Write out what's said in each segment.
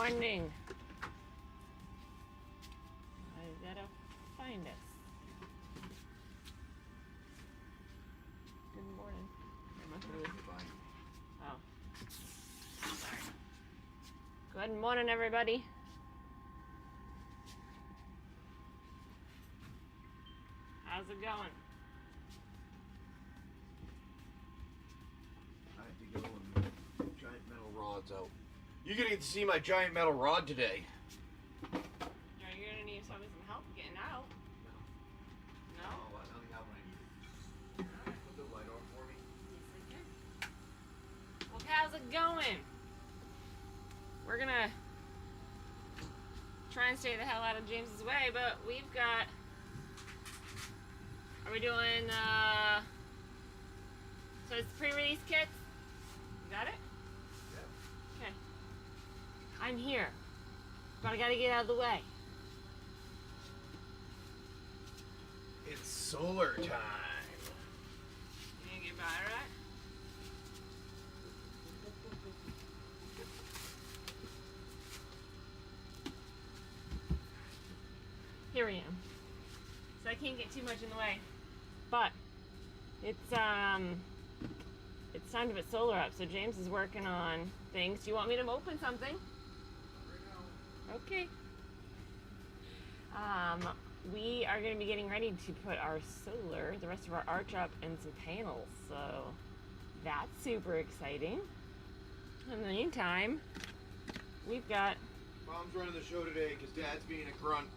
morning. I gotta find us. Good morning. Oh. Sorry. Good morning, everybody. How's it going? I have to go and get giant metal rods out. You're gonna get to see my giant metal rod today. Are you gonna need some help getting out? No. No? Oh, I only have what I needed. Put the light on for me. Yes, I can. Well, how's it going? We're gonna try and stay the hell out of James's way, but we've got. Are we doing? So it's pre-release kits. You got it? Yeah. Okay. I'm here, but I gotta get out of the way. It's solar time. You gonna get by, alright? Here I am. So I can't get too much in the way. But it's time to put solar up. So James is working on things. Do you want me to open something? Okay. We are going to be getting ready to put our solar, the rest of our arch up, and some panels. So that's super exciting. In the meantime, we've got. Mom's running the show today because Dad's being a grunt.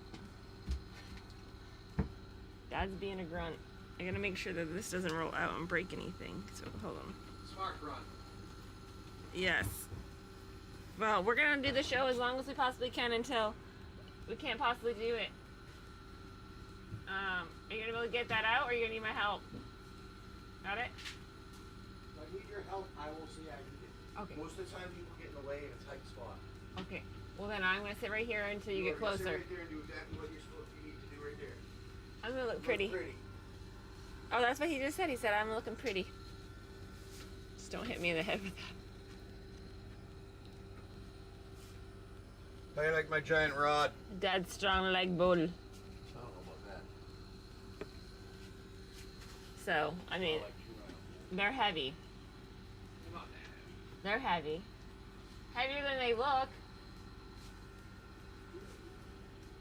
Dad's being a grunt. I gotta make sure that this doesn't roll out and break anything. So hold on. Smart grunt. Yes. Well, we're gonna do the show as long as we possibly can until we can't possibly do it. Are you gonna be able to get that out, or are you gonna need my help? Got it? If I need your help, I will say I need it. Okay. Most of the time, people get in the way in a tight spot. Okay. Well, then I'm gonna sit right here until you get closer. Sit right there and do exactly what you need to do right there. I'm gonna look pretty. Pretty. Oh, that's what he just said. He said I'm looking pretty. Just don't hit me in the head with that. How you like my giant rod? Dad's strong like bull. I don't know about that. So, I mean, they're heavy. They're not that heavy. They're heavy. Heavier than they look.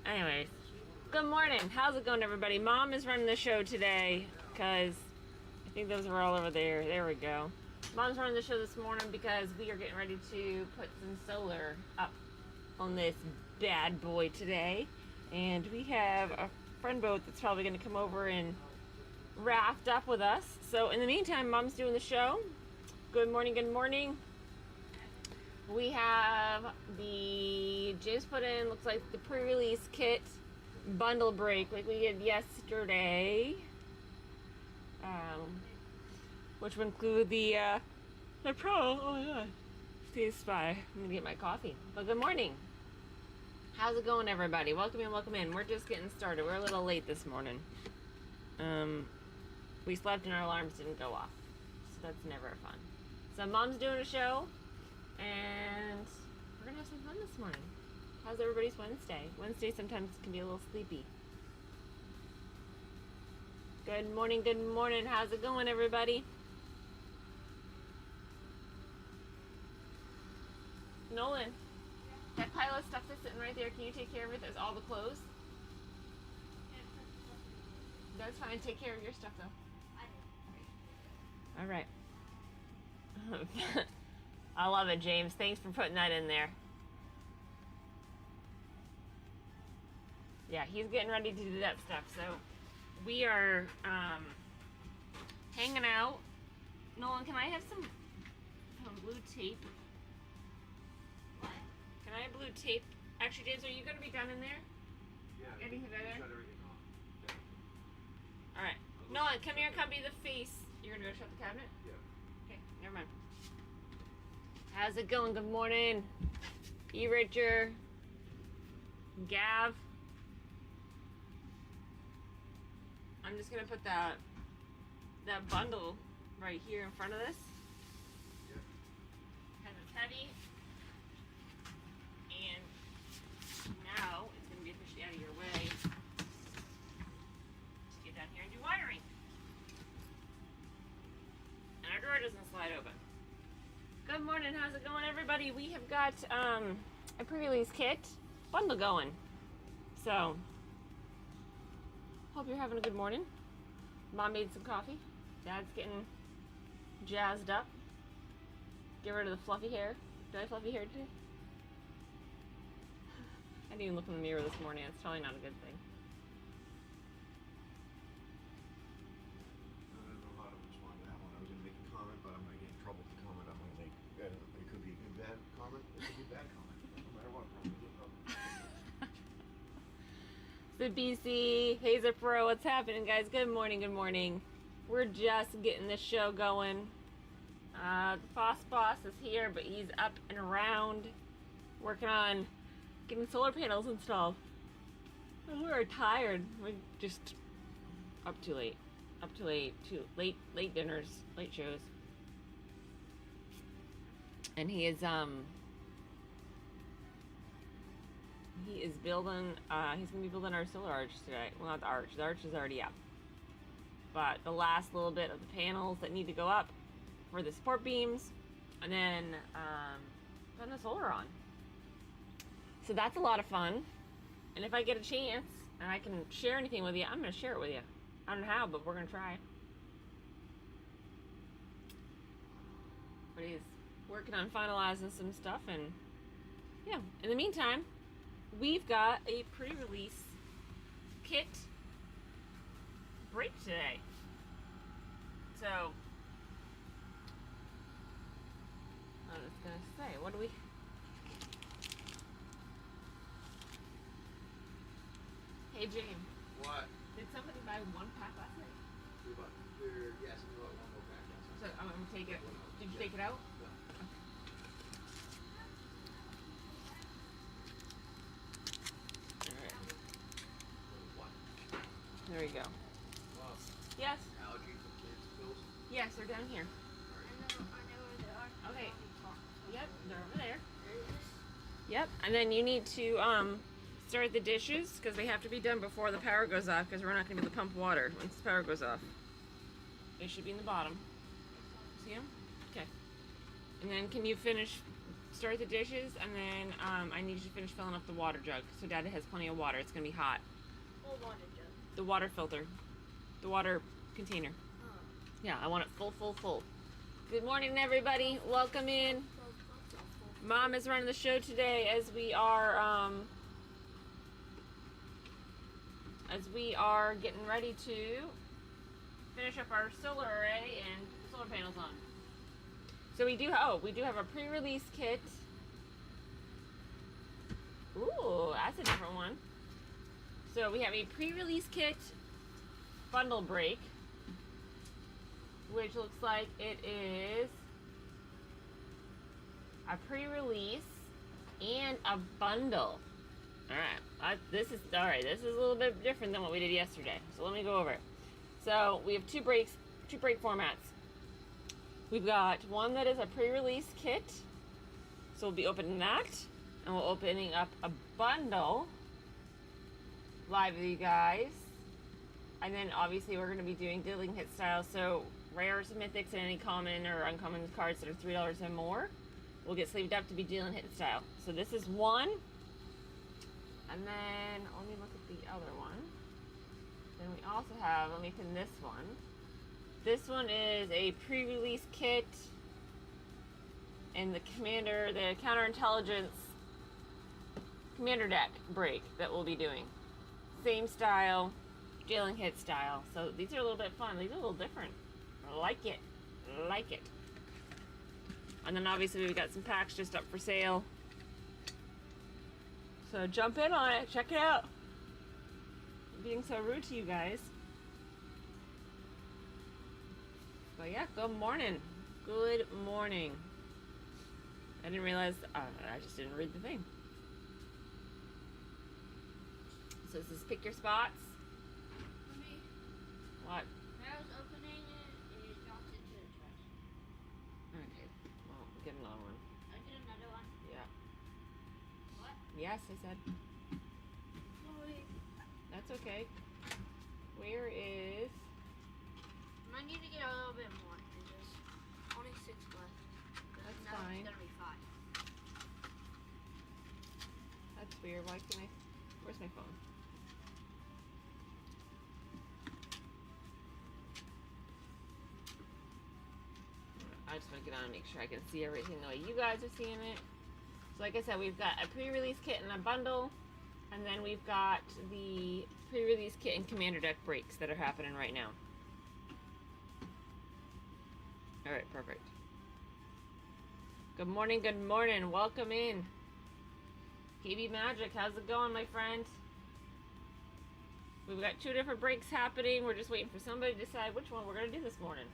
Anyways, good morning. How's it going, everybody? Mom is running the show today because I think those are all over there. There we go. Mom's running the show this morning because we are getting ready to put some solar up on this bad boy today. And we have a friend boat that's probably going to come over and raft up with us. So in the meantime, Mom's doing the show. Good morning, good morning. We have the James put in, looks like the pre-release kit bundle break like we did yesterday, which would include the Pro. Oh my god, Steve Spy. I'm gonna get my coffee. But good morning. How's it going, everybody? Welcome in, welcome in. We're just getting started. We're a little late this morning. We slept and our alarms didn't go off, so that's never fun. So Mom's doing a show. And we're gonna have some fun this morning. How's everybody's Wednesday? Wednesday sometimes can be a little sleepy. Good morning, good morning. How's it going, everybody? Nolan, that pile of stuff that's sitting right there, can you take care of it? There's all the clothes. That's fine. Take care of your stuff, though. All right. I love it, James. Thanks for putting that in there. Yeah, he's getting ready to do that stuff. So we are hanging out. Nolan, can I have some blue tape? What? Can I have blue tape? Actually, James, are you going to be done in there? Yeah. Anything better? Shut everything off. Okay. All right. Nolan, come here and come be the face. You're going to go shut the cabinet? Yeah. Okay, never mind. How's it going? Good morning. E. Richard. Gav. I'm just gonna put that bundle right here in front of this. Yep. Because it's heavy. And Good morning. How's it going, everybody? We have got a pre-release kit bundle going. So, hope you're having a good morning. Mom made some coffee. Dad's getting jazzed up. Get rid of the fluffy hair. Do I have fluffy hair today? I didn't even look in the mirror this morning. It's probably not a good thing. I don't know how to respond to that one. I was going to make a comment, but I'm going to get in trouble with the comment I'm going to make. It could be a good, bad comment. It could be a bad comment. No matter what, I'm going to get in trouble. The BC, Hazer Pro, what's happening, guys? Good morning, good morning. We're just getting this show going. The FoS boss is here, but he's up and around working on getting solar panels installed. We are tired. We're just up too late. Too late dinners, late shows. And he is building, he's gonna be building our solar arch today. Well, not the arch is already up. But the last little bit of the panels that need to go up for the support beams, and then putting the solar on. So that's a lot of fun. And if I get a chance and I can share anything with you, I'm gonna share it with you. I don't know how, but we're gonna try. But he's working on finalizing some stuff, and yeah, in the meantime, we've got a pre-release kit break today. So, I was gonna say, what do we? Hey, James. What? Did somebody buy one pack last night? Yes, we bought one more pack. So I'm gonna take it. Did you take it out? No. Alright. What? There we go. Wow. Yes. Allergy for kids pills? Yes, they're down here. I know where they are. Okay. Yep, they're over there. Yep, and then you need to start the dishes because they have to be done before the power goes off because we're not going to be able to pump water once the power goes off. They should be in the bottom. See them? Okay. And then can you start the dishes, and then I need you to finish filling up the water jug so Dad has plenty of water. It's going to be hot. Full water jug. The water filter. The water container. Oh. Yeah, I want it full. Good morning, everybody. Welcome in. Mom is running the show today as we are getting ready to finish up our solar array and put the solar panels on. So we do have a pre-release kit. Ooh, that's a different one. So we have a pre-release kit bundle break, which looks like it is a pre-release and a bundle. Alright, this is a little bit different than what we did yesterday. So let me go over it. So we have two break formats. We've got one that is a pre-release kit. So we'll be opening that, and we're opening up a bundle live with you guys. And then obviously we're going to be doing dealing hit style. So rares, mythics, and any common or uncommon cards that are $3 and more will get sleeved up to be dealing hit style. So this is one. And then let me look at the other one. Then we also have, let me pin this one. This one is a pre-release kit and the Commander, the counterintelligence Commander deck break that we'll be doing. Same style, dealing hit style. So these are a little bit fun. These are a little different. Like it. And then obviously we've got some packs just up for sale. So jump in on it, check it out. I'm being so rude to you guys. But yeah, good morning. Good morning. I didn't realize, I just didn't read the thing. So this is pick your spots. Mommy, What? when I was opening it, it dropped into the trash. Okay, well, get another one. I did another one. Yeah. What? Yes, I said. Sorry. That's okay. Where is... I might need to get a little bit more. There's just only 6 left. That's Now fine. it's gonna be 5. That's weird. Why can't I? Where's my phone? I just want to get on and make sure I can see everything the way you guys are seeing it. So like I said, we've got a pre-release kit and a bundle, and then we've got the pre-release kit and Commander deck breaks that are happening right now. All right, perfect. Good morning, welcome in. KB Magic, how's it going, my friend? We've got 2 different breaks happening. We're just waiting for somebody to decide which one we're gonna do this morning.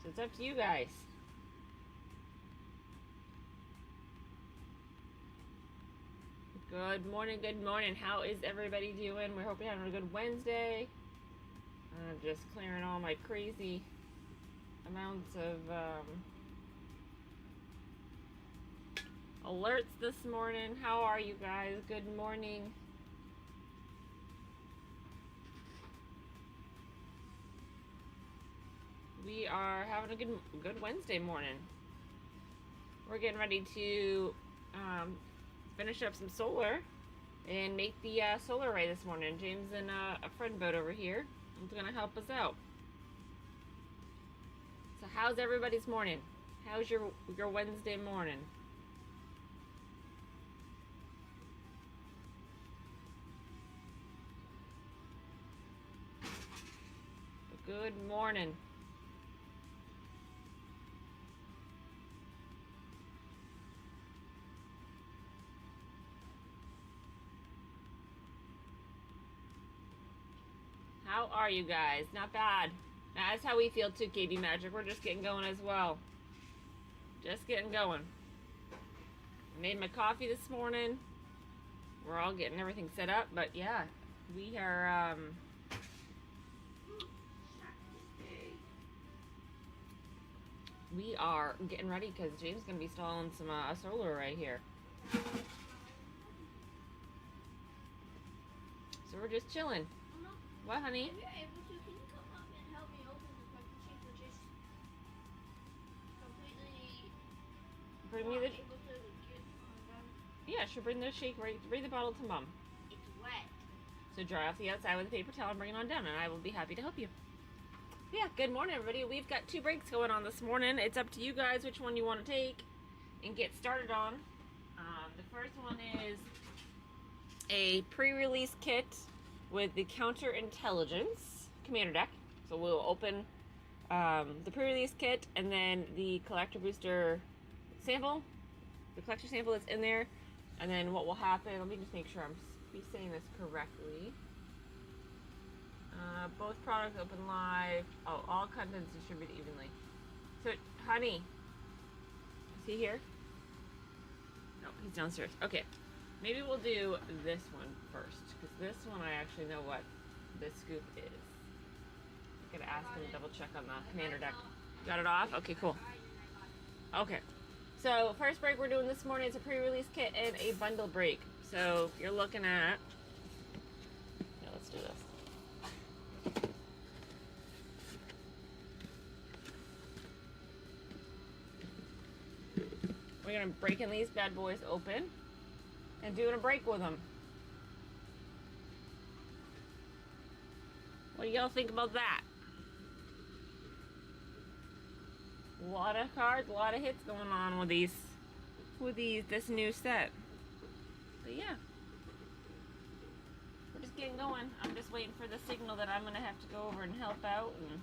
So it's up to you guys. Good morning. How is everybody doing? We're hoping you're having a good Wednesday. I'm just clearing all my crazy amounts of alerts this morning. How are you guys? Good morning. We are having a good Wednesday morning. We're getting ready to finish up some solar and make the solar array this morning. James and a friend boat over here is going to help us out. So how's everybody's morning? How's your Wednesday morning? Good morning. How are you guys? Not bad. That's how we feel too, KB Magic. We're just getting going as well. Just getting going. I made my coffee this morning. We're all getting everything set up, but yeah, we are getting ready because James is going to be installing some a solar array here. So we're just chilling. Mama, What, honey? if you're able to, can you come up and help me open the protein shake, which is completely Bring me not the... able to get undone? Yeah, sure, bring the shake, bring the bottle to Mom. It's wet. So dry off the outside with a paper towel and bring it on down, and I will be happy to help you. Yeah, good morning, everybody. We've got 2 breaks going on this morning. It's up to you guys which one you want to take and get started on. The first one is a pre-release kit with the Counter Intelligence Commander deck. So we'll open the pre-release kit and then the collector booster sample, the collector sample that's in there. And then what will happen, let me just make sure I'm saying this correctly. Both products open live. Oh, all contents distributed evenly. So, honey, is he here? No, he's downstairs. Okay, maybe we'll do this one first, because this one I actually know what this scoop is. I'm gonna ask him to double check on the Commander deck. Got it off? Okay, cool. Okay, so first break we're doing this morning is a pre-release kit and a bundle break. So you're looking at, yeah, let's do this. We're gonna breaking these bad boys open and doing a break with them. What do y'all think about that? A lot of cards, a lot of hits going on with this new set. But yeah, we're just getting going. I'm just waiting for the signal that I'm gonna have to go over and help out and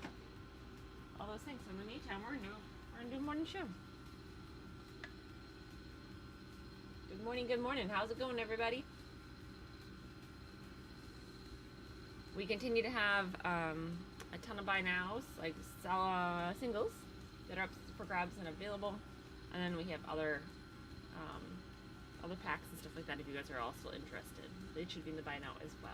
all those things. So in the meantime, we're gonna do a morning show. Good morning. How's it going, everybody? We continue to have a ton of buy nows, like singles that are up for grabs and available, and then we have other packs and stuff like that. If you guys are also interested, they should be in the buy now as well.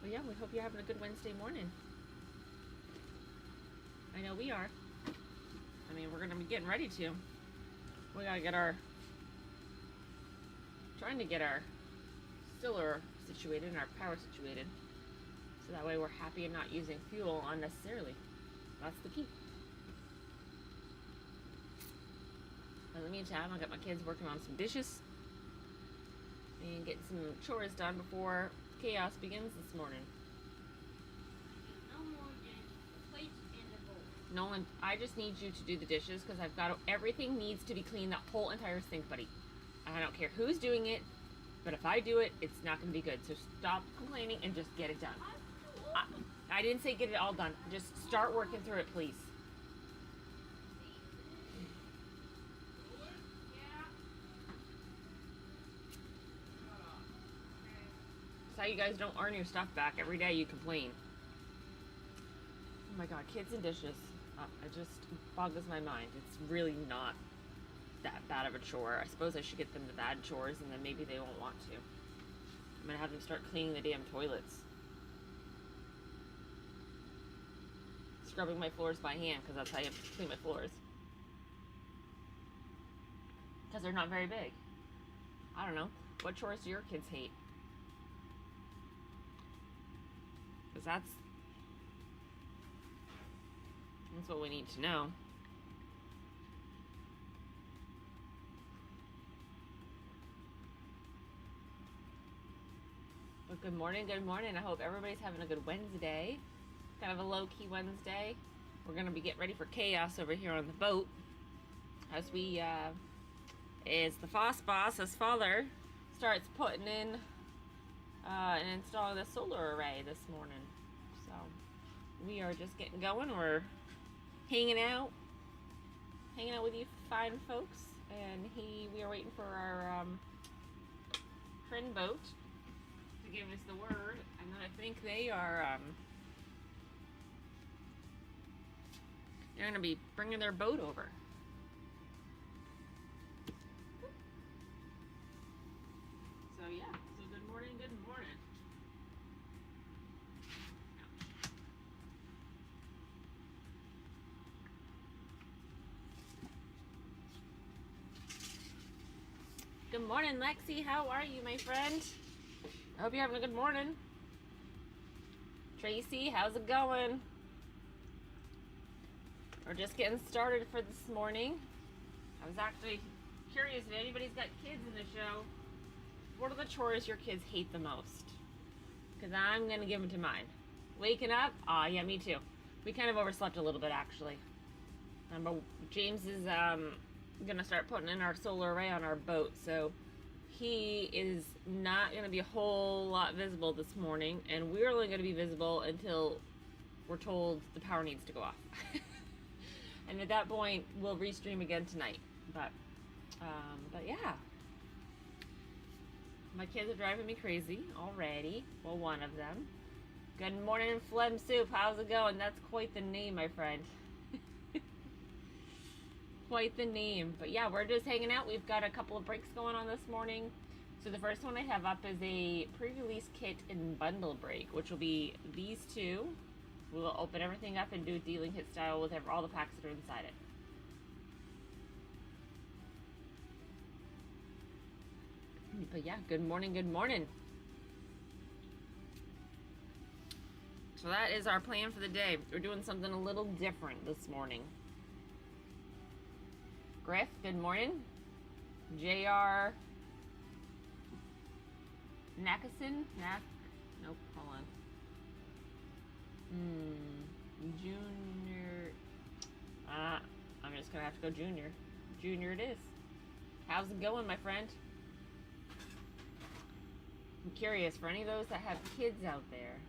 Well, yeah, we hope you're having a good Wednesday morning. I know we are. I mean, we're gonna be getting ready to. We gotta get trying to get our solar situated and our power situated, so that way we're happy and not using fuel unnecessarily. That's the key. In the meantime, I got my kids working on some dishes and getting some chores done before chaos begins this morning. No more than the plates and the bowl. Nolan, I just need you to do the dishes because I've got everything needs to be clean, that whole entire sink, buddy. I don't care who's doing it, but if I do it, it's not going to be good. So stop complaining and just get it done. I didn't say get it all done. Just start working through it, please. That's how you guys don't earn your stuff back. Every day you complain. Oh my god, kids and dishes. It just boggles my mind. It's really not that bad of a chore. I suppose I should get them to bad chores and then maybe they won't want to. I'm gonna have them start cleaning the damn toilets. Scrubbing my floors by hand because that's how you clean my floors. Because they're not very big. I don't know. What chores do your kids hate? Because that's what we need to know. But good morning, good morning. I hope everybody's having a good Wednesday. Kind of a low-key Wednesday. We're going to be getting ready for chaos over here on the boat. As we, as the FoS boss, as father, starts putting in and installing the solar array this morning. So, we are just getting going. We're hanging out with you fine folks. And we are waiting for our friend boat to give us the word. And then I think they are, they're going to be bringing their boat over. So yeah, so good morning, good morning. Good morning, Lexi. How are you, my friend? I hope you're having a good morning. Tracy, how's it going? We're just getting started for this morning. I was actually curious if anybody's got kids in the show. What are the chores your kids hate the most? Because I'm going to give them to mine. Waking up? Ah, yeah, me too. We kind of overslept a little bit, actually. But James is going to start putting in our solar array on our boat, so he is not going to be a whole lot visible this morning, and we're only going to be visible until we're told the power needs to go off. And at that point, we'll restream again tonight. But yeah. My kids are driving me crazy already. Well, one of them. Good morning, Phlegm Soup. How's it going? That's quite the name, my friend. Quite the name. But yeah, we're just hanging out. We've got a couple of breaks going on this morning. So the first one I have up is a pre-release kit and bundle break, which will be these two. We'll open everything up and do a dealing hit style with all the packs that are inside it. But yeah, good morning, good morning. So that is our plan for the day. We're doing something a little different this morning. Griff, good morning. JR Nakasin? Nope, hold on. Junior. I'm just gonna have to go Junior. Junior it is. How's it going, my friend? I'm curious, for any of those that have kids out there,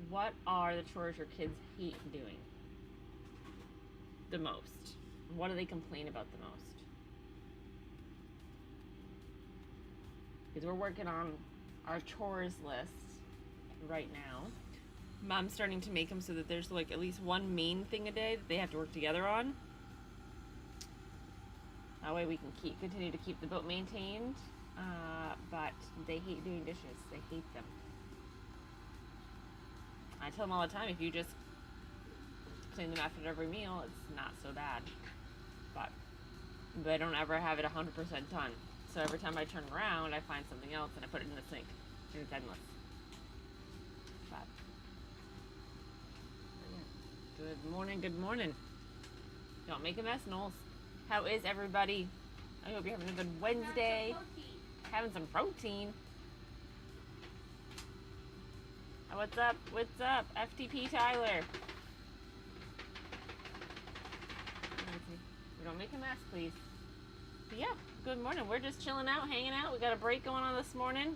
what are the chores your kids hate doing the most? What do they complain about the most? Because we're working on our chores list right now. Mom's starting to make them so that there's like at least one main thing a day that they have to work together on. That way we can continue to keep the boat maintained. But they hate doing dishes. They hate them. I tell them all the time, if you just clean them after every meal, it's not so bad. But they don't ever have it 100% done. So every time I turn around, I find something else and I put it in the sink. And it's endless. But yeah, Good morning, good morning. Don't make a mess, Knowles. How is everybody? I hope you're having a good Wednesday. Having some protein. What's up? What's up? FTP Tyler. We don't make a mess, please. But yeah, good morning. We're just chilling out, hanging out. We got a break going on this morning.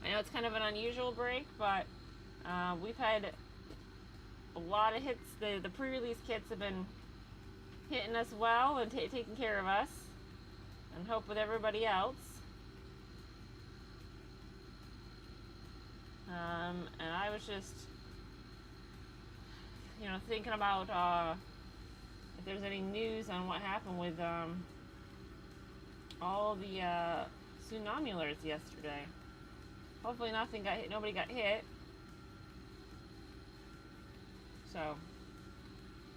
I know it's kind of an unusual break, but we've had a lot of hits. The pre-release kits have been hitting us well and taking care of us, and hope with everybody else. And I was just, thinking about if there's any news on what happened with all the tsunami alerts yesterday. Hopefully nothing got hit. Nobody got hit. So,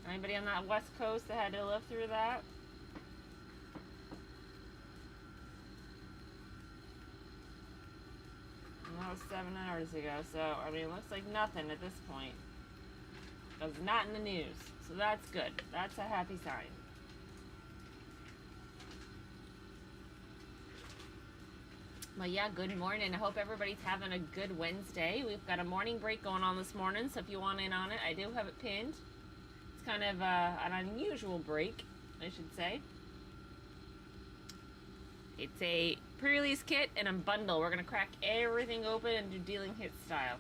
anybody on that west coast that had to live through that? And that was 7 hours ago, so, I mean, it looks like nothing at this point. It's not in the news, so that's good. That's a happy sign. Well, yeah, good morning. I hope everybody's having a good Wednesday. We've got a morning break going on this morning, so if you want in on it, I do have it pinned. It's kind of an unusual break, I should say. It's a pre-release kit and a bundle. We're going to crack everything open and do dealing hit style.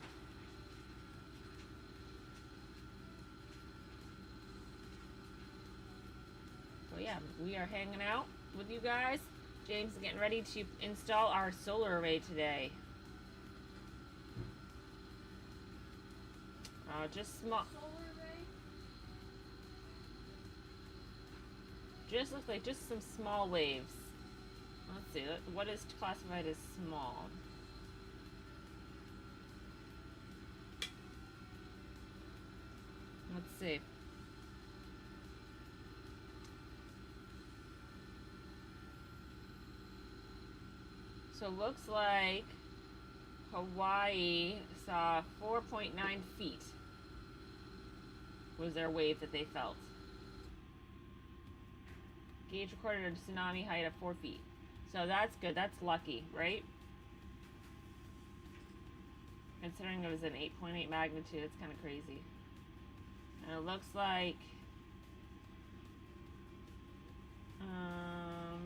So yeah, we are hanging out with you guys. James is getting ready to install our solar array today. Just small. Solar array? Just looks like just some small waves. Let's see, what is classified as small? Let's see. So it looks like Hawaii saw 4.9 feet was their wave that they felt. Gauge recorded a tsunami height of 4 feet. So that's good. That's lucky, right? Considering it was an 8.8 magnitude, it's kind of crazy. And it looks like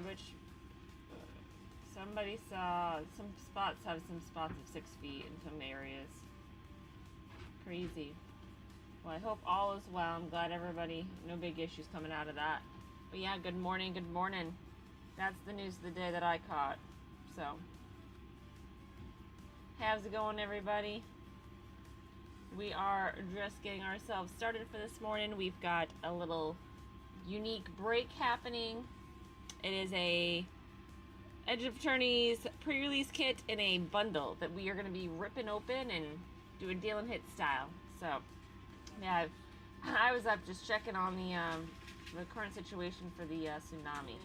which somebody saw some spots have some spots of 6 feet in some areas. Crazy. Well, I hope all is well. I'm glad everybody, no big issues coming out of that. But yeah, good morning, good morning. That's the news of the day that I caught. So, how's it going, everybody? We are just getting ourselves started for this morning. We've got a little unique break happening. It is a Edge of Eternities Pre-Release Kit in a bundle that we are going to be ripping open and doing deal and hit style. So, yeah, I was up just checking on the current situation for the tsunami.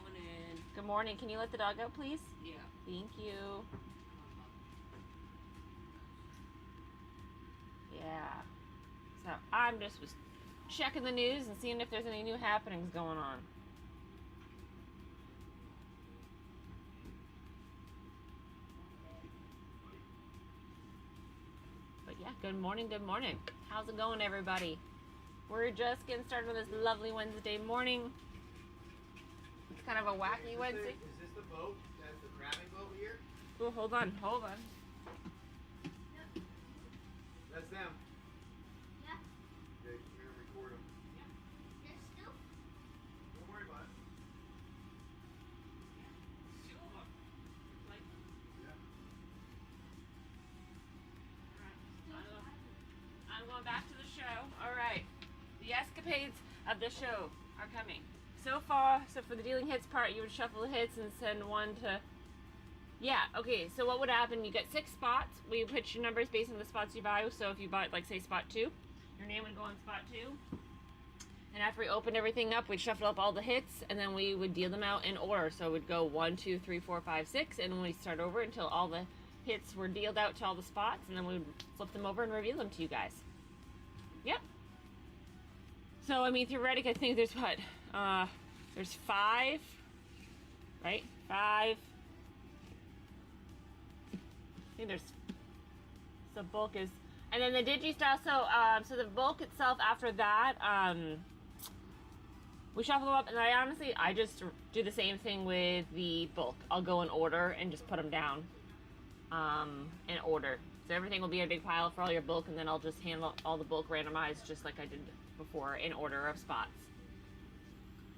Good morning. Can you let the dog out, please? Yeah. Thank you. Yeah. So I'm just was checking the news and seeing if there's any new happenings going on. But yeah, good morning, good morning. How's it going, everybody? We're just getting started on this lovely Wednesday morning. It's kind of a wacky Wednesday. Is this the boat? That's the crabbing boat here? Oh, hold on, hold on. That's them. Yeah. Okay, you're gonna record them. There's still. Don't worry about it. Yeah. I'm going back to the show. All right. The escapades of the show are coming. So far, so for the dealing hits part, you would shuffle the hits and send one to... Yeah, okay, so what would happen, you get 6 spots. We put your numbers based on the spots you buy. So if you bought, like, say, spot 2, your name would go on spot 2. And after we opened everything up, we'd shuffle up all the hits, and then we would deal them out in order. So it would go 1, 2, 3, 4, 5, 6, and we'd start over until all the hits were dealed out to all the spots, and then we would flip them over and reveal them to you guys. Yep. So, I mean, theoretically, I think there's what? There's 5, right? 5. I think there's, so bulk is, and then the digi-style, so the bulk itself after that, we shuffle them up, and I just do the same thing with the bulk. I'll go in order and just put them down in order. So everything will be a big pile for all your bulk, and then I'll just handle all the bulk randomized just like I did before in order of spots.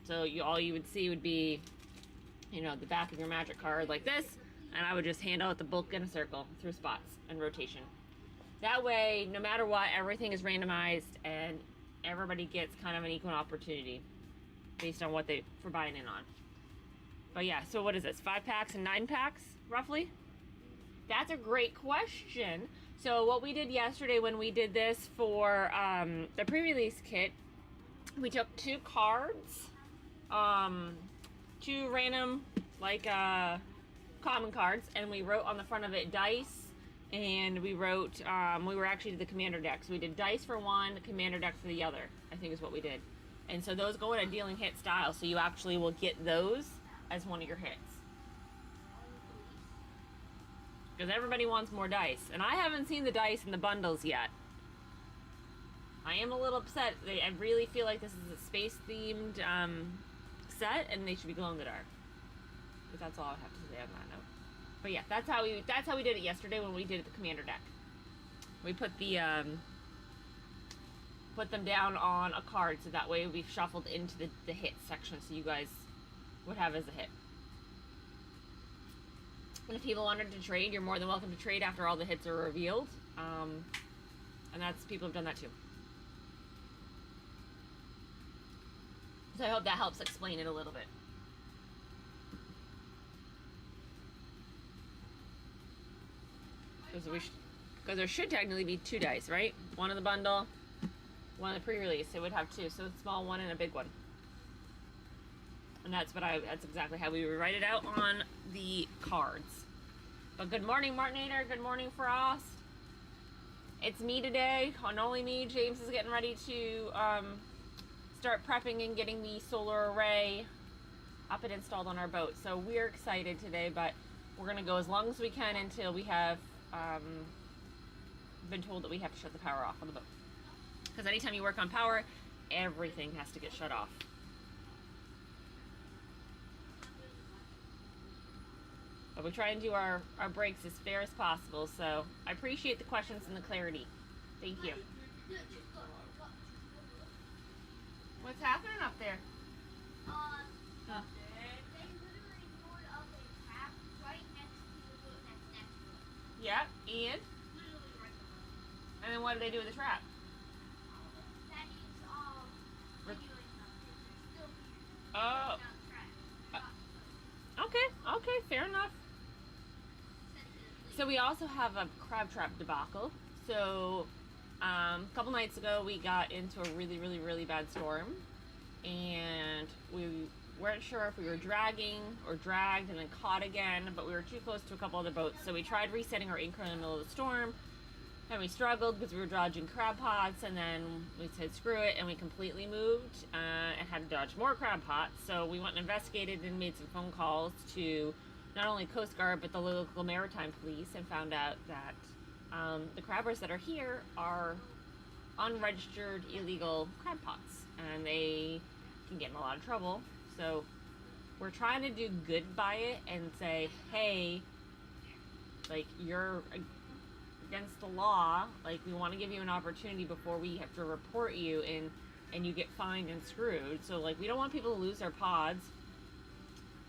So all you would see would be, you know, the back of your magic card like this, and I would just hand out the bulk in a circle through spots and rotation. That way, no matter what, everything is randomized and everybody gets kind of an equal opportunity based on what for buying in on. But yeah, so what is this? 5 packs and 9 packs, roughly? That's a great question. So what we did yesterday when we did this for the pre-release kit, we took 2 cards, 2 random, like common cards, and we wrote on the front of it dice, and we wrote, we were actually the commander deck. So we did dice for one, commander deck for the other, I think is what we did. And so those go in a dealing hit style, so you actually will get those as one of your hits. Because everybody wants more dice. And I haven't seen the dice in the bundles yet. I am a little upset. I really feel like this is a space-themed set, and they should be glow-in-the-dark. But that's all I have to say on that note. But yeah, that's how we did it yesterday when we did the commander deck. We put put them down on a card, so that way we shuffled into the hit section, so you guys would have as a hit. And if people wanted to trade, you're more than welcome to trade after all the hits are revealed. And people have done that too. So I hope that helps explain it a little bit. Because there should technically be 2 dice, right? One in the bundle, one in the pre-release. It would have 2, so a small one and a big one. And that's exactly how we would write it out on the cards. But good morning, Martinator. Good morning, Frost. It's me today, and only me. James is getting ready to start prepping and getting the solar array up and installed on our boat. So we're excited today, but we're going to go as long as we can until we have been told that we have to shut the power off on the boat. Because anytime you work on power, everything has to get shut off. But we try and do our breaks as fair as possible, so I appreciate the questions and the clarity. Thank you. What's happening up there? Huh. They literally poured up a tap right next to the boat next to it. Yeah, and? Literally right behind. And then what do they do with the trap? That is, regulation updates. They're still here. Oh. Not trapped. Okay, fair enough. So we also have a crab trap debacle. So a couple nights ago we got into a really, really, really bad storm, and we weren't sure if we were dragging or dragged and then caught again, but we were too close to a couple other boats. So we tried resetting our anchor in the middle of the storm, and we struggled because we were dodging crab pots, and then we said screw it, and we completely moved and had to dodge more crab pots. So we went and investigated and made some phone calls to not only Coast Guard but the local maritime police, and found out that the crabbers that are here are unregistered illegal crab pots, and they can get in a lot of trouble. So we're trying to do good by it and say, hey, like, you're against the law, like, we want to give you an opportunity before we have to report you and you get fined and screwed. So, like, we don't want people to lose their pods.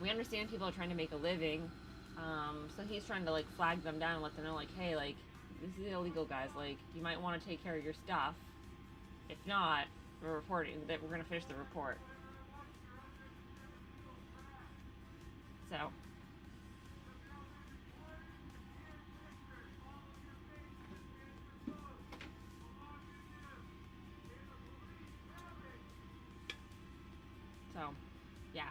We understand people are trying to make a living, so he's trying to, like, flag them down and let them know, like, hey, like, this is illegal, guys. Like, you might want to take care of your stuff. If not, we're reporting that we're going to finish the report. So yeah,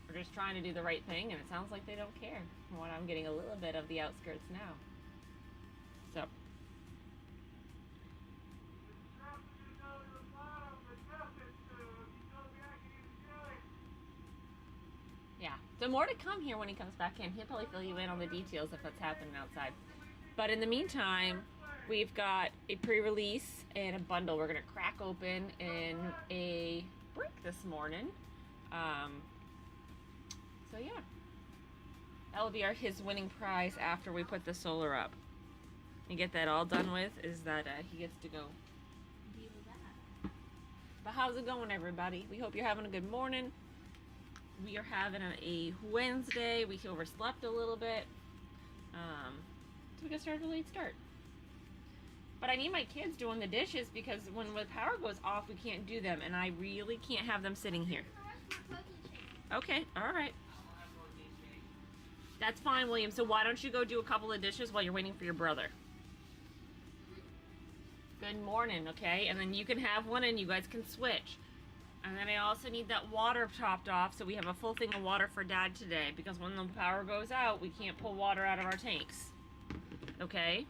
we're just trying to do the right thing, and it sounds like they don't care. From what I'm getting a little bit of the outskirts now. So So more to come here when he comes back in. He'll probably fill you in on the details of what's happening outside. But in the meantime, we've got a pre-release and a bundle we're going to crack open in a break this morning. So yeah. That'll be his winning prize after we put the solar up. And get that all done with is that he gets to go deal with that. But how's it going, everybody? We hope you're having a good morning. We are having a Wednesday. We overslept a little bit. So we got started a late start. But I need my kids doing the dishes because when the power goes off, we can't do them. And I really can't have them sitting here. Okay, all right. That's fine, William. So why don't you go do a couple of dishes while you're waiting for your brother? Good morning, okay? And then you can have one and you guys can switch. And then I also need that water topped off so we have a full thing of water for Dad today. Because when the power goes out, we can't pull water out of our tanks. Okay?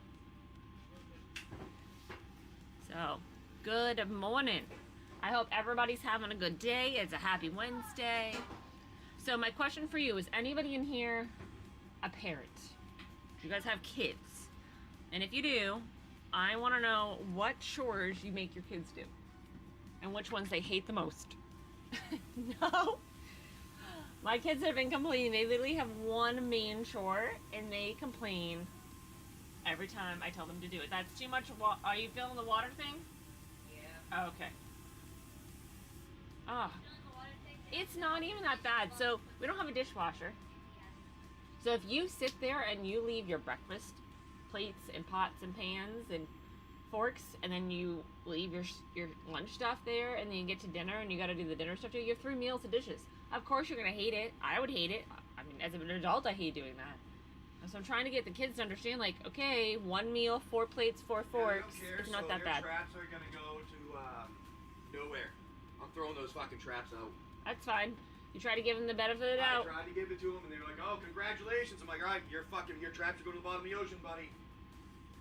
So, good morning. I hope everybody's having a good day. It's a happy Wednesday. So my question for you, is anybody in here a parent? Do you guys have kids? And if you do, I want to know what chores you make your kids do. And which ones they hate the most. No. My kids have been complaining. They literally have one main chore, and they complain every time I tell them to do it. That's too much. Are you feeling the water thing? Yeah. Okay. Ah. It's not even that bad. So we don't have a dishwasher. So if you sit there and you leave your breakfast plates and pots and pans and forks, and then you leave your lunch stuff there, and then you get to dinner and you got to do the dinner stuff too, you have 3 meals of dishes. Of course you're gonna hate it. I would hate it. I mean, as an adult, I hate doing that. So I'm trying to get the kids to understand, like, okay, 1 meal, 4 plates, 4 forks. It's not that bad. Your traps are gonna go to nowhere. I'm throwing those fucking traps out. That's fine. You try to give them the benefit of the doubt. I tried to give it to them, and they were like, "Oh, congratulations!" I'm like, "All right, your traps are going to the bottom of the ocean, buddy."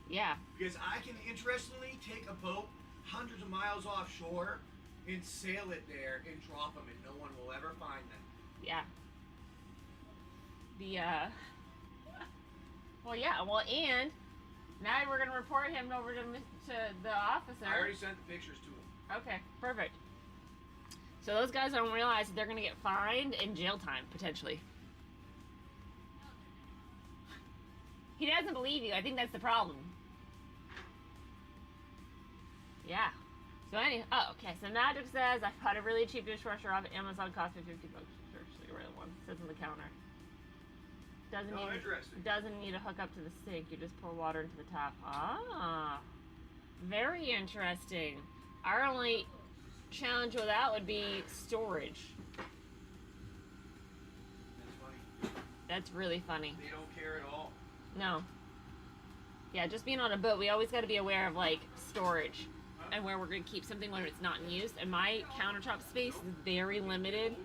Yeah. Because I can interestingly take a boat hundreds of miles offshore and sail it there and drop them, and no one will ever find them. Yeah. Well, yeah. Well, and now we're gonna report him over to the officer. I already sent the pictures to him. Okay, perfect. So those guys don't realize that they're gonna get fined and jail time potentially. He doesn't believe you. I think that's the problem. Yeah. So anyway, okay. So Magic says I bought a really cheap dishwasher off Amazon, cost me $50. Sure, the real one. Sits on the counter. Doesn't need to hook up to the sink. You just pour water into the top. Ah, very interesting. Our only challenge with that would be storage. That's funny. That's really funny. They don't care at all. No. Yeah, just being on a boat, we always got to be aware of like storage and where we're going to keep something when it's not in use. And my countertop space is very limited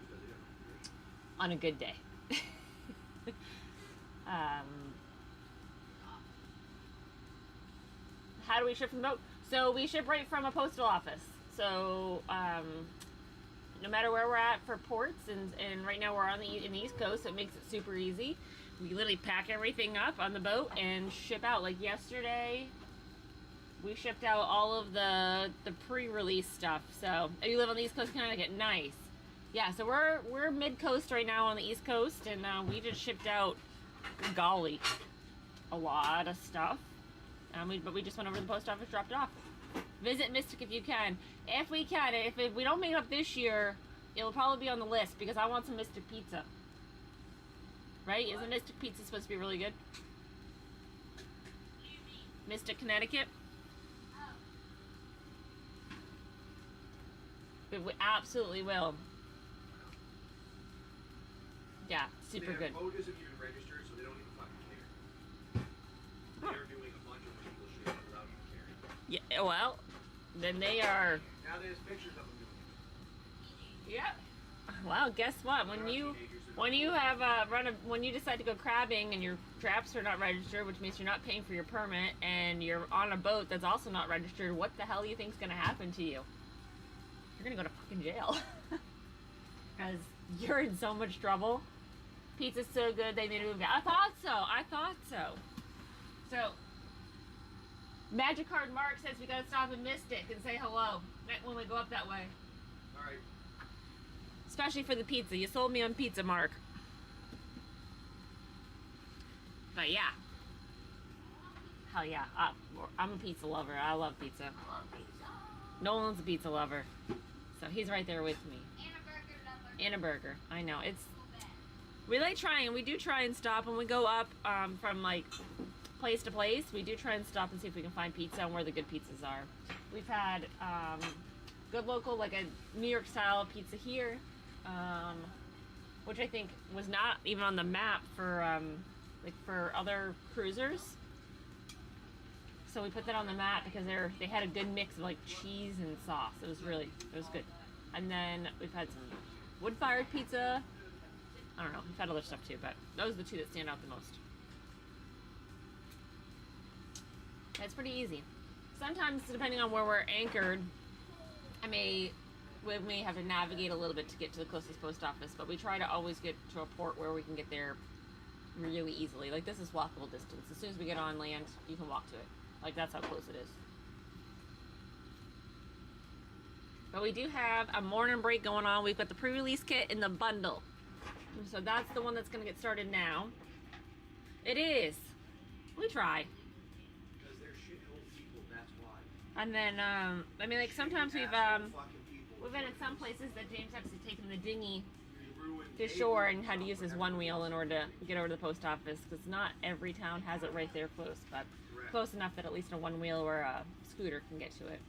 on a good day. How do we ship from the boat? So we ship right from a postal office. So no matter where we're at for ports, and right now we're on the East Coast, so it makes it super easy. We literally pack everything up on the boat and ship out. Like yesterday, we shipped out all of the pre-release stuff. So if you live on the East Coast of Connecticut, nice. Yeah, so we're mid-coast right now on the East Coast, and we just shipped out, golly, a lot of stuff. But we just went over to the post office, dropped it off. Visit Mystic if you can. If we can, if we don't make it up this year, it'll probably be on the list because I want some Mystic pizza. Right? Isn't Mystic pizza supposed to be really good? Mystic, Connecticut? But we absolutely will. Yeah, super good. Their boat isn't even registered, so they don't even fucking care. They're doing a bunch of illegal shit without even caring. Yeah, well, then they are. Now there's pictures of them doing it. Yeah. Well, guess what? When you have when you decide to go crabbing and your traps are not registered, which means you're not paying for your permit, and you're on a boat that's also not registered, what the hell do you think's gonna happen to you? You're gonna go to fucking jail. Because you're in so much trouble. Pizza's so good they made a movie. I thought so. I thought so. So, Magic Card Mark says we gotta stop in Mystic and say hello when we go up that way. Alright. Especially for the pizza. You sold me on pizza, Mark. But yeah. Hell yeah. I'm a pizza lover. I love pizza. Nolan's a pizza lover. So he's right there with me. And a burger lover. And a burger. I know. We like trying. We do try and stop when we go up from like place to place. We do try and stop and see if we can find pizza and where the good pizzas are. We've had good local, like a New York style pizza here, which I think was not even on the map for like for other cruisers. So we put that on the map because they had a good mix of like cheese and sauce. It was good. And then we've had some wood-fired pizza. I don't know, we've had other stuff too, but those are the two that stand out the most. It's pretty easy. Sometimes, depending on where we're anchored, we may have to navigate a little bit to get to the closest post office, but we try to always get to a port where we can get there really easily. Like, this is walkable distance. As soon as we get on land, you can walk to it. Like, that's how close it is. But we do have a morning break going on. We've got the pre-release kit in the bundle. So that's the one that's going to get started now. It is. We try. Because they're shithole people, that's why. And then, I mean, like, sometimes we've been at some places that James actually taken the dinghy to shore and had to use his one wheel in order to get over to the post office, because not every town has it right there close, but close enough that at least a one wheel or a scooter can get to it.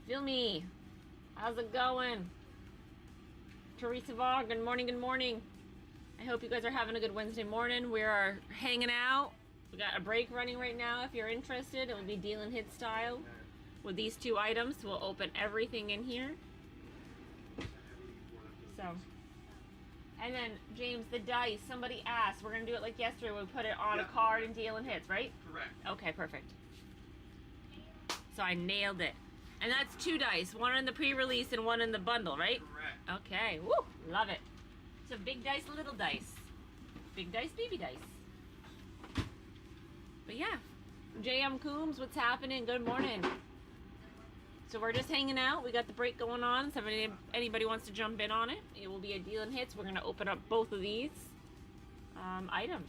Feel me. How's it going? Teresa Vaughn, good morning, good morning. I hope you guys are having a good Wednesday morning. We are hanging out. We got a break running right now. If you're interested, it will be deal and hit style with these two items. We'll open everything in here. So, and then James, the dice, somebody asked, we're gonna do it like yesterday. We put it on a card and deal and hits, right? Correct. Okay, perfect. So I nailed it. And that's two dice, one in the pre-release and one in the bundle, right? Correct. Okay, woo, love it. So big dice, little dice. Big dice, baby dice. But yeah, JM Coombs, what's happening? Good morning. So we're just hanging out. We got the break going on. So if anybody wants to jump in on it, it will be a deal and hits. We're going to open up both of these items.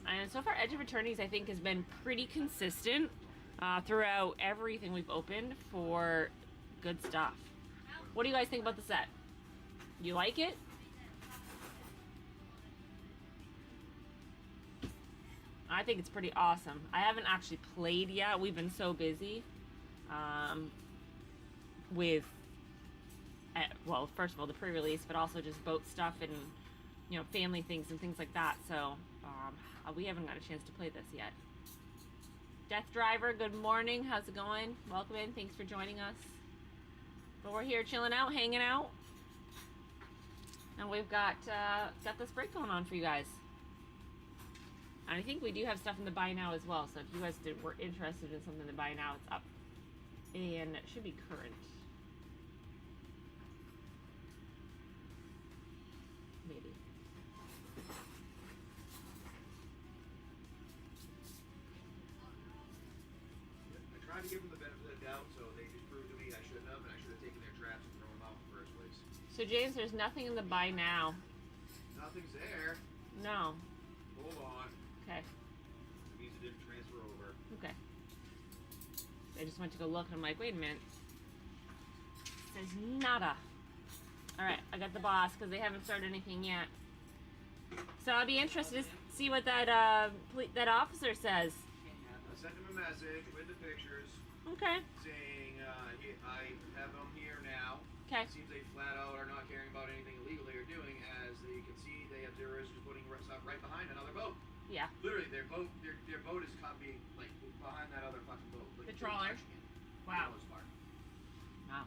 And so far, Edge of Eternities, I think, has been pretty consistent throughout everything we've opened for good stuff. What do you guys think about the set? You like it? I think it's pretty awesome. I haven't actually played yet. We've been so busy with, well, first of all, the pre-release, but also just boat stuff and, you know, family things and things like that. So we haven't got a chance to play this yet. Death Driver, good morning. How's it going? Welcome in. Thanks for joining us. But we're here chilling out, hanging out. And we've got this break going on for you guys. And I think we do have stuff in the buy now as well. So if you guys were interested in something to buy now, it's up. And it should be current. Maybe. I tried to give them the benefit of the doubt, so they just proved to me I shouldn't have, and I should have taken their traps and thrown them out in the first place. So James, there's nothing in the buy now. Nothing's there. No. Hold on. Okay. It means it didn't transfer over. Okay. I just went to go look and I'm like, wait a minute. It says nada. Alright, I got the boss because they haven't started anything yet. So I'll be interested to see what that officer says. I sent him a message with the pictures Okay. saying I have them here now. Okay. It seems they flat out are not caring about anything illegal they are doing. As you can see, they have terrorists just putting stuff right behind another boat. Yeah. Literally, their boat is being like behind that other fucking boat. Like, The trawler. Wow. For the most part. Wow.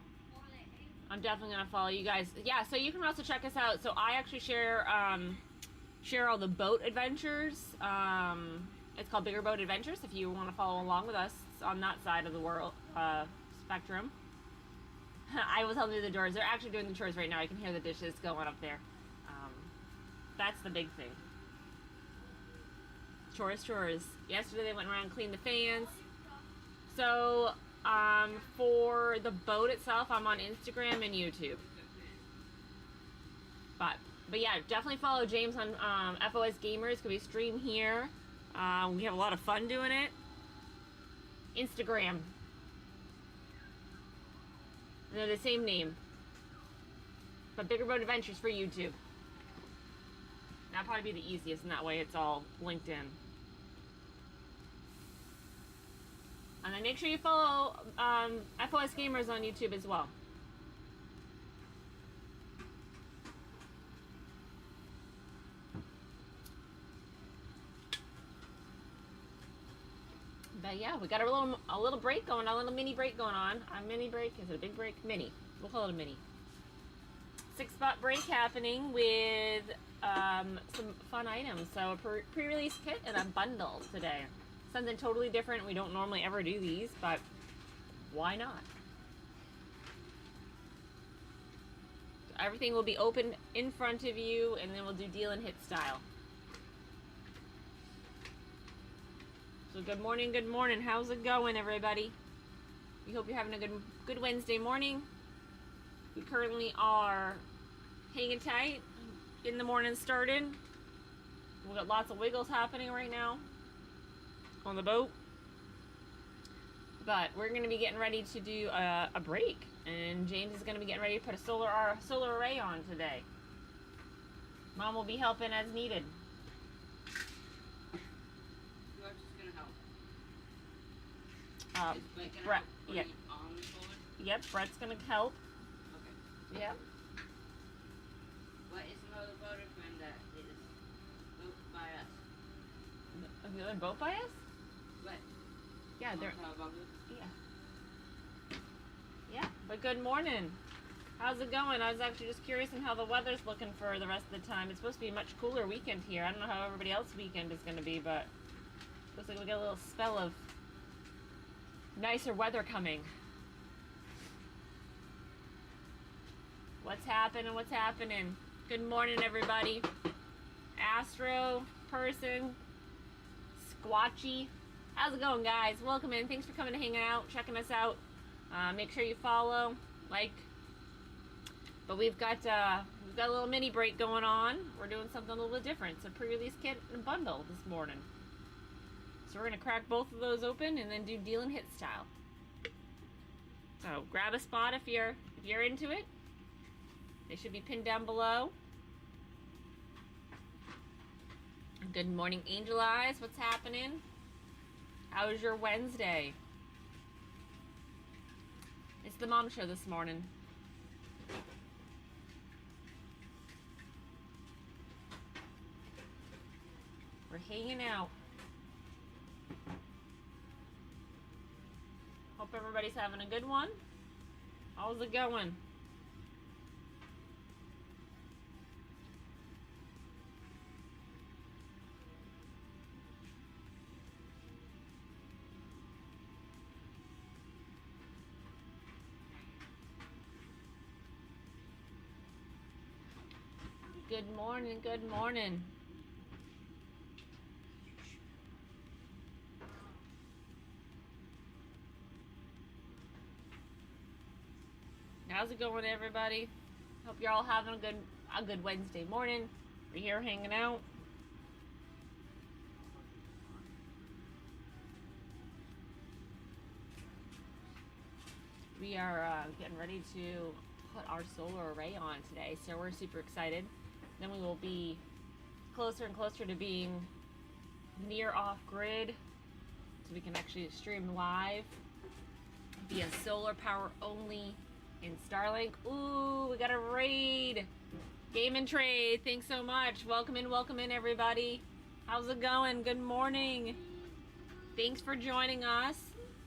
I'm definitely gonna follow you guys. Yeah, so you can also check us out. So I actually share all the boat adventures. It's called Bigger Boat Adventures. If you want to follow along with us on that side of the world spectrum. I was helping do the doors. They're actually doing the chores right now. I can hear the dishes going up there. That's the big thing. Chores. Yesterday they went around and cleaned the fans. So, for the boat itself, I'm on Instagram and YouTube. But yeah, definitely follow James on FoSGamers, because we stream here. We have a lot of fun doing it. Instagram. They're the same name. But Bigger Boat Adventures for YouTube. That'll probably be the easiest, and that way it's all linked in. And then make sure you follow FoSGamers on YouTube as well. But yeah, we got a little break going on, a little mini break going on. A mini break, is it a big break? Mini. We'll call it a mini. 6-spot break happening with some fun items. So a pre-release kit and a bundle today. Something totally different. We don't normally ever do these, but why not? Everything will be open in front of you, and then we'll do deal and hit style. So good morning, good morning. How's it going, everybody? We hope you're having a good Wednesday morning. We currently are hanging tight, getting the morning started. We've got lots of wiggles happening right now on the boat. But we're going to be getting ready to do a break. And James is going to be getting ready to put a solar array on today. Mom will be helping as needed. Brett, yeah. Yep, Brett's gonna help. Okay. Yep. What is another boat equipment that is built by us? The other boat by us? What? Yeah, they're. Yeah. Yeah, but good morning. How's it going? I was actually just curious on how the weather's looking for the rest of the time. It's supposed to be a much cooler weekend here. I don't know how everybody else's weekend is going to be, but looks like we got a little spell of nicer weather coming. What's happening? What's happening? Good morning, everybody. Astro, Person, Squatchy. How's it going, guys? Welcome in. Thanks for coming and hanging out, checking us out. Make sure you follow, like. But we've got a little mini break going on. We're doing something a little bit different. It's a pre-release kit and bundle this morning. So we're gonna crack both of those open and then do deal and hit style. So grab a spot if you're into it. They should be pinned down below. Good morning, Angel Eyes. What's happening? How was your Wednesday? It's the mom show this morning. We're hanging out. Hope everybody's having a good one. How's it going? Good morning, good morning. How's it going, everybody? Hope you're all having a good Wednesday morning. We're here hanging out. We are getting ready to put our solar array on today, so we're super excited. Then we will be closer and closer to being near off-grid, so we can actually stream live via solar power only in Starlink. Ooh, we got a raid. Game and Trade, thanks so much. Welcome in, everybody. How's it going? Good morning. Thanks for joining us.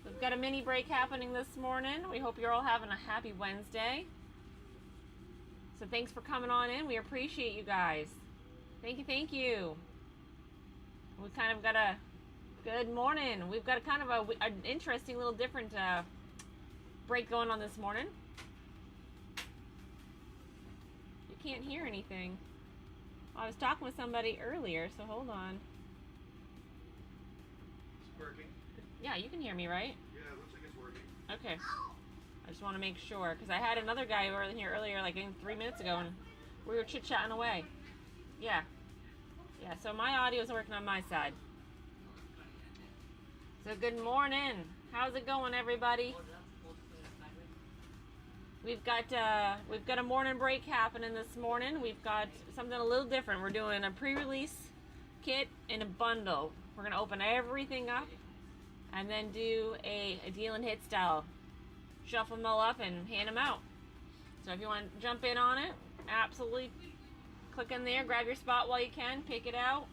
We've got a mini break happening this morning. We hope you're all having a happy Wednesday. So thanks for coming on in. We appreciate you guys. Thank you. We kind of got a good morning. We've got a kind of an interesting little different break going on this morning. You can't hear anything. I was talking with somebody earlier, so hold on. It's working. Yeah, you can hear me, right? Yeah, it looks like it's working. Okay. I just want to make sure, because I had another guy over here earlier, like 3 minutes ago, and we were chit-chatting away. Yeah. Yeah, so my audio is working on my side. So good morning. How's it going, everybody? We've got a morning break happening this morning. We've got something a little different. We're doing a pre-release kit and a bundle. We're gonna open everything up and then do a deal and hit style. Shuffle them all up and hand them out. So if you want to jump in on it, absolutely click in there, grab your spot while you can, pick it out.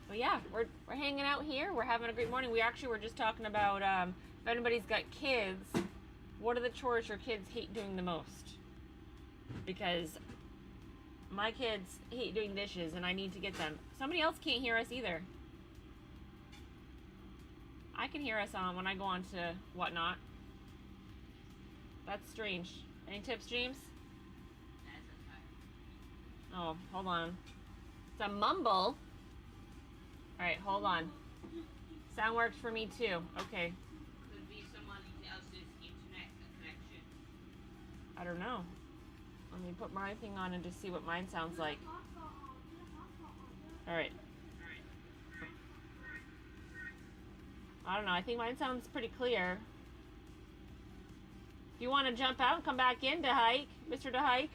But yeah, we're hanging out here. We're having a great morning. We actually were just talking about if anybody's got kids, what are the chores your kids hate doing the most? Because my kids hate doing dishes and I need to get them. Somebody else can't hear us either. I can hear us on when I go on to Whatnot. That's strange. Any tips, James? Oh, hold on. It's a mumble. Alright, hold on. Sound works for me too. Okay. Could be someone else's internet connection. I don't know. Let me put my thing on and just see what mine sounds like. Alright. I don't know. I think mine sounds pretty clear. If you want to jump out and come back in, DeHike, Mr. DeHike.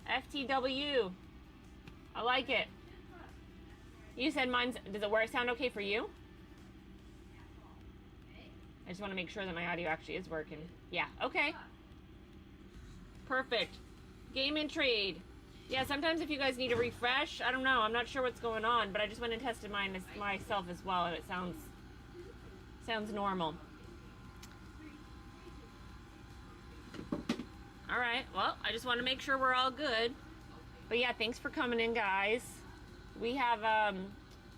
FTW. I like it. You said mine's... Does it work? Sound okay for you? I just want to make sure that my audio actually is working. Yeah, okay. Perfect. Game and trade. Yeah, sometimes if you guys need a refresh, I don't know. I'm not sure what's going on, but I just went and tested mine myself as well, and it sounds normal. All right. Well, I just want to make sure we're all good. But yeah, thanks for coming in, guys. We have a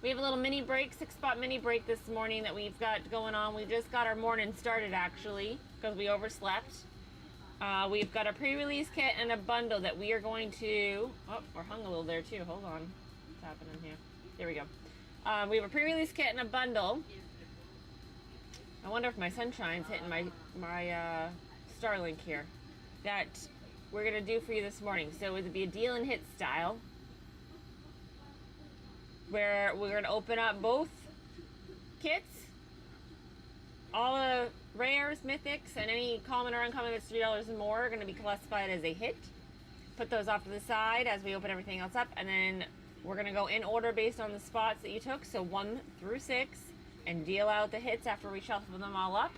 little mini break, 6-spot mini break this morning that we've got going on. We just got our morning started actually because we overslept. We've got a pre-release kit and a bundle that we are going to... Oh, we're hung a little there too. Hold on. What's happening here? There we go. We have a pre-release kit and a bundle. I wonder if my sunshine's hitting my Starlink here. That we're going to do for you this morning. So it would be a deal and hit style, where we're going to open up both kits. All the rares, mythics, and any common or uncommon that's $3 or more are going to be classified as a hit. Put those off to the side as we open everything else up, and then we're going to go in order based on the spots that you took, so 1 through 6, and deal out the hits after we shuffle them all up.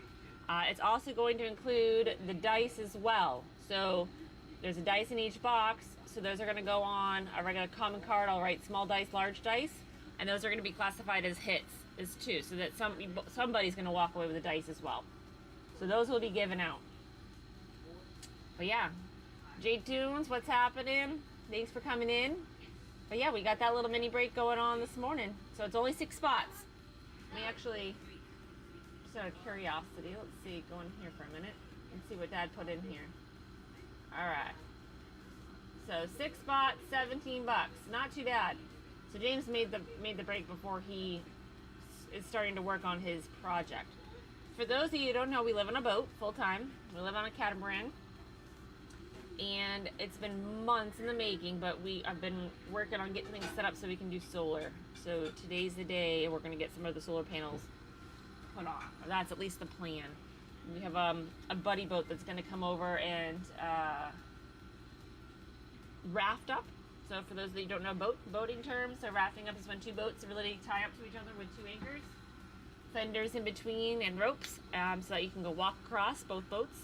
It's also going to include the dice as well. So there's a dice in each box, so those are going to go on a regular common card. I'll write small dice, large dice, and those are going to be classified as hits as too, so that somebody's going to walk away with the dice as well. So those will be given out. But yeah, Jade Tunes, what's happening? Thanks for coming in. But yeah, we got that little mini break going on this morning. So it's only 6 spots. Let me actually, just out of curiosity, let's see, go in here for a minute and see what Dad put in here. Alright. So 6 spots, $17. Not too bad. So James made the break before he is starting to work on his project. For those of you who don't know, we live on a boat full time. We live on a catamaran. And it's been months in the making, but I've been working on getting things set up so we can do solar. So today's the day we're going to get some of the solar panels put on. Or that's at least the plan. We have a buddy boat that's going to come over and raft up. So for those of you who don't know boating terms, so rafting up is when 2 boats really tie up to each other with 2 anchors, fenders in between, and ropes, so that you can go walk across both boats.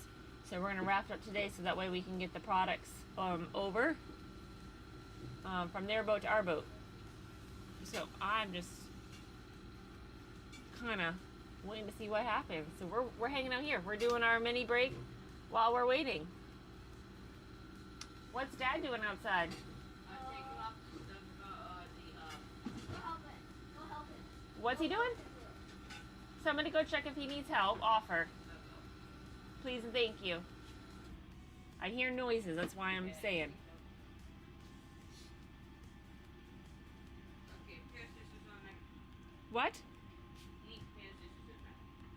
So we're going to raft up today so that way we can get the products over from their boat to our boat. So I'm just kind of waiting to see what happens. So we're hanging out here. We're doing our mini break while we're waiting. What's Dad doing outside? Taking off the stuff, Go help him. Go help him. What's he doing? Somebody go check if he needs help. Offer. Please and thank you. I hear noises, that's why I'm saying. Okay, pair of scissors on there. What? You need a pair of scissors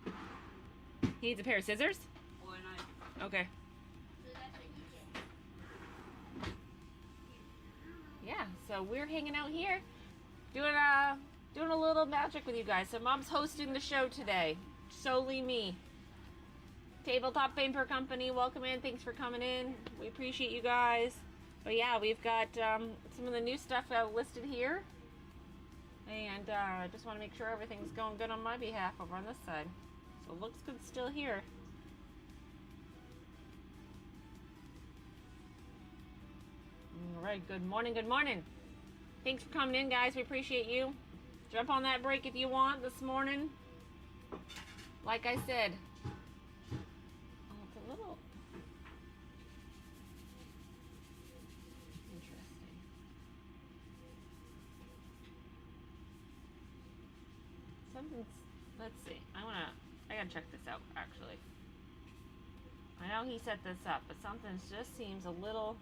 in there. He needs a pair of scissors? Or a knife. Okay. So that's what you get. Yeah, so we're hanging out here, doing a little magic with you guys. So Mom's hosting the show today. Solely me. Tabletop Paper Company, welcome in. Thanks for coming in. We appreciate you guys. But yeah, we've got some of the new stuff listed here. And I just want to make sure everything's going good on my behalf over on this side. So it looks good still here. All right, good morning, good morning. Thanks for coming in, guys. We appreciate you. Jump on that break if you want this morning. Like I said, oh, it's a little interesting. Something's, let's see. I gotta check this out, actually. I know he set this up, but something just seems a little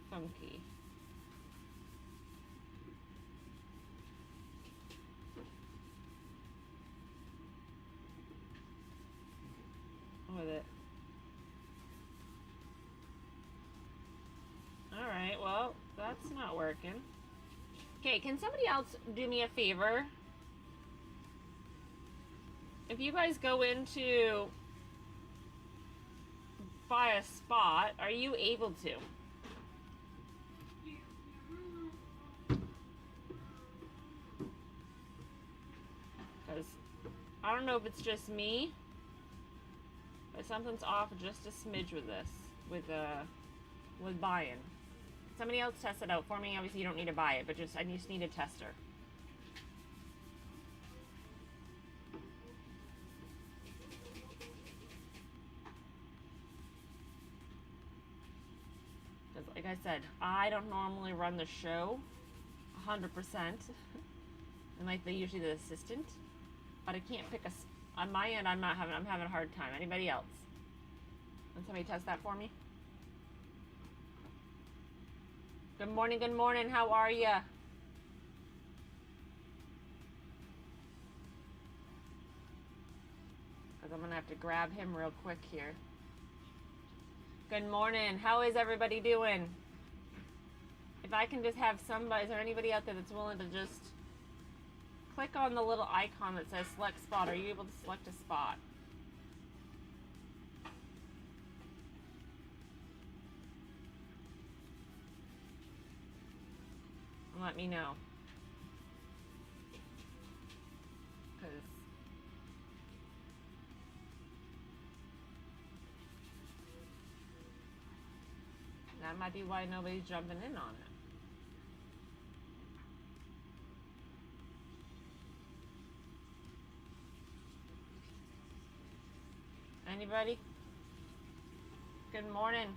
funky. With it. Alright, well, that's not working. Okay, can somebody else do me a favor? If you guys go into buy a spot, are you able to? Because I don't know if it's just me, but something's off just a smidge with this, with buying. Somebody else test it out for me. Obviously you don't need to buy it, but I just need a tester. Because like I said, I don't normally run the show 100%. I'm like usually the assistant, but I can't pick on my end. I'm having a hard time. Anybody else? Can somebody test that for me? Good morning, good morning. How are ya? Because I'm gonna have to grab him real quick here. Good morning. How is everybody doing? If I can just have somebody, is there anybody out there that's willing to just click on the little icon that says select spot? Are you able to select a spot? And let me know. Because that might be why nobody's jumping in on it. Anybody? Good morning.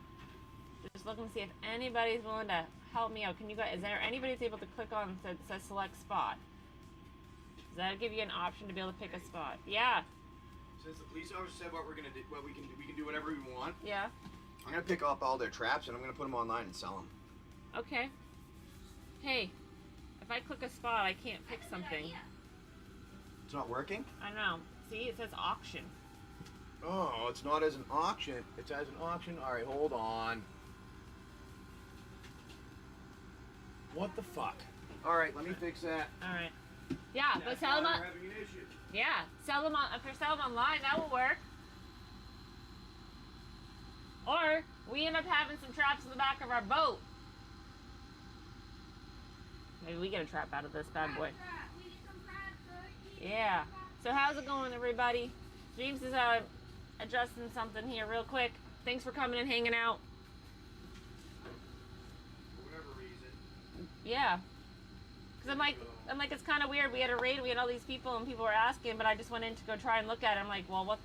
Just looking to see if anybody's willing to help me out. Can you guys, is there anybody that's able to click on that says select spot? Does that give you an option to be able to pick a spot? Yeah. Since the police officer said what we're gonna do, what we can do whatever we want. Yeah. I'm gonna pick up all their traps and I'm gonna put them online and sell them. Okay. Hey, if I click a spot, I can't pick something. It's not working? I don't know. See, it says auction. Oh, it's not as an auction. It's as an auction. All right, hold on. What the fuck? All right, let me fix that. All right. Yeah, but sell them on. We're having an issue. Yeah, sell them on. If you're selling online, that will work. Or we end up having some traps in the back of our boat. Maybe we get a trap out of this bad boy. Yeah. So how's it going, everybody? James is adjusting something here real quick. Thanks for coming and hanging out. For whatever reason. Yeah. Because I'm like, it's kind of weird. We had a raid, we had all these people, and people were asking, but I just went in to go try and look at it. I'm like, well, what?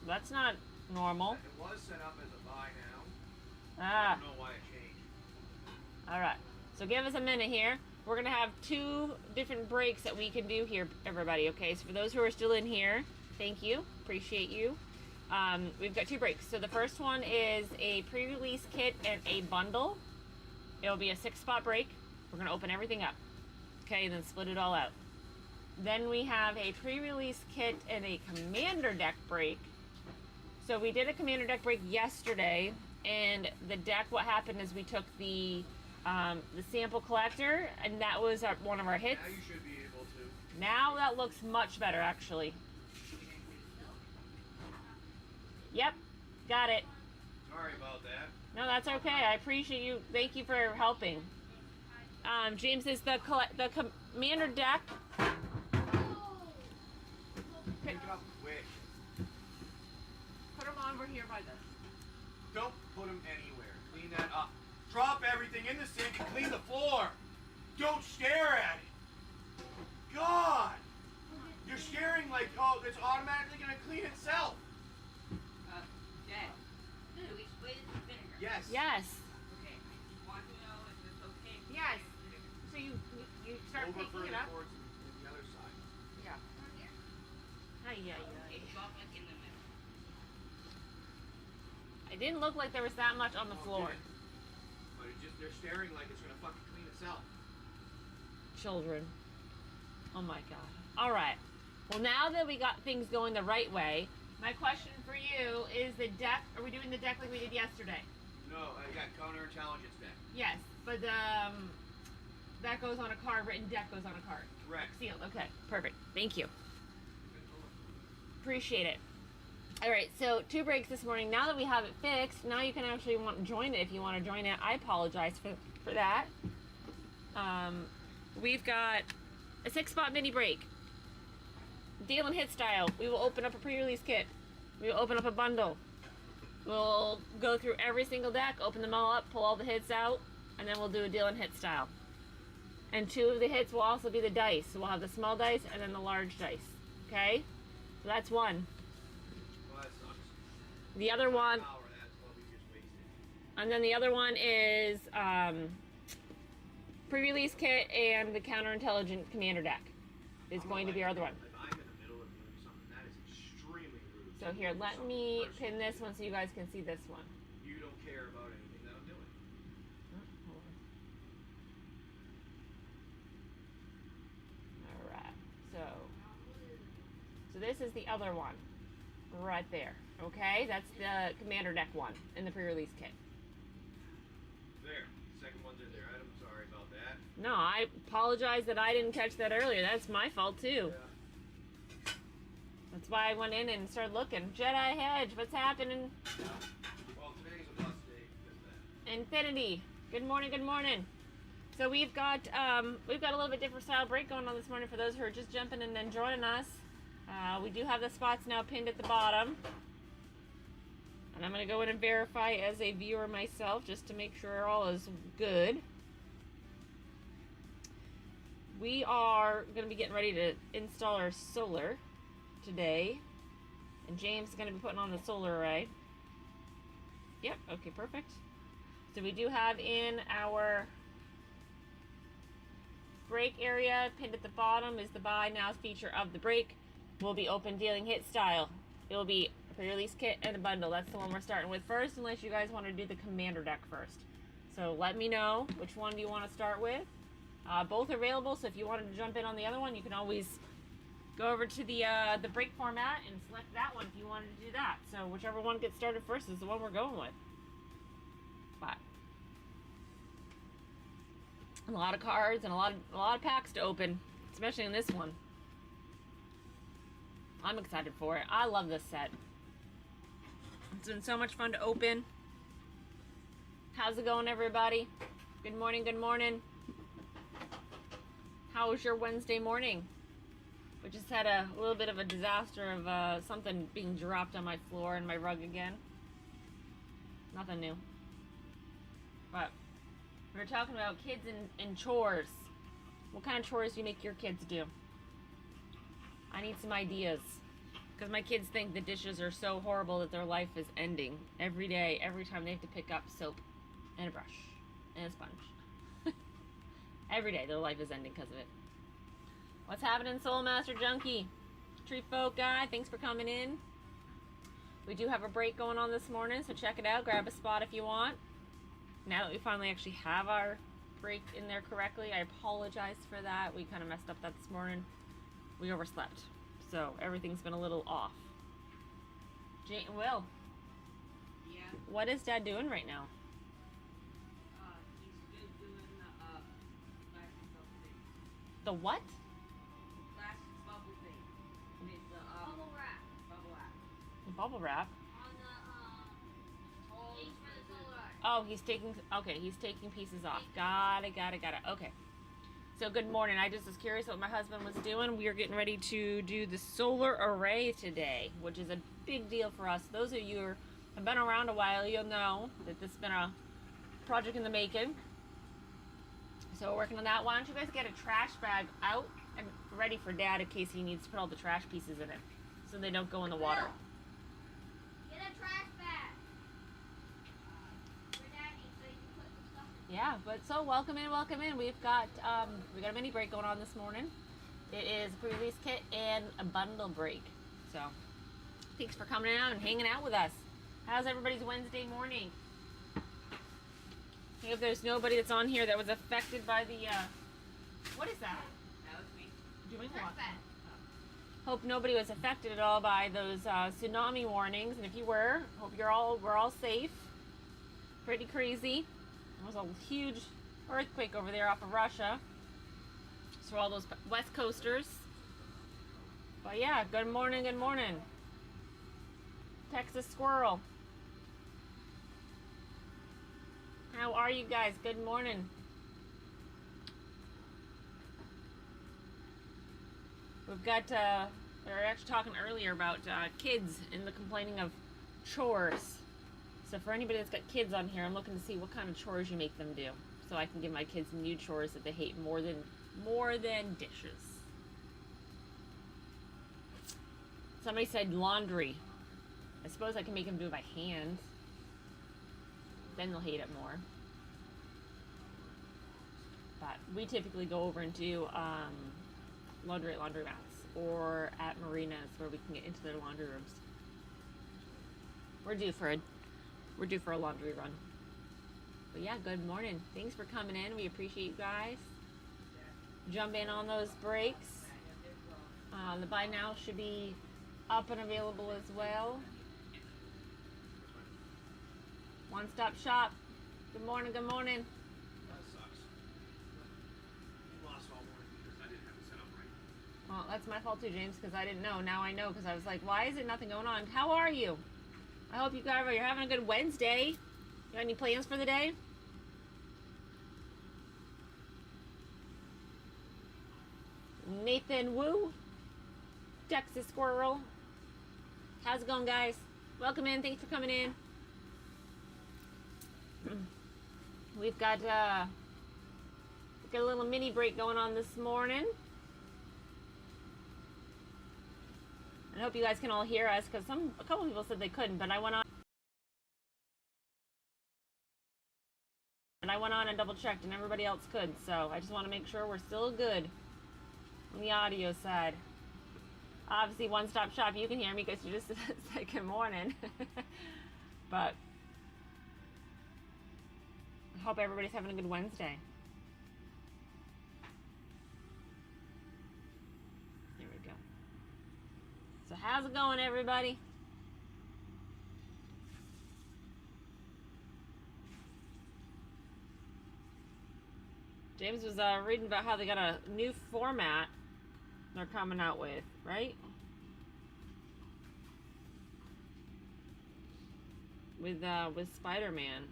That's not normal. It was set up as a buy now. Ah. I don't know why it changed. All right. So give us a minute here. We're going to have 2 different breaks that we can do here, everybody, okay? So for those who are still in here, thank you. Appreciate you. We've got 2 breaks. So the first one is a pre-release kit and a bundle. It'll be a 6-spot break. We're going to open everything up. Okay, and then split it all out. Then we have a pre-release kit and a commander deck break. So we did a commander deck break yesterday, and the deck, what happened is we took the sample collector, and that was one of our hits. Now you should be able to. Now that looks much better, actually. Yep, got it. Sorry about that. No, that's okay. I appreciate you. Thank you for helping. James says the commander deck. Pick it up quick. Put them over here by this. Don't put them anywhere. Clean that up. Drop everything in the sink and clean the floor. Don't stare at it. God! You're staring like, oh, it's automatically going to clean itself. Dad, do we split it with vinegar? Yes. Yes. Okay, I just want to know if it's okay. Yes. So you start Over picking it further up. towards the other side. Yeah. Yeah. It's not like in the middle. It didn't look like there was that much on the floor. Okay. But they're staring like it's going to fucking clean itself. Children. Oh my god. All right. Well, now that we got things going the right way, my question for you is the deck. Are we doing the deck like we did yesterday? No, I got counterintelligence deck. Yes, but that goes on a card. Written deck goes on a card. Correct. Sealed. Okay. Perfect. Thank you. Appreciate it. All right. So 2 breaks this morning. Now that we have it fixed, now you can actually join it if you want to join it. I apologize for that. We've got a 6-spot mini break. Deal and hit style. We will open up a pre-release kit. We will open up a bundle. We'll go through every single deck, open them all up, pull all the hits out, and then we'll do a deal and hit style. And 2 of the hits will also be the dice. So we'll have the small dice and then the large dice. Okay? So that's one. Well, that sucks. The other one, Power, that's what we just wasted. and then the other one is pre-release kit and the counterintelligent commander deck is going to be our other one. If I'm in the middle of doing something, that is extremely rude. So here, let me pin this one so you guys can see this one. You don't care about anything that I'm doing. Alright, so this is the other one. Right there. Okay? That's the commander deck one in the pre-release kit. There. Second one's in there. I'm sorry about that. No, I apologize that I didn't catch that earlier. That's my fault too. Yeah. That's why I went in and started looking. Jedi Hedge, what's happening? Well, today's a plus day because that. Infinity. Good morning, good morning. So we've got a little bit different style break going on this morning for those who are just jumping in and joining us. We do have the spots now pinned at the bottom. And I'm going to go in and verify as a viewer myself just to make sure all is good. We are going to be getting ready to install our solar today. And James is going to be putting on the solar array. Yep, okay, perfect. So we do have in our break area, pinned at the bottom is the buy now feature of the break. Will be open dealing hit style. It will be a pre-release kit and a bundle. That's the one we're starting with first, unless you guys want to do the commander deck first. So let me know which one do you want to start with. Both are available, so if you wanted to jump in on the other one, you can always go over to the break format and select that one if you wanted to do that. So whichever one gets started first is the one we're going with. But a lot of cards and a lot of packs to open, especially in this one. I'm excited for it. I love this set. It's been so much fun to open. How's it going, everybody? Good morning, good morning. How was your Wednesday morning? We just had a little bit of a disaster of something being dropped on my floor and my rug again. Nothing new. But we were talking about kids and chores. What kind of chores do you make your kids do? I need some ideas. Because my kids think the dishes are so horrible that their life is ending. Every day, every time they have to pick up soap and a brush and a sponge. Every day their life is ending because of it. What's happening, Soul Master Junkie? Tree Folk guy, thanks for coming in. We do have a break going on this morning, so check it out. Grab a spot if you want. Now that we finally actually have our break in there correctly, I apologize for that. We kind of messed up that this morning. We overslept, so everything's been a little off. Will, Yeah. what is Dad doing right now? He's still doing the glasses bubble thing. The what? Glasses bubble thing. With the Bubble wrap bubble wrap. Bubble wrap. on the Holes things for the for solar art. Oh, he's taking pieces off. Got it. Okay. So good morning. I just was curious what my husband was doing. We are getting ready to do the solar array today, which is a big deal for us. Those of you who have been around a while, you'll know that this has been a project in the making. So we're working on that. Why don't you guys get a trash bag out and ready for Dad in case he needs to put all the trash pieces in it so they don't go in the water. Get a trash bag for Daddy so you can put the stuff in. Yeah, but so welcome in. We've got a mini break going on this morning. It is a pre-release kit and a bundle break. So thanks for coming out and hanging out with us. How's everybody's Wednesday morning? I think if there's nobody that's on here that was affected by the what is that? That was me. Doing Trash what? bag. Hope nobody was affected at all by those tsunami warnings, and if you were, hope we're all safe. Pretty crazy. There was a huge earthquake over there off of Russia. So all those West Coasters. But yeah, good morning. Texas Squirrel. How are you guys? Good morning. We've got, we were actually talking earlier about kids and the complaining of chores. So for anybody that's got kids on here, I'm looking to see what kind of chores you make them do. So I can give my kids new chores that they hate more than dishes. Somebody said laundry. I suppose I can make them do it by hand. Then they'll hate it more. But we typically go over and do laundry at laundromats or at marinas where we can get into their laundry rooms. We're due for a laundry run. But yeah, good morning. Thanks for coming in. We appreciate you guys. Jump in on those breaks. The buy now should be up and available as well. One Stop Shop. Good morning. That sucks. You lost all morning because I didn't have it set up right. Well, that's my fault too, James, because I didn't know. Now I know because I was like, why is it nothing going on? How are you? I hope you guys are having a good Wednesday. You got any plans for the day? Nathan Wu, Texas Squirrel. How's it going, guys? Welcome in. Thanks for coming in. We've got a little mini break going on this morning. I hope you guys can all hear us because a couple people said they couldn't, but I went on and double checked and everybody else could. So I just want to make sure we're still good on the audio side. Obviously, One Stop Shop, you can hear me because you just said good morning. But I hope everybody's having a good Wednesday. There we go. So how's it going, everybody? James was reading about how they got a new format they're coming out with, right? With Spider-Man.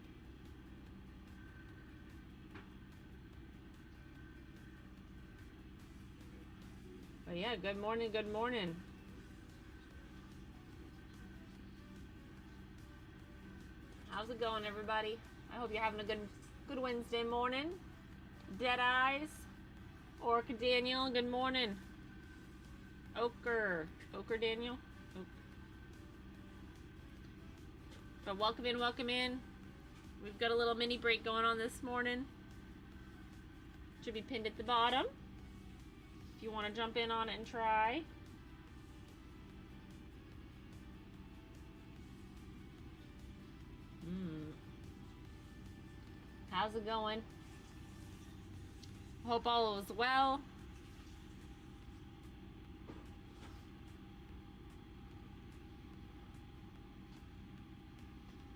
But yeah, good morning. How's it going, everybody? I hope you're having a good Wednesday morning. Dead Eyes, Orca Daniel, good morning. Ochre Daniel. But welcome in. We've got a little mini break going on this morning. Should be pinned at the bottom if you want to jump in on it and try. How's it going? Hope all is well.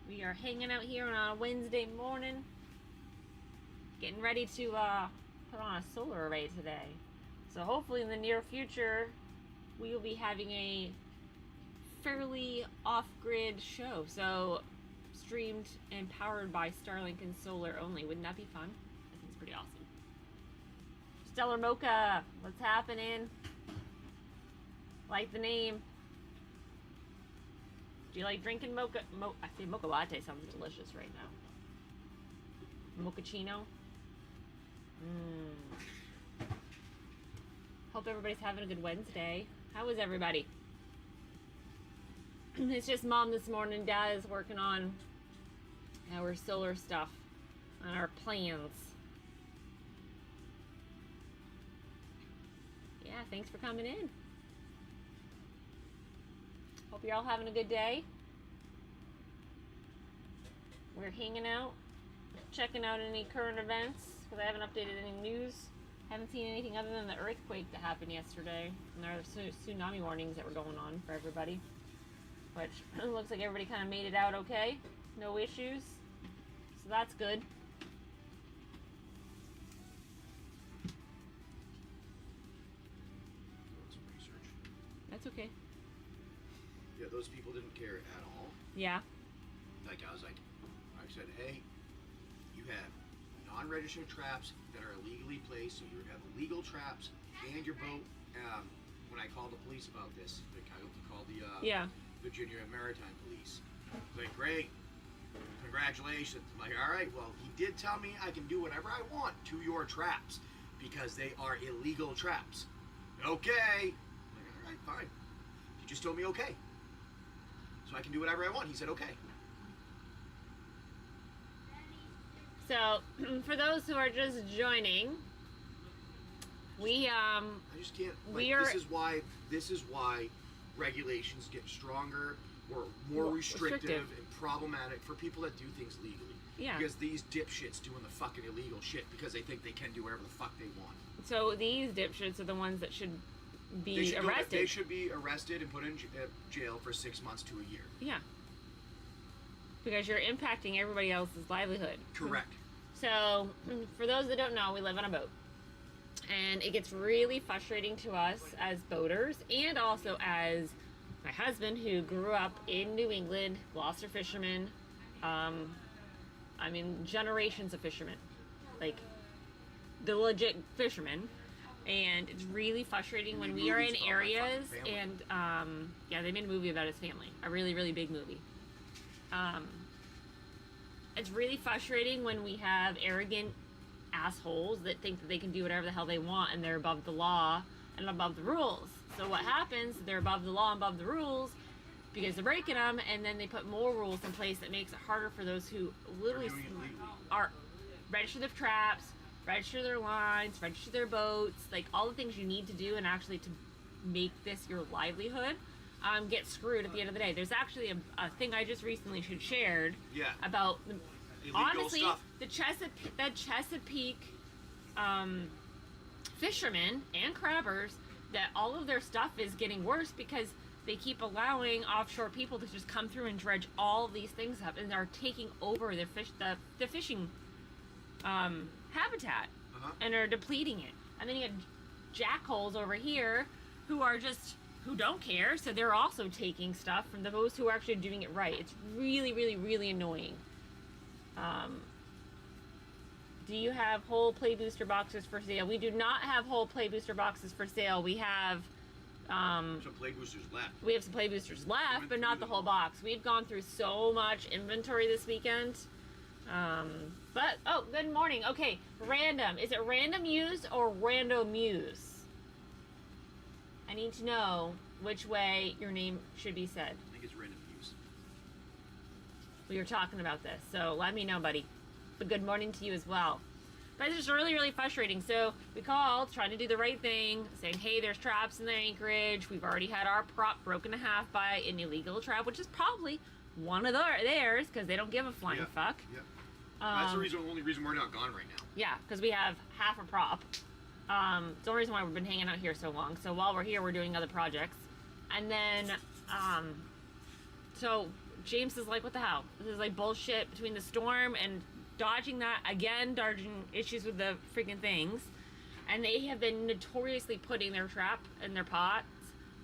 We are hanging out here on a Wednesday morning, getting ready to put on a solar array today. So hopefully in the near future, we will be having a fairly off-grid show. So streamed and powered by Starlink and solar only. Wouldn't that be fun? I think it's pretty awesome. Stellar Mocha, what's happening? Like the name. Do you like drinking mocha? I think mocha latte sounds delicious right now. Mochaccino. Hope everybody's having a good Wednesday. How is everybody? It's just Mom this morning. Dad is working on our solar stuff, on our plans. Yeah, thanks for coming in. Hope you're all having a good day. We're hanging out, checking out any current events, because I haven't updated any news. Haven't seen anything other than the earthquake that happened yesterday, and there are tsunami warnings that were going on for everybody. Which it looks like everybody kind of made it out okay. No issues. So that's good. Some research. That's okay. Yeah, those people didn't care at all. Yeah. Like I said, hey, you have non-registered traps that are illegally placed, so you have illegal traps and your boat. When I called the police about this, I called the Virginia Maritime Police. Like, great, congratulations. I'm like, all right, well, he did tell me I can do whatever I want to your traps because they are illegal traps. Okay. I'm like, all right, fine. He just told me okay. So I can do whatever I want. He said okay. So, for those who are just joining, I just can't. Like, this is why regulations get stronger or more restrictive and problematic for people that do things legally. Yeah. Because these dipshits doing the fucking illegal shit because they think they can do whatever the fuck they want. So these dipshits are the ones that should be arrested. They should be arrested and put in jail for 6 months to a year. Yeah. Because you're impacting everybody else's livelihood. Correct. So, for those that don't know, we live on a boat. And it gets really frustrating to us as boaters and also as my husband, who grew up in New England, Gloucester fisherman. I mean, generations of fishermen. Like, the legit fishermen. And it's really frustrating when we are in areas and, yeah, they made a movie about his family. A really, really big movie. It's really frustrating when we have arrogant assholes that think that they can do whatever the hell they want and they're above the law and above the rules. So what happens, they're above the law and above the rules because they're breaking them, and then they put more rules in place that makes it harder for those who literally are register their traps, register their lines, register their boats, like all the things you need to do and actually to make this your livelihood. Get screwed at the end of the day. There's actually a thing I just recently shared about honestly stuff. the Chesapeake fishermen and crabbers, that all of their stuff is getting worse because they keep allowing offshore people to just come through and dredge all of these things up, and they're taking over their the fishing habitat and are depleting it. And then you have jackholes over here who don't care, so they're also taking stuff from those who are actually doing it right. It's really, really, really annoying. Do you have whole play booster boxes for sale? We do not have whole play booster boxes for sale. We have some play boosters left. We have some play boosters left, but not the whole box. We've gone through so much inventory this weekend. But oh, good morning. Okay, random. Is it random use or random use? I need to know which way your name should be said. I think it's random use. We were talking about this, so let me know, buddy. But good morning to you as well. But it's just really, really frustrating. So we called, trying to do the right thing, saying, hey, there's traps in the anchorage. We've already had our prop broken in half by an illegal trap, which is probably one of theirs, because they don't give a flying fuck. Yeah. That's the only reason we're not gone right now. Yeah, because we have half a prop. It's the only reason why we've been hanging out here so long. So while we're here, we're doing other projects. And then, so James is like, what the hell? This is like bullshit between the storm and dodging that, again, dodging issues with the freaking things. And they have been notoriously putting their trap and their pots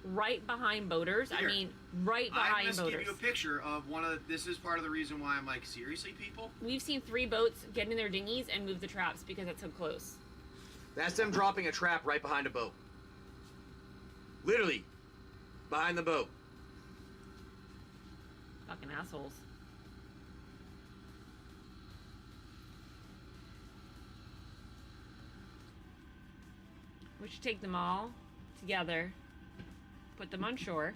right behind boaters. Here. I mean, right behind boaters. I'm going to give you a picture of this is part of the reason why I'm like, seriously, people? We've seen 3 boats get in their dinghies and move the traps because it's so close. That's them dropping a trap right behind a boat. Literally, behind the boat. Fucking assholes. We should take them all together, put them on shore,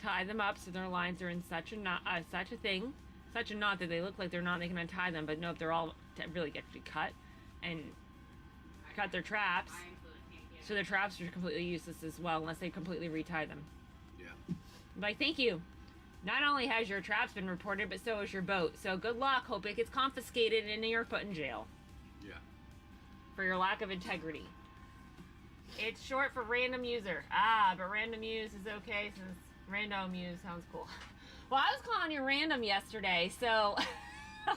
tie them up so their lines are in such a knot, such a knot that they look like they're not. They can untie them, but no, if they're all really get cut, and cut their traps, so their traps are completely useless as well unless they completely retie them. Yeah. Like, thank you. Not only has your traps been reported, but so has your boat. So good luck. Hope it gets confiscated and you're put in jail. Yeah. For your lack of integrity. It's short for random user. But random use is okay since random use sounds cool. Well, I was calling you random yesterday, so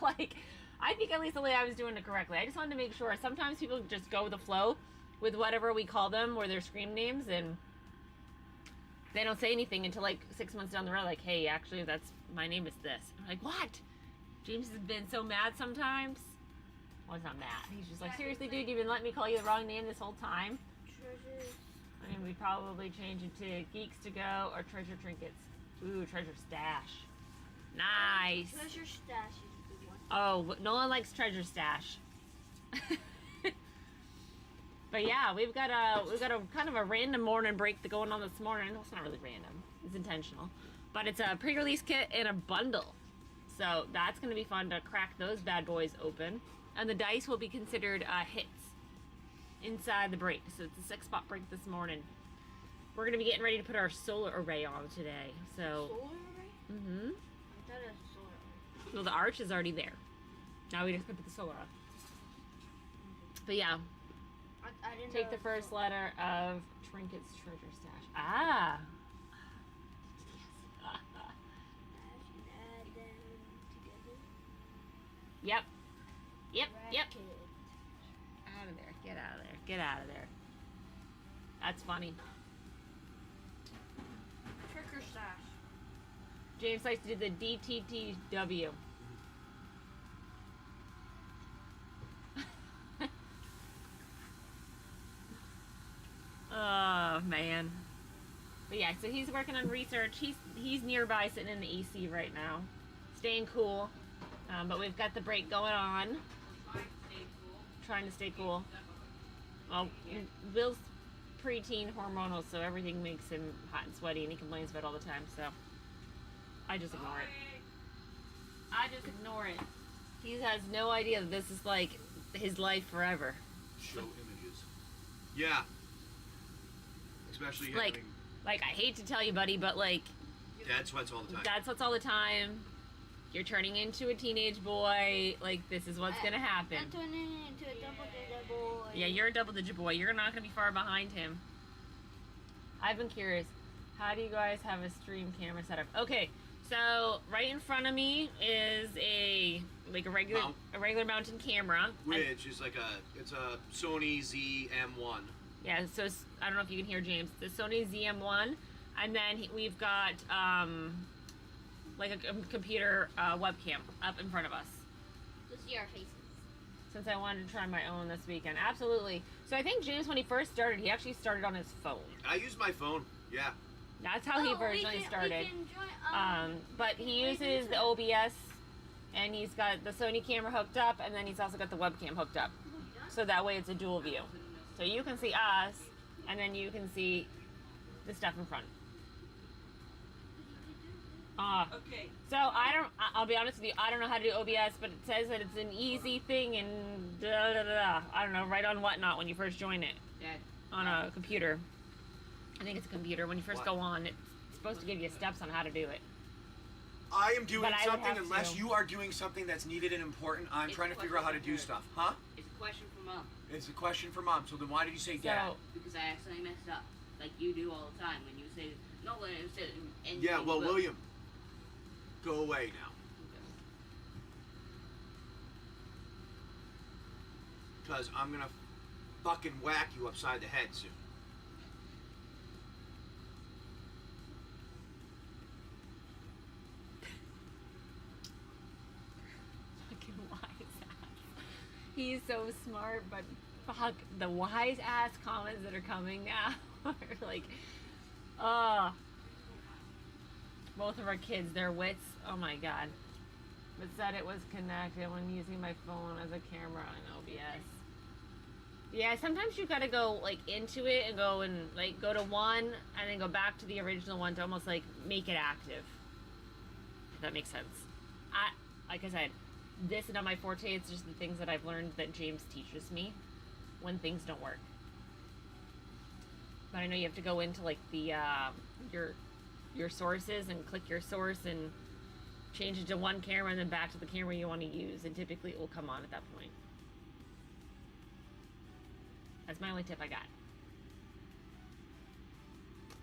like, I think at least the way I was doing it correctly. I just wanted to make sure. Sometimes people just go with the flow with whatever we call them or their screen names, and they don't say anything until like 6 months down the road, like, hey, actually, my name is this. I'm like, what? James has been so mad sometimes. Well, he's not mad. He's just like, seriously, dude, you've been letting me call you the wrong name this whole time. Treasures. I mean, we probably change it to Geeks to Go or Treasure Trinkets. Ooh, Treasure Stash. Nice. Treasure stash is a good one. Oh, no one likes Treasure Stash. But yeah, we've got a kind of a random morning break going on this morning. Well, it's not really random. It's intentional. But it's a pre-release kit and a bundle. So that's going to be fun to crack those bad boys open. And the dice will be considered hits inside the break. So it's a 6-spot break this morning. We're going to be getting ready to put our solar array on today. So, Solar array? mm-hmm. I thought it was a solar array. Well, the arch is already there. Now we just put the solar on. But yeah, I didn't take know the it was first solar. letter of Trinket's Treasure Stash. Ah! Add them together. Yep. Yep. Bracket. Out of there. Get out of there. Get out of there. That's funny. Tricker stash. James likes to do the DTTW. Oh man. But yeah, so he's working on research. He's nearby, sitting in the AC right now, staying cool. But we've got the break going on. Trying to stay cool. Well, Will's preteen hormonal, so everything makes him hot and sweaty, and he complains about it all the time. So I just ignore it. I just ignore it. He has no idea that this is like his life forever. Show images. Yeah. Especially Like, I hate to tell you, buddy, but like, dad sweats all the time. dad sweats all the time. You're turning into a teenage boy. Like, this is what's gonna happen. I'm turning into a double-digit boy. Yeah, you're a double-digit boy. You're not gonna be far behind him. I've been curious. How do you guys have a stream camera setup? Okay, so right in front of me is a regular mountain camera. Which is like it's a Sony ZM1. Yeah, so I don't know if you can hear James. The Sony ZM1, and then we've got like a computer webcam up in front of us. To see our faces. Since I wanted to try my own this weekend, absolutely. So I think James, when he first started, he actually started on his phone. I use my phone. Yeah. That's how he originally started. We can join, But he uses the OBS, and he's got the Sony camera hooked up, and then he's also got the webcam hooked up. So that way it's a dual view. So you can see us, and then you can see the stuff in front. Okay. So I'll be honest with you, I don't know how to do OBS, but it says that it's an easy thing and I don't know, right on whatnot when you first join it. Dad. On a computer. I think it's a computer. When you first go on, it's supposed to give you steps on how to do it. I am doing But I would something have unless to. you are doing something that's needed and important. I'm It's trying to a figure out how to question do for stuff. Huh? It's a question for Mom. It's a question for Mom. So then why did you say Dad? So, Because I accidentally messed up. Like you do all the time when you say, no, when it said anything. Yeah, well, but- William, go away now. Because I'm going to fucking whack you upside the head soon. fucking wise ass. He's so smart, but fuck, the wise ass comments that are coming now are like, both of our kids, their wits, oh my god. But said it was connected when using my phone as a camera on OBS. Yeah, sometimes you gotta go like into it and go to one and then go back to the original one to almost like make it active. If that makes sense. Like I said, this is not my forte. It's just the things that I've learned that James teaches me when things don't work. But I know you have to go into like the your sources and click your source and change it to one camera and then back to the camera you want to use, and typically it will come on at that point. That's my only tip I got.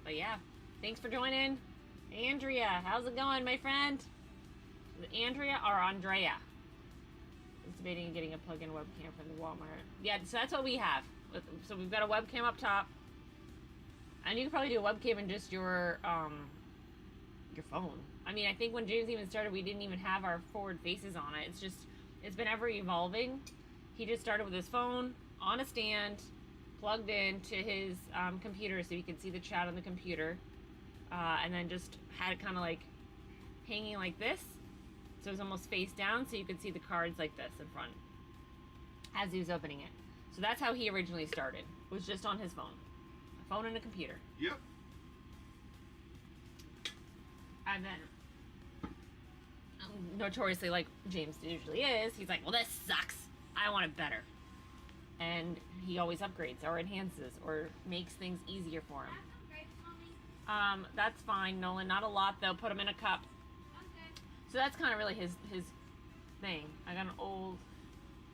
But yeah, thanks for joining. Andrea, how's it going, my friend? Is it Andrea or Andrea? I was debating getting a plug-in webcam from the Walmart. Yeah, so that's what we have. So we've got a webcam up top. And you can probably do a webcam in just your phone. I mean, I think when James even started, we didn't even have our forward faces on it. It's been ever evolving. He just started with his phone on a stand, plugged into his computer so you could see the chat on the computer, and then just had it kind of like hanging like this, so it was almost face down so you could see the cards like this in front as he was opening it. So that's how he originally started, was just on his phone. A phone and a computer. Yep. And then, notoriously, like James usually is, he's like, well, this sucks. I want it better. And he always upgrades or enhances or makes things easier for him. That's fine, Nolan. Not a lot, though. Put them in a cup. So that's kind of really his thing. I got an old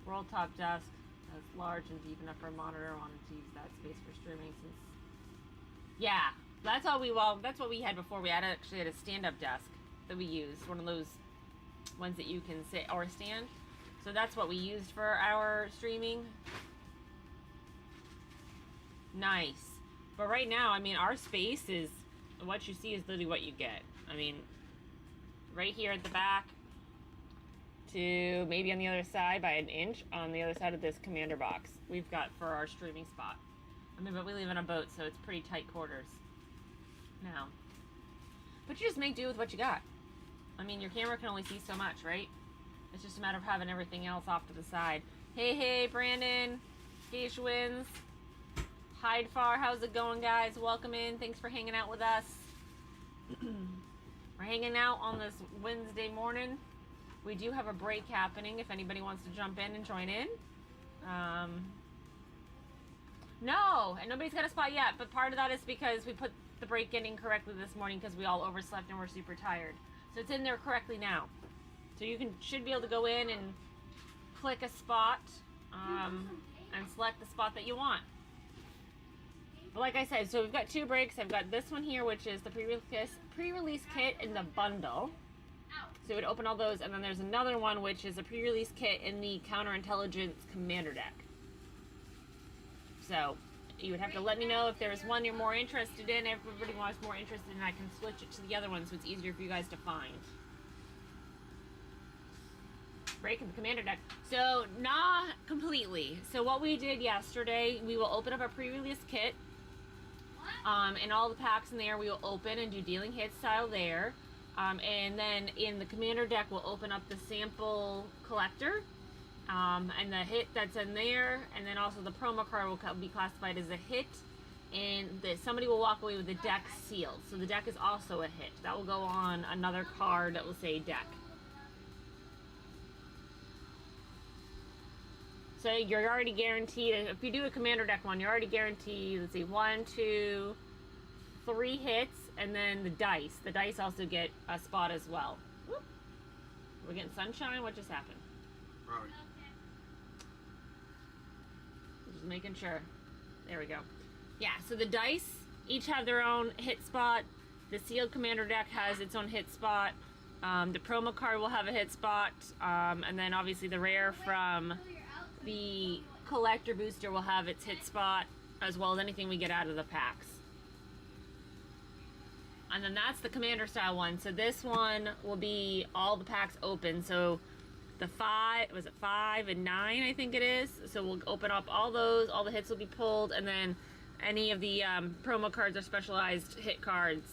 roll top desk that's large and deep enough for a monitor. I wanted to use that space for streaming since... Yeah, that's what we had before. We actually had a stand-up desk that we used. One of those ones that you can sit or stand. So that's what we used for our streaming. Nice. But right now, I mean, our space is, what you see is literally what you get. I mean, right here at the back to maybe on the other side by an inch on the other side of this commander box we've got for our streaming spot. I mean, but we live in a boat, so it's pretty tight quarters now. But you just make do with what you got. I mean, your camera can only see so much, right? It's just a matter of having everything else off to the side. Hey, Brandon. Geish wins. Hide Far, how's it going, guys? Welcome in. Thanks for hanging out with us. We're hanging out on this Wednesday morning. We do have a break happening if anybody wants to jump in and join in. No, and nobody's got a spot yet, but part of that is because we put the break in incorrectly this morning because we all overslept and we're super tired. So it's in there correctly now. So you should be able to go in and click a spot and select the spot that you want. But like I said, so we've got two breaks. I've got this one here, which is the pre-release kit in the bundle. So it would open all those, and then there's another one, which is a pre-release kit in the counterintelligence commander deck. So you would have to let me know if there's one you're more interested in. Everybody wants more interested in, I can switch it to the other one so it's easier for you guys to find. Break in the commander deck. So not completely. So what we did yesterday, we will open up a pre-release kit. And all the packs in there we will open and do dealing hit style there. And then in the commander deck we'll open up the sample collector. And the hit that's in there, and then also the promo card will be classified as a hit, and somebody will walk away with the deck sealed. So the deck is also a hit. That will go on another card that will say deck. So you're already guaranteed, if you do a commander deck one, you're already guaranteed, let's see, 1, 2, 3 hits, and then the dice. The dice also get a spot as well. We're getting sunshine? What just happened? Right. Just making sure. There we go. Yeah, so the dice each have their own hit spot. The sealed commander deck has its own hit spot. The promo card will have a hit spot. And then obviously the rare from the collector booster will have its hit spot, as well as anything we get out of the packs. And then that's the commander style one. So this one will be all the packs open. So the 5 and 9, I think it is. So we'll open up all those, all the hits will be pulled, and then any of the promo cards or specialized hit cards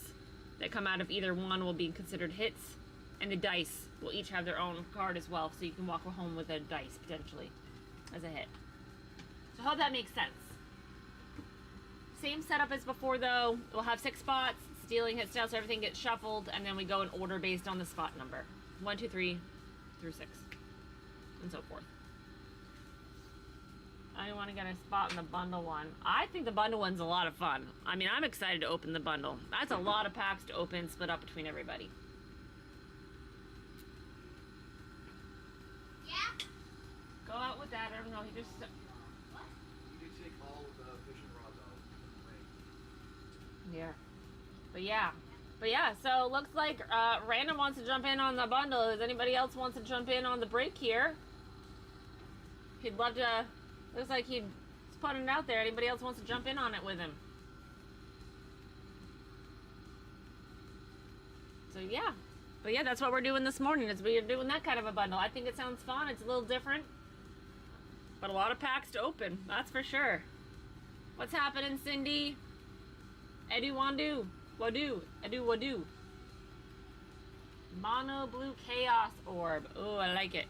that come out of either one will be considered hits. And the dice will each have their own card as well, so you can walk home with a dice potentially as a hit. So I hope that makes sense. Same setup as before though. We'll have 6 spots, stealing hit style, so everything gets shuffled, and then we go in order based on the spot number. 1, 2, 3 through 6, and so forth. I want to get a spot in the bundle one. I think the bundle one's a lot of fun. I mean, I'm excited to open the bundle. That's a lot of packs to open, split up between everybody. Yeah. Go out with that. I don't know. He just. You need to take all of the fishing rods out. Yeah. But yeah, so looks like Random wants to jump in on the bundle. Does anybody else wants to jump in on the break here? He'd love to. Looks like he's putting it out there. Anybody else wants to jump in on it with him? So yeah. But yeah, that's what we're doing this morning, is we're doing that kind of a bundle. I think it sounds fun. It's a little different. But a lot of packs to open, that's for sure. What's happening, Cindy? Edu Wandu. Wadu. Edu Wadu. Mono Blue Chaos Orb. Oh, I like it.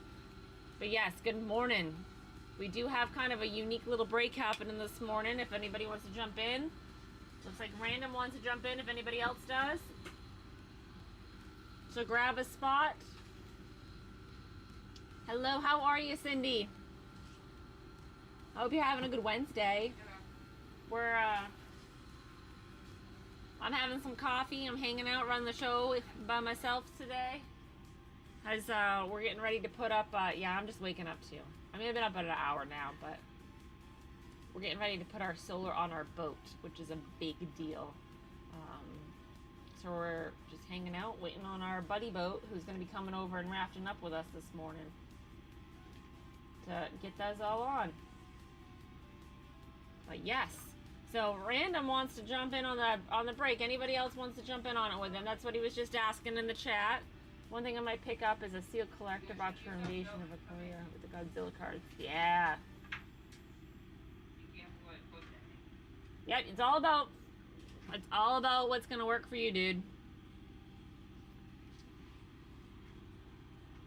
But yes, good morning. We do have kind of a unique little break happening this morning if anybody wants to jump in. Looks like Random wants to jump in if anybody else does. So grab a spot. Hello, how are you, Cindy? I hope you're having a good Wednesday. We're, I'm having some coffee. I'm hanging out, running the show by myself today. As we're getting ready to put up, yeah, I'm just waking up too. I mean, I've been up about an hour now, but we're getting ready to put our solar on our boat, which is a big deal. So we're just hanging out, waiting on our buddy boat, who's going to be coming over and rafting up with us this morning to get those all on. But yes, so Random wants to jump in on the break. Anybody else wants to jump in on it with him? That's what he was just asking in the chat. One thing I might pick up is a sealed collector box for Invasion of Aquaria with the Godzilla cards. Yeah. Yeah, it's all about what's gonna work for you, dude.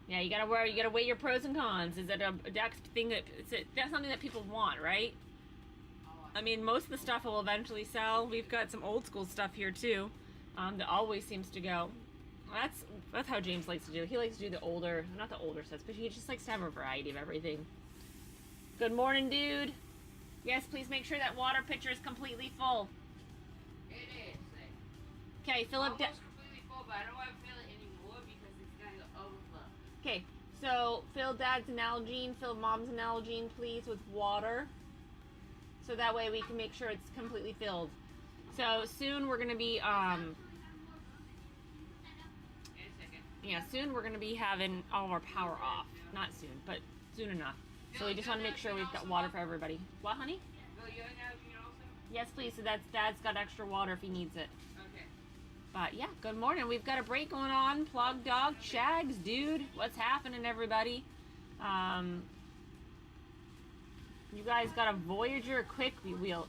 Yeah, you gotta weigh your pros and cons. Is it a deck thing that's something that people want, right? I mean, most of the stuff will eventually sell. We've got some old school stuff here too, that always seems to go. That's how James likes to do. He likes to do the older, not the older sets, but he just likes to have a variety of everything. Good morning, dude. Yes, please make sure that water pitcher is completely full. It is. Okay, fill up. Almost completely full, but I don't want to fill it anymore because it's gonna overflow. Okay, so fill Dad's Nalgene, fill Mom's Nalgene, please, with water. So that way we can make sure it's completely filled. So soon we're gonna be yeah, soon we're gonna be having all of our power off. Not soon, but soon enough. So we just want to make sure we've got water for everybody. What, honey? Will you Nalgene also? Yes, please. So that's Dad's got extra water if he needs it. Okay. But yeah, good morning. We've got a break going on. Plug Dog Shags, dude. What's happening, everybody? You guys got a Voyager quick wheel.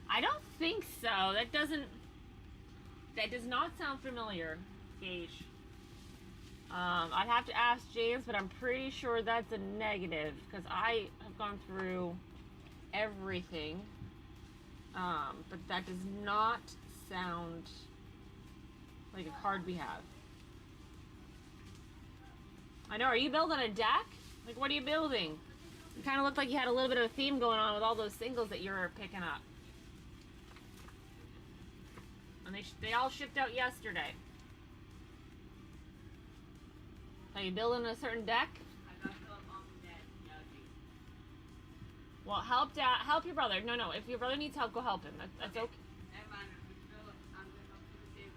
I don't think so. That does not sound familiar, Gage. I'd have to ask James, but I'm pretty sure that's a negative because I have gone through everything. But that does not sound like a card we have. I know, are you building a deck? Like, what are you building? You kind of looked like you had a little bit of a theme going on with all those singles that you were picking up. And they all shipped out yesterday. you building a certain deck? I got Philip off of that. No, geez. Well, help your brother. No, if your brother needs help, go help him. That's okay. Never mind. Philip, I'm gonna help you with this.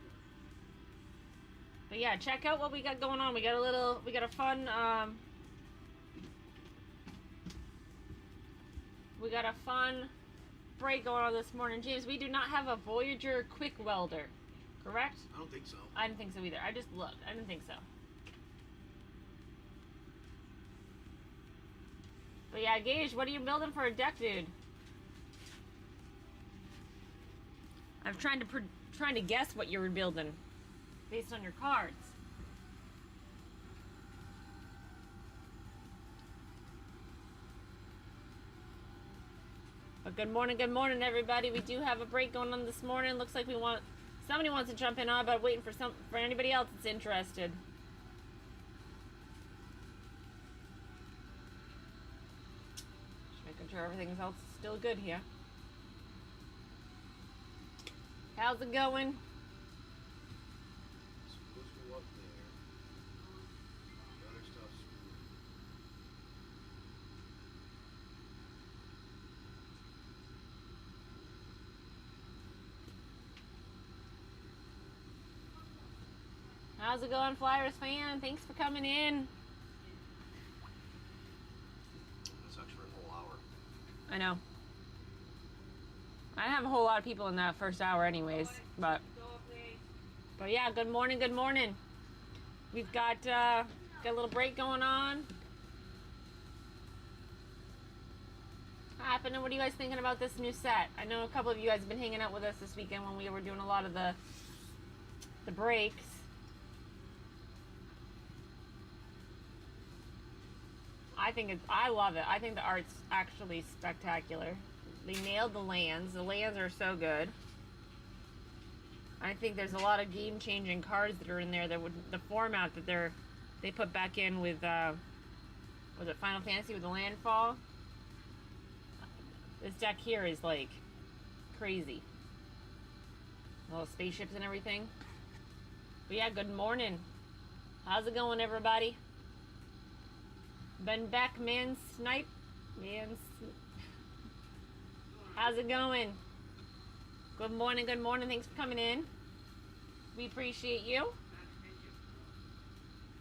But yeah, check out what we got going on. We got a fun, we got a fun break going on this morning. James, we do not have a Voyager Quick Welder, correct? I don't think so. I didn't think so either. I just looked. I didn't think so. But yeah, Gage, what are you building for a deck, dude? I'm trying to guess what you were building based on your cards. But good morning, everybody. We do have a break going on this morning. Looks like somebody wants to jump in on, but waiting for anybody else that's interested. Just making sure everything's else still good here. How's it going? Supposed to go up there. Other stuff's screwed. How's it going, Flyers fan? Thanks for coming in. That sucks for a whole hour. I know. I have a whole lot of people in that first hour anyways, but yeah, good morning. We've got a little break going on. Happening. What are you guys thinking about this new set? I know a couple of you guys have been hanging out with us this weekend when we were doing a lot of the breaks. I love it. I think the art's actually spectacular. They nailed the lands. The lands are so good. I think there's a lot of game-changing cards that are in there. The format that they put back in with was it Final Fantasy with the landfall? This deck here is like crazy. Little spaceships and everything. But yeah, good morning. How's it going, everybody? Ben Beck, man snipe. How's it going? Good morning. Thanks for coming in. We appreciate you.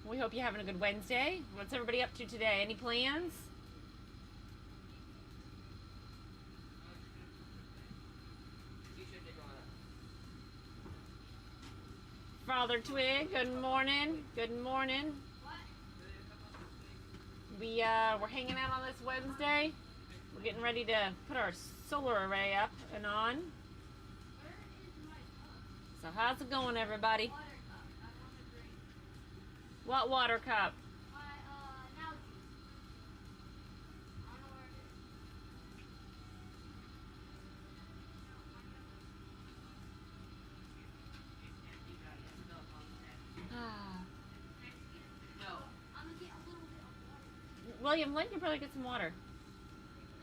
We hope you're having a good Wednesday. What's everybody up to today? Any plans? Father Twig, good morning. We're hanging out on this Wednesday. We're getting ready to put our solar array up and on. So how's it going, everybody? What water cup? William, let your brother get some water.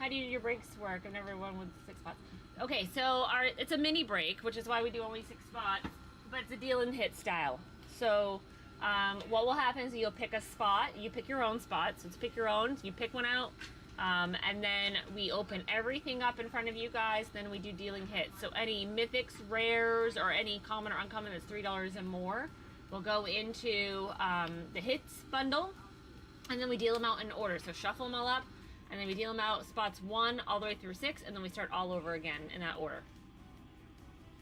How do your breaks work? I've never won with 6 spots. Okay, so it's a mini break, which is why we do only 6 spots, but it's a deal and hit style. So what will happen is you'll pick a spot. You pick your own spot. So it's pick your own. You pick one out, and then we open everything up in front of you guys. Then we do dealing hits. So any mythics, rares, or any common or uncommon that's $3 and more will go into the hits bundle. And then we deal them out in order. So shuffle them all up, and then we deal them out spots 1 all the way through 6, and then we start all over again in that order.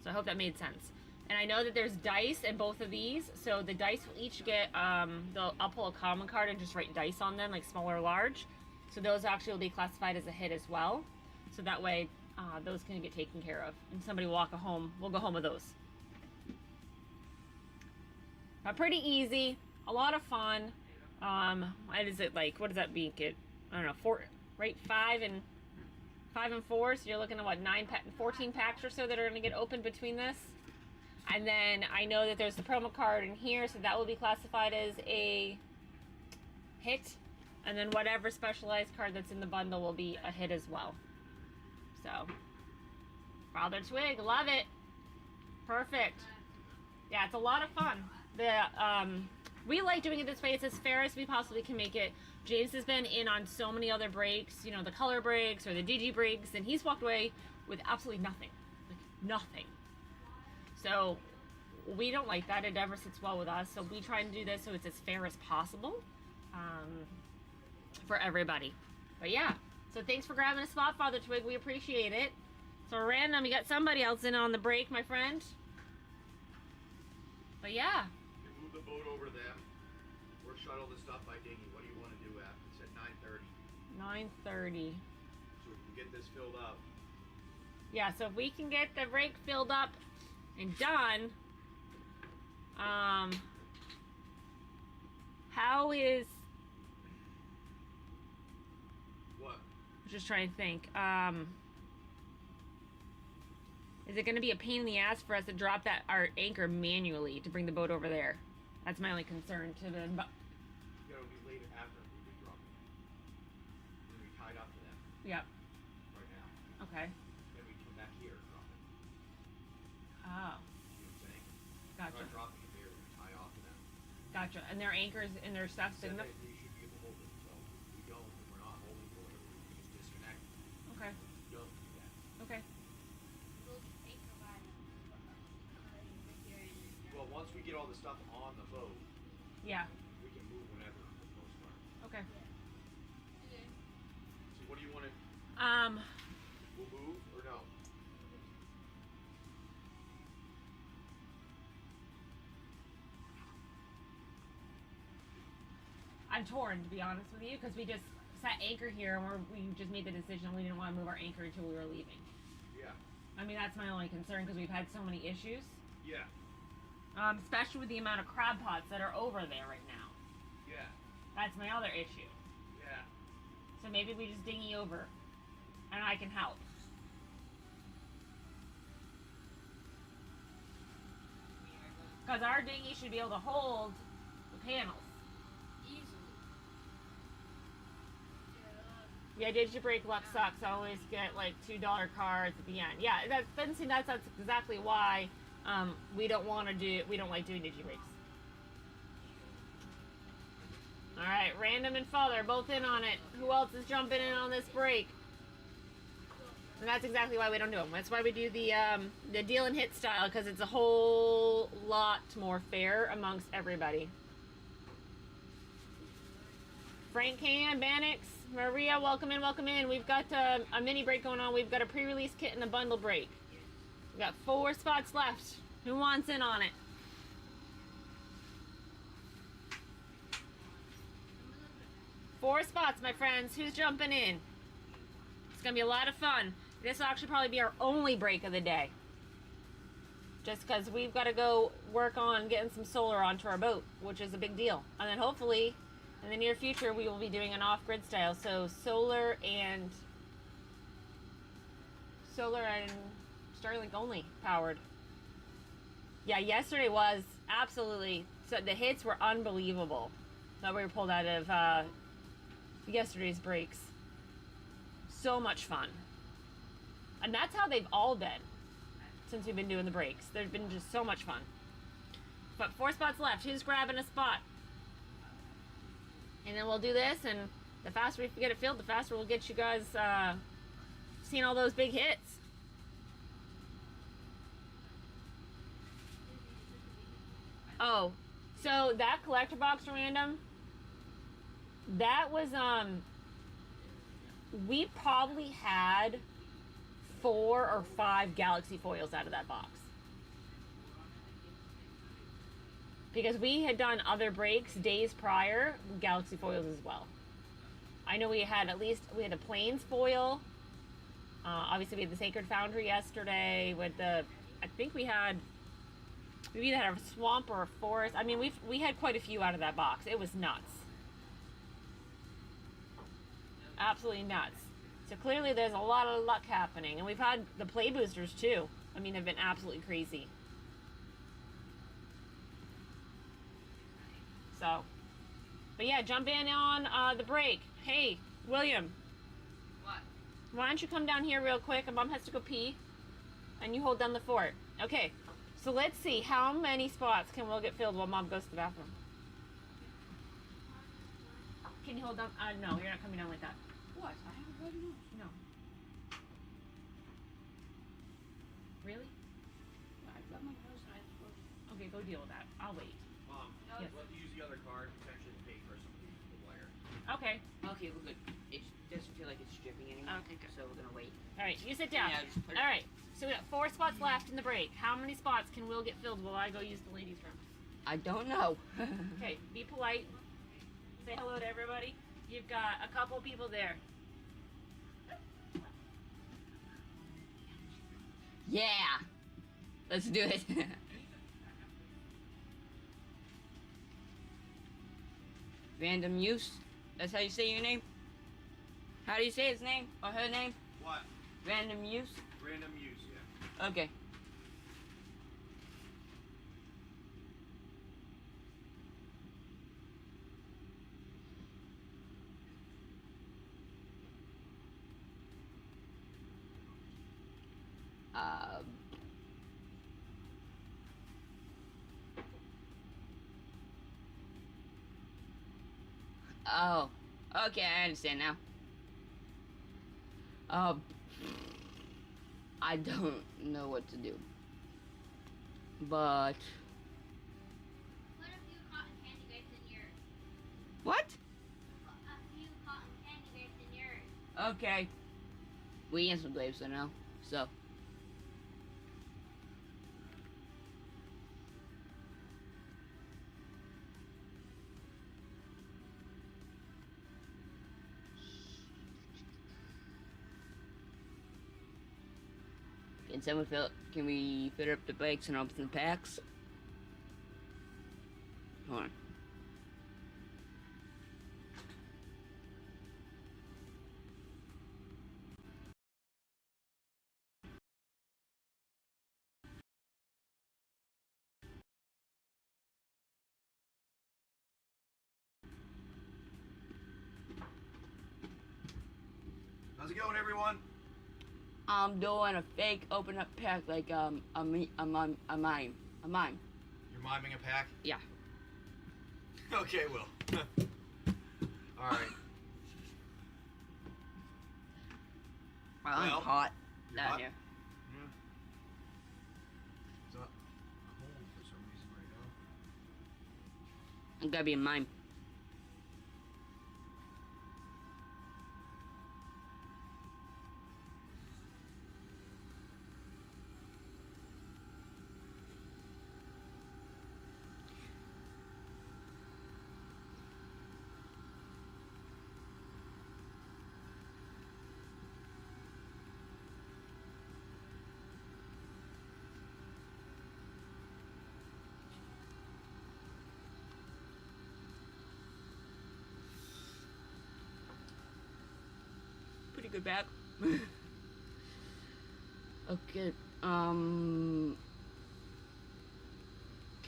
So I hope that made sense. And I know that there's dice in both of these, so the dice will each get, I'll pull a common card and just write dice on them, like small or large. So those actually will be classified as a hit as well. So that way, those can get taken care of. And somebody will go home with those. But pretty easy, a lot of fun. What is it like? What does that make it? I don't know, 4, right? 5 and 4. So you're looking at what, 14 packs or so that are going to get opened between this. And then I know that there's the promo card in here, so that will be classified as a hit. And then whatever specialized card that's in the bundle will be a hit as well. So, Father Twig, love it. Perfect. Yeah, it's a lot of fun. We like doing it this way. It's as fair as we possibly can make it. James has been in on so many other breaks, you know, the color breaks or the digi breaks, and he's walked away with absolutely nothing. Like, nothing. So, we don't like that. It never sits well with us. So, we try and do this so it's as fair as possible for everybody. But yeah. So, thanks for grabbing a spot, Father Twig. We appreciate it. So, random, you got somebody else in on the break, my friend. But yeah. You move the boat over them, or shuttle the stuff by dinghy. What do you want to do at? It's at 9:30. 9:30. So we can get this filled up. Yeah, so if we can get the rake filled up and done, how is... What? I'm just trying to think. Is it going to be a pain in the ass for us to drop our anchor manually to bring the boat over there? That's my only concern to the... It'll be later after we drop it. It'll be tied up to them Yep. right now. Okay. Then we come back here and drop it. Oh. You know what I'm saying? Gotcha. We're not dropping it there, we tie off to them. Gotcha. And their anchors and their stuff's Said big enough? that you should be able to hold it, so if we don't, if we're not holding for it, we just disconnect. Okay. Don't do that. Okay. Well, once we get all the stuff on the boat, Yeah. we can move whenever for the most part. Okay. So what do you want to... We'll move or no? I'm torn, to be honest with you, because we just set anchor here and we just made the decision we didn't want to move our anchor until we were leaving. Yeah. I mean, that's my only concern because we've had so many issues. Yeah. Especially with the amount of crab pots that are over there right now. Yeah. That's my other issue. Yeah. So maybe we just dinghy over and I can help. Because our dinghy should be able to hold the panels. Yeah, Digibreak luck sucks. I always get like $2 cards at the end. Yeah, that's exactly why we don't like doing Digibreaks. All right, Random and Father both in on it. Who else is jumping in on this break? And that's exactly why we don't do them. That's why we do the deal and hit style, because it's a whole lot more fair amongst everybody. Frank Can, Banix, Maria, welcome in, welcome in. We've got a mini break going on. We've got a pre-release kit and a bundle break. We've got 4 spots left. Who wants in on it? Four spots, my friends. Who's jumping in? It's going to be a lot of fun. This will actually probably be our only break of the day. Just because we've got to go work on getting some solar onto our boat, which is a big deal. And then hopefully, in the near future, we will be doing an off-grid style. So solar and Starlink only powered. Yeah, yesterday was absolutely... So the hits were unbelievable that we were pulled out of yesterday's breaks. So much fun. And that's how they've all been since we've been doing the breaks. They've been just so much fun. But 4 spots left. Who's grabbing a spot? And then we'll do this, and the faster we get it filled, the faster we'll get you guys seeing all those big hits. Oh, so that collector box random, that was, we probably had 4 or 5 galaxy foils out of that box. Because we had done other breaks days prior, galaxy foils as well. I know we had a Plains foil. Obviously we had the Sacred Foundry yesterday with the, I think we either had a swamp or a forest. I mean, we had quite a few out of that box. It was nuts. Absolutely nuts. So clearly there's a lot of luck happening. And we've had the play boosters too. I mean, they've been absolutely crazy. So, but yeah, jump in on the break. Hey, William. What? Why don't you come down here real quick? And Mom has to go pee. And you hold down the fort. Okay, so let's see. How many spots can we get filled while Mom goes to the bathroom? can you hold down? No, you're not coming down like that. What? I have a bloody nose. No. Really? I've got my nose and I have to Okay, go deal with that. I'll wait. Mom, Yes. let me use the other card potentially to pay for some of the wire. Okay. Okay, we're good. It doesn't feel like it's dripping anymore. Okay, good. So we're gonna wait. All right, you sit down. Yeah, just put it- All right. So we got 4 spots left in the break. How many spots can Will get filled while I go use the ladies' room? I don't know. Okay, be polite. Say hello to everybody. You've got a couple people there. Yeah. Let's do it. Random use. That's how you say your name? How do you say his name or her name? What? Random use? Random use, yeah. Okay. Um. Oh, okay, I understand now. I don't know what to do. But Put a few cotton candy grapes in yours. what? A few cotton candy grapes in yours. Okay. We eat some grapes right now, so. Can someone can we fill up the brakes and open the packs? Hold on. How's it going, everyone? I'm doing a fake open up pack like a mime. You're miming a pack? Yeah. Okay, Will. All right. I'm Well, hot you're down hot? here. Yeah. It's not cold for some reason right now. I'm gonna be a mime. Pretty good back. Okay, can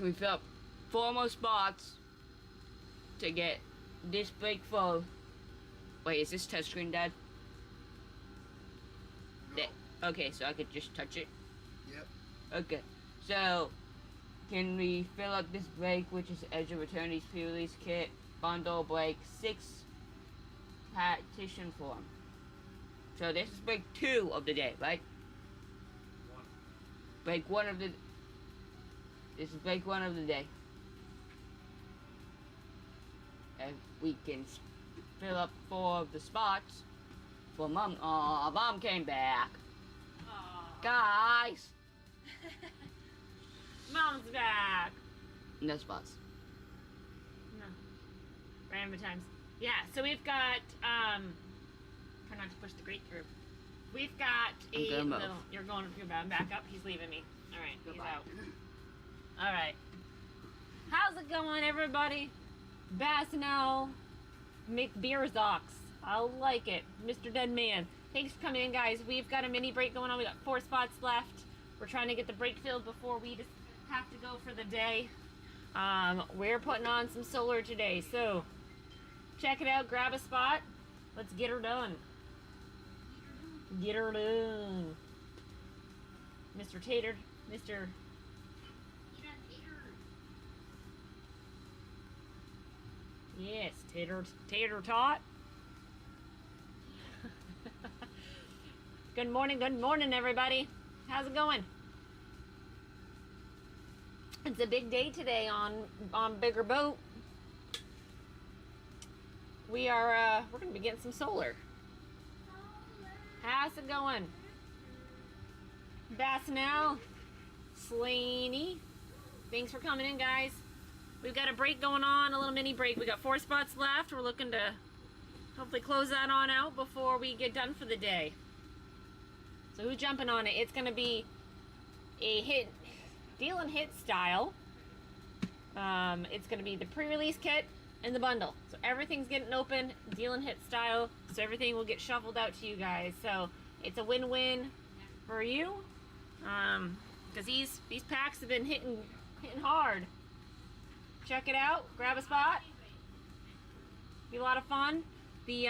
we fill up 4 more spots to get this break full? Wait, is this touchscreen, Dad? No. Okay, so I could just touch it? Yep. Okay, so can we fill up this break, which is Edge of Eternities Pre-Release Kit Bundle break 6 partition form? So this is break 2 of the day, right? One. Break 1 of the. This is break 1 of the day. And we can fill up 4 of the spots for Mom. Aw, Mom came back. Aw. Guys! Mom's back. No spots. No. Random times. Yeah, so we've got, try not to push the grate through. We've got I'm a gonna move. little, you're back up, he's leaving me. Alright, he's Goodbye. out. Alright. How's it going, everybody? Bassino McBeerzox. I like it. Mr. Dead Man. Thanks for coming in, guys. We've got a mini break going on. We got 4 spots left. We're trying to get the break filled before we just have to go for the day. We're putting on some solar today, so check it out. Grab a spot. Let's get her done. Get her done. Mr. Tater. Yes, tater tot. Good morning, everybody. How's it going? It's a big day today on Bigger Boat. We're gonna be getting some solar. How's it going? Bassnell, Slaney, thanks for coming in, guys. We've got a break going on, a little mini break. We got 4 spots left. We're looking to hopefully close that on out before we get done for the day. So who's jumping on it? It's going to be a deal and hit style. It's going to be the pre-release kit and the bundle. So everything's getting open, deal and hit style. So everything will get shuffled out to you guys. So it's a win-win for you. Because these packs have been hitting hard. Check it out. Grab a spot. Be a lot of fun. The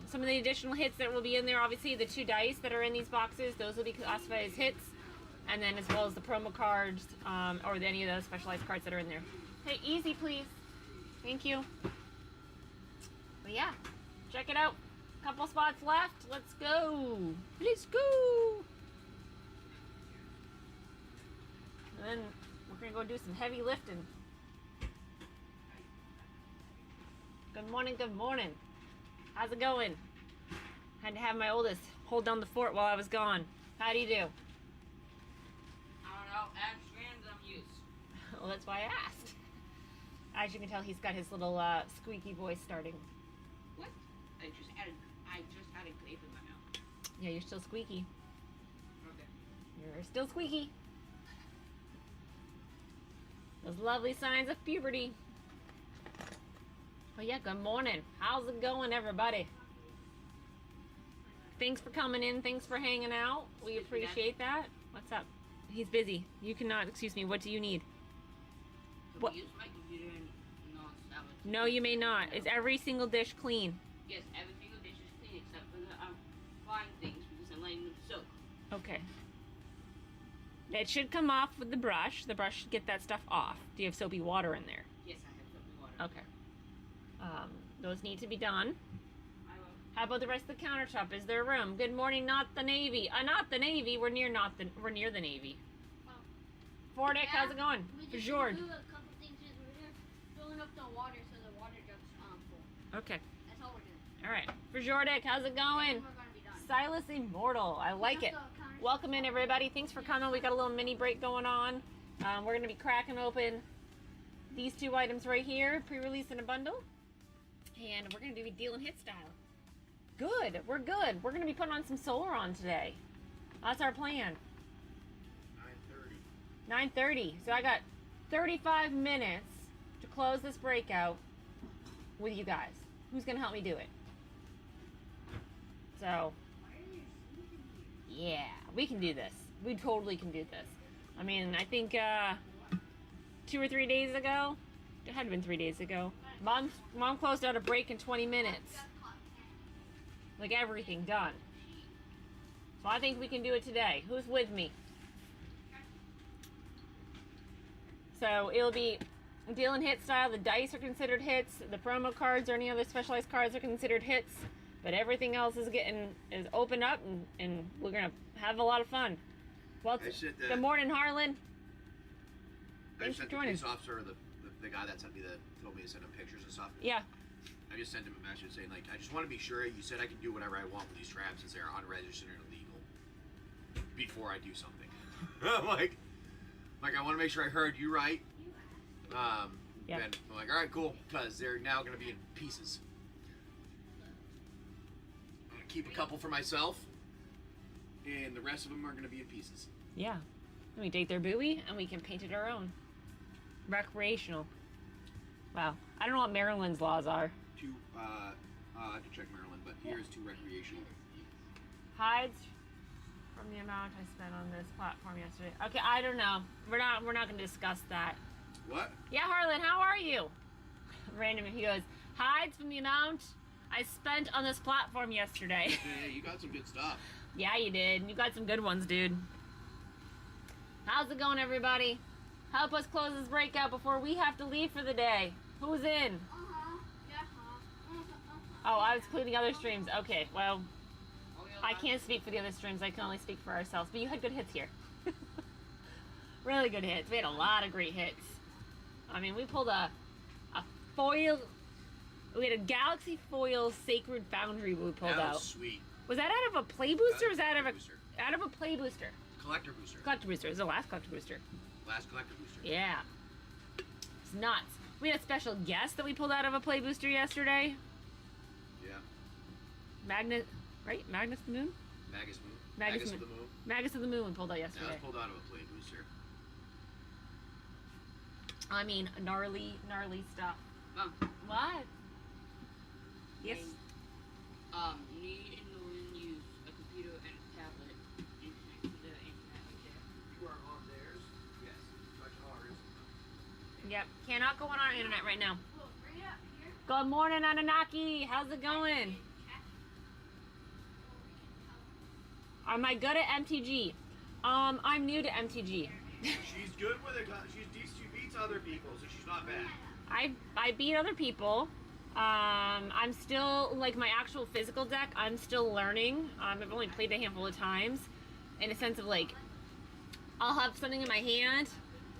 some of the additional hits that will be in there, obviously the 2 dice that are in these boxes, those will be classified as hits, and then as well as the promo cards or any of those specialized cards that are in there. Hey, easy please. Thank you. But yeah, check it out. Couple spots left. Let's go. Let's go. And then we're gonna go do some heavy lifting. Good morning, good morning. How's it going? Had to have my oldest hold down the fort while I was gone. How do you do? I don't know. Add strands I'm used. Well, that's why I asked. As you can tell, he's got his little squeaky voice starting. What? I just had a grape in my mouth. Yeah, you're still squeaky. Okay. You're still squeaky. Those lovely signs of puberty. But yeah, good morning. How's it going, everybody? Thanks for coming in. Thanks for hanging out. We appreciate that. What's up? He's busy. You cannot, excuse me, what do you need? What? Use my computer and non-stop. No, you may not. Is every single dish clean? Yes, every single dish is clean except for the frying things because I'm letting them soak. Okay. It should come off with the brush. The brush should get that stuff off. Do you have soapy water in there? Yes, I have soapy water. Okay. Those need to be done. I will. How about the rest of the countertop? Is there room? Good morning, not the Navy. Not the Navy. We're near the Navy. Well, Fordick, how's it going? we For just George. do a couple things. We're just filling up the water so the water jug's full. Okay. That's all we're doing. All right. For Jordick, how's it going? And we're gonna be done. Silas Immortal. I like it. Welcome in, everybody. Thanks for coming. We got a little mini break going on. We're going to be cracking open these 2 items right here, pre-release and a bundle. And we're going to do a deal and hit style. Good. We're good. We're going to be putting on some solar on today. That's our plan. 9:30. 9:30. So I got 35 minutes to close this breakout with you guys. Who's going to help me do it? So, yeah, we can do this. We totally can do this. I mean, I think 2 or 3 days ago, it had been 3 days ago, Mom closed out a break in 20 minutes. Like everything done. So I think we can do it today. Who's with me? So it'll be deal and hit style. The dice are considered hits. The promo cards or any other specialized cards are considered hits. But everything else is open up and we're gonna have a lot of fun. Well, good morning, Harlan. I Thanks for sent the joining. police officer, the guy that told me to send him pictures and stuff. Yeah. I just sent him a message saying, like, I just want to be sure you said I can do whatever I want with these traps since they're unregistered and illegal before I do something. like I want to make sure I heard you right. Yeah. And I'm like, all right, cool, because they're now going to be in pieces. I'm going to keep a couple for myself, and the rest of them are going to be in pieces. Yeah. Then we take their buoy and we can paint it our own. Recreational. Wow. I don't know what Maryland's laws are. I have to check Maryland, but here's 2 recreational. Hides from the amount I spent on this platform yesterday. Okay, I don't know. We're not going to discuss that. What? Yeah, Harlan, how are you? Random, he goes, hides from the amount I spent on this platform yesterday. Hey, you got some good stuff. Yeah, you did. You got some good ones, dude. How's it going, everybody? Help us close this breakout before we have to leave for the day. Who's in? Oh, I was including other streams. Okay, well, I can't speak for the other streams. I can only speak for ourselves. But you had good hits here. Really good hits. We had a lot of great hits. I mean, we pulled a foil. We had a Galaxy Foil Sacred Foundry we pulled That was out. sweet. Was that out of a play booster or was that out of a Booster. play booster? Collector booster. Collector booster. It was the last collector booster. Last collector booster. Yeah. It's nuts. We had a special guest that we pulled out of a play booster yesterday. Yeah. Magnus, right? Magnus the Moon? Magus Moon. Magus of the Moon. Magus of the Moon we pulled out That yesterday. was pulled out of a play booster. I mean, gnarly stuff. Mom, What? Yes. need and Norman use a computer and a tablet and connect to the internet right there. You are on theirs? Yes. Touch ours. Yep. Cannot go on our internet right now. Well, bring it up here. Good morning, Anunnaki. How's it going? Am I good at MTG? I'm new to MTG. She's good with it. She beats other people, so she's not bad. I beat other people. I'm still, like, my actual physical deck, I'm still learning. I've only played a handful of times. In a sense of, like, I'll have something in my hand,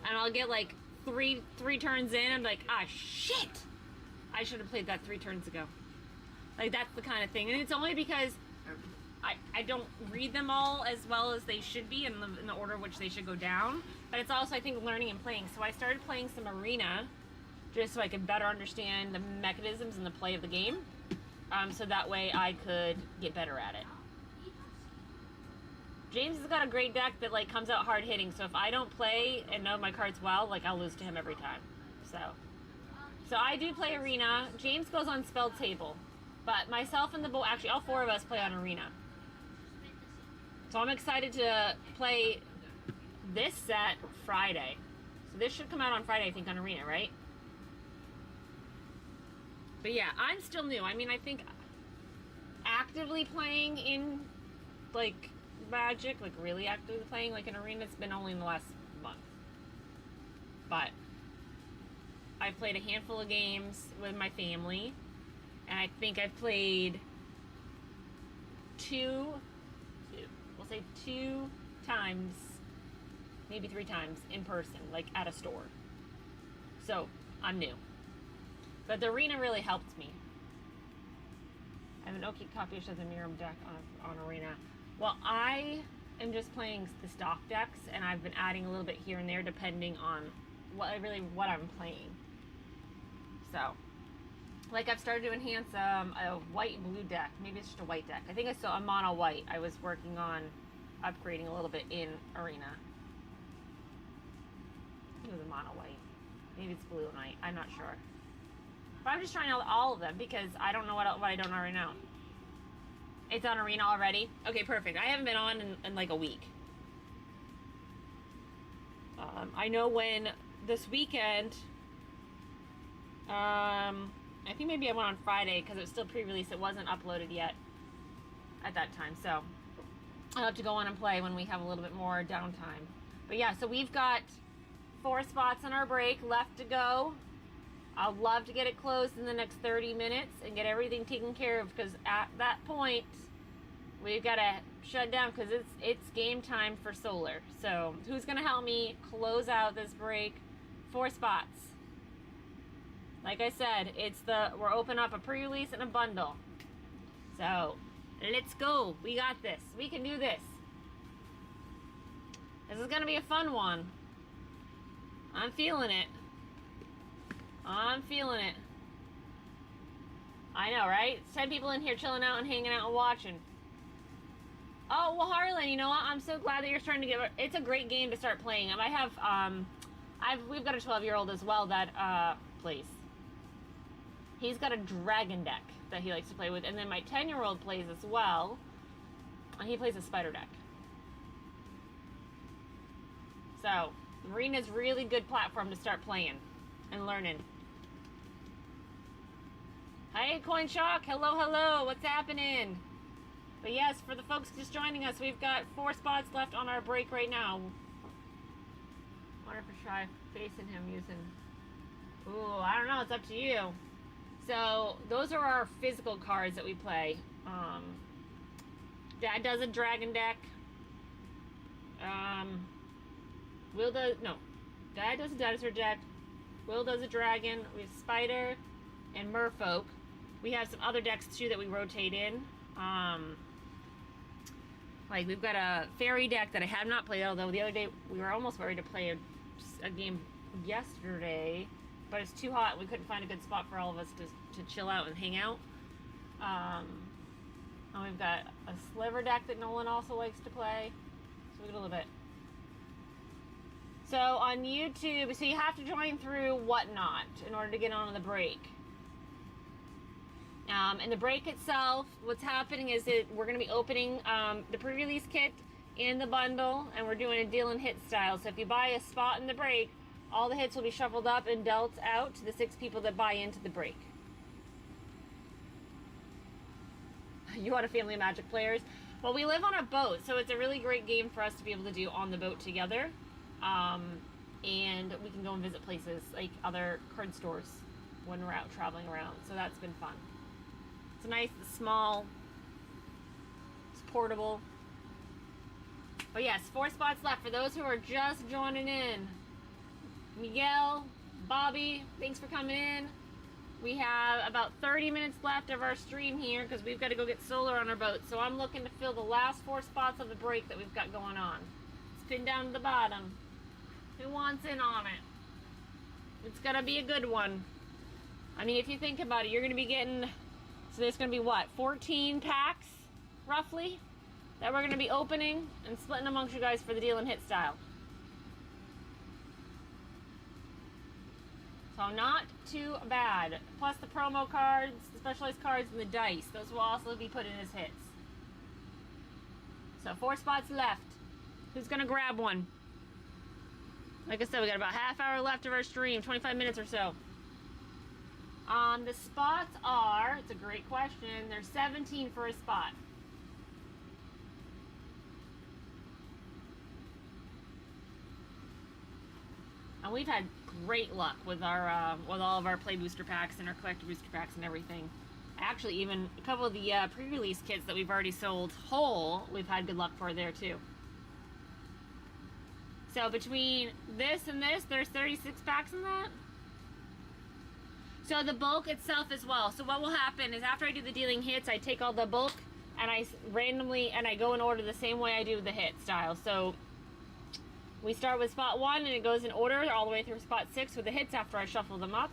and I'll get, like, three turns in, and I'm like, ah, shit! I should have played that 3 turns ago. Like, that's the kind of thing. And it's only because I don't read them all as well as they should be in the order in which they should go down. But it's also, I think, learning and playing. So I started playing some Arena just so I could better understand the mechanisms and the play of the game. So that way I could get better at it. James has got a great deck that, like, comes out hard hitting. So if I don't play and know my cards well, like, I'll lose to him every time. So I do play Arena. James goes on Spell Table. But myself and the boy, actually all 4 of us play on Arena. So I'm excited to play this set Friday. So this should come out on Friday, I think, on Arena, right? But yeah, I'm still new. I mean, I think actively playing in, like, Magic, like really actively playing, like, in Arena, it's been only in the last month. But I've played a handful of games with my family. And I think I've played we'll say 2 times, maybe 3 times in person, like at a store. So I'm new. But the Arena really helped me. I have an okay copy of the Miram deck on Arena. Well, I am just playing the stock decks, and I've been adding a little bit here and there depending on what I'm playing. So, like, I've started to enhance a white and blue deck. Maybe it's just a white deck. I think I'm mono white. I was working on upgrading a little bit in Arena. I think it was a mono white. Maybe it's blue and white. I'm not sure. But I'm just trying out all of them because I don't know what I don't already know. It's on Arena already? Okay, perfect. I haven't been on in like a week. I know when this weekend... I think maybe I went on Friday because it was still pre-release. It wasn't uploaded yet at that time. So I'll have to go on and play when we have a little bit more downtime. But yeah, so we've got 4 spots on our break left to go. I'd love to get it closed in the next 30 minutes and get everything taken care of because at that point we've got to shut down because it's game time for Solar. So who's going to help me close out this break? 4 spots. Like I said, we're opening up a pre-release and a bundle. So, let's go. We got this. We can do this. This is gonna be a fun one. I'm feeling it. I'm feeling it. I know, right? It's 10 people in here chilling out and hanging out and watching. Oh, well, Harlan, you know what? I'm so glad that you're starting to get... It's a great game to start playing. I have, we've got a 12-year-old as well that, plays. He's got a dragon deck that he likes to play with. And then my 10-year-old plays as well. And he plays a spider deck. So, Arena's really good platform to start playing and learning. Hey, Coin Shock. Hello, hello. What's happening? But yes, for the folks just joining us, we've got 4 spots left on our break right now. Wonder if I should try facing him using... Ooh, I don't know. It's up to you. So those are our physical cards that we play. Dad does a dragon deck. Dad does a dinosaur deck. Will does a dragon. We have spider and merfolk. We have some other decks too that we rotate in. Like we've got a fairy deck that I have not played, although the other day we were almost ready to play a game yesterday, but it's too hot and we couldn't find a good spot for all of us to chill out and hang out. And we've got a sliver deck that Nolan also likes to play. So we get a little bit. So on YouTube, so you have to join through Whatnot in order to get on the break. And the break itself, what's happening is that we're going to be opening the pre-release kit in the bundle, and we're doing a deal and hit style. So if you buy a spot in the break, all the hits will be shuffled up and dealt out to the 6 people that buy into the break. You want a family of Magic players? Well, we live on a boat, so it's a really great game for us to be able to do on the boat together. And we can go and visit places like other card stores when we're out traveling around. So that's been fun. It's nice, it's small, it's portable. But yes, 4 spots left for those who are just joining in. Miguel, Bobby, thanks for coming in. We have about 30 minutes left of our stream here because we've got to go get solar on our boat. So I'm looking to fill the last 4 spots of the break that we've got going on. It's pinned down to the bottom. Who wants in on it? It's going to be a good one. I mean, if you think about it, you're going to be getting... So there's going to be, what, 14 packs, roughly, that we're going to be opening and splitting amongst you guys for the deal and hit style. So not too bad. Plus the promo cards, the specialized cards, and the dice. Those will also be put in as hits. So 4 spots left. Who's going to grab one? Like I said, we got about half hour left of our stream, 25 minutes or so. The spots are, it's a great question, there's 17 for a spot. And we've had great luck with our with all of our play booster packs and our collector booster packs and everything. Actually, even a couple of the pre-release kits that we've already sold whole, we've had good luck for there too. So between this and this, there's 36 packs in that. So the bulk itself as well. So what will happen is after I do the dealing hits, I take all the bulk and I randomly, and I go in order the same way I do the hit style. So we start with spot 1 and it goes in order all the way through spot 6 with the hits after I shuffle them up.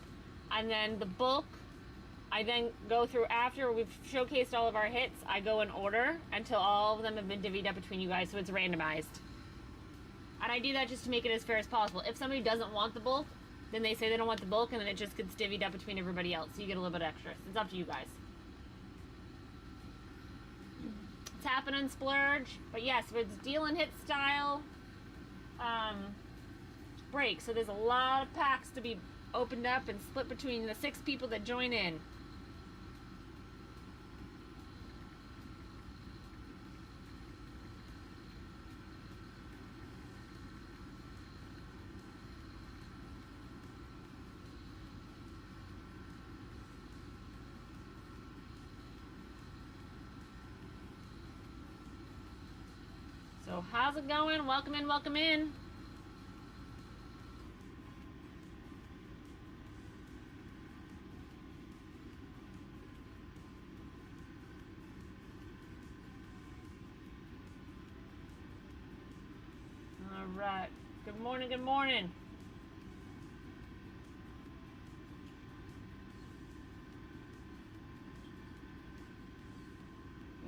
And then the bulk, I then go through after we've showcased all of our hits, I go in order until all of them have been divvied up between you guys, so it's randomized. And I do that just to make it as fair as possible. If somebody doesn't want the bulk, then they say they don't want the bulk, and then it just gets divvied up between everybody else. So you get a little bit extra. It's up to you guys. Tap and unsplurge. But yes, it's deal and hit style break. So there's a lot of packs to be opened up and split between the 6 people that join in. So how's it going? Welcome in, welcome in. All right. Good morning, good morning.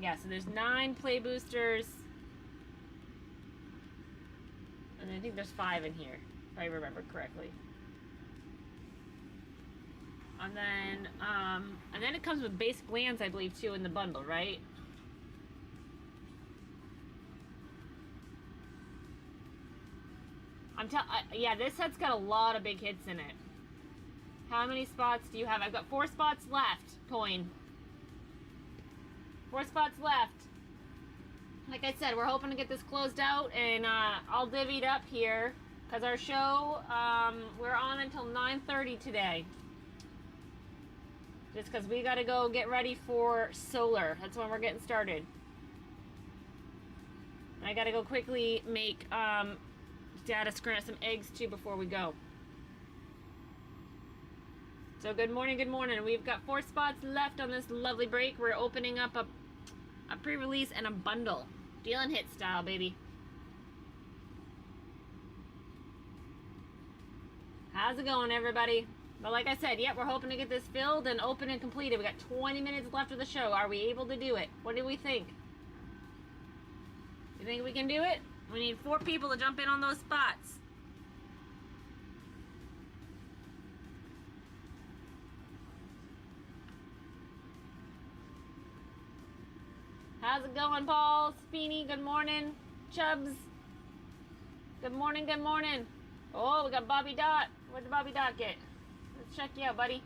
Yeah, so there's 9 play boosters. And I think there's 5 in here, if I remember correctly. And then it comes with basic lands, I believe, too, in the bundle, right? Yeah, this set's got a lot of big hits in it. How many spots do you have? I've got 4 spots left, Coin. 4 spots left. Like I said, we're hoping to get this closed out, and I'll divvy it up here because our show, we're on until 9:30 today. Just because we got to go get ready for solar. That's when we're getting started. I got to go quickly make Dad scramble some eggs too before we go. So good morning, good morning. We've got 4 spots left on this lovely break. We're opening up a pre-release and a bundle. Deal and hit style, baby. How's it going, everybody? But like I said, yeah, we're hoping to get this filled and open and completed. We got 20 minutes left of the show. Are we able to do it? What do we think? You think we can do it? We need 4 people to jump in on those spots. How's it going, Paul? Speeny, good morning. Chubbs, good morning, good morning. Oh, we got Bobby Dot. Where'd the Bobby Dot get? Let's check you out, buddy.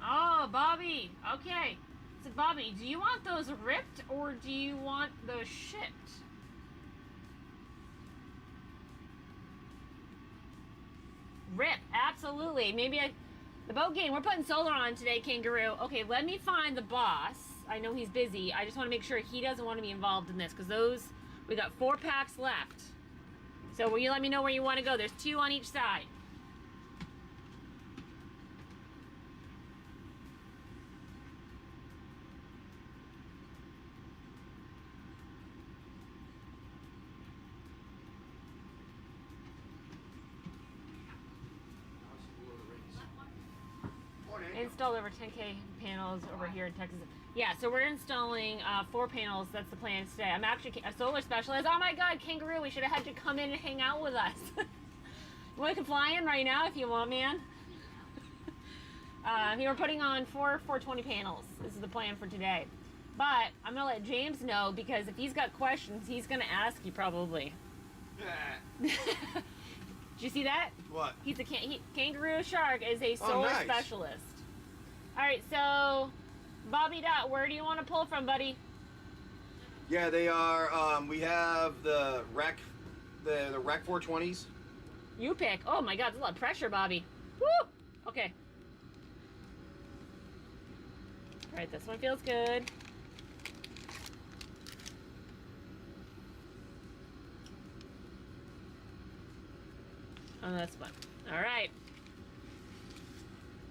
Oh, Bobby. Okay. So, Bobby, do you want those ripped or do you want those shipped? Rip, absolutely. Maybe the boat game. We're putting solar on today, Kangaroo. Okay, let me find the boss. I know he's busy. I just want to make sure he doesn't want to be involved in this because we got 4 packs left. So will you let me know where you want to go? There's 2 on each side. Install over 10K panels over here in Texas. Yeah, so we're installing 4 panels. That's the plan today. I'm actually a solar specialist. Oh my God, Kangaroo, we should have had you come in and hang out with us. We can fly in right now if you want, man. We're putting on 4 420 panels. This is the plan for today. But I'm gonna let James know because if he's got questions, he's gonna ask you probably. Did you see that? What? He's a Kangaroo Shark is a solar nice. specialist. All right, so Bobby Dot, where do you want to pull from, buddy? Yeah, they are. We have the Rec 420s. You pick. Oh my God, there's a lot of pressure, Bobby. Woo! Okay. All right, this one feels good. On this one. All right.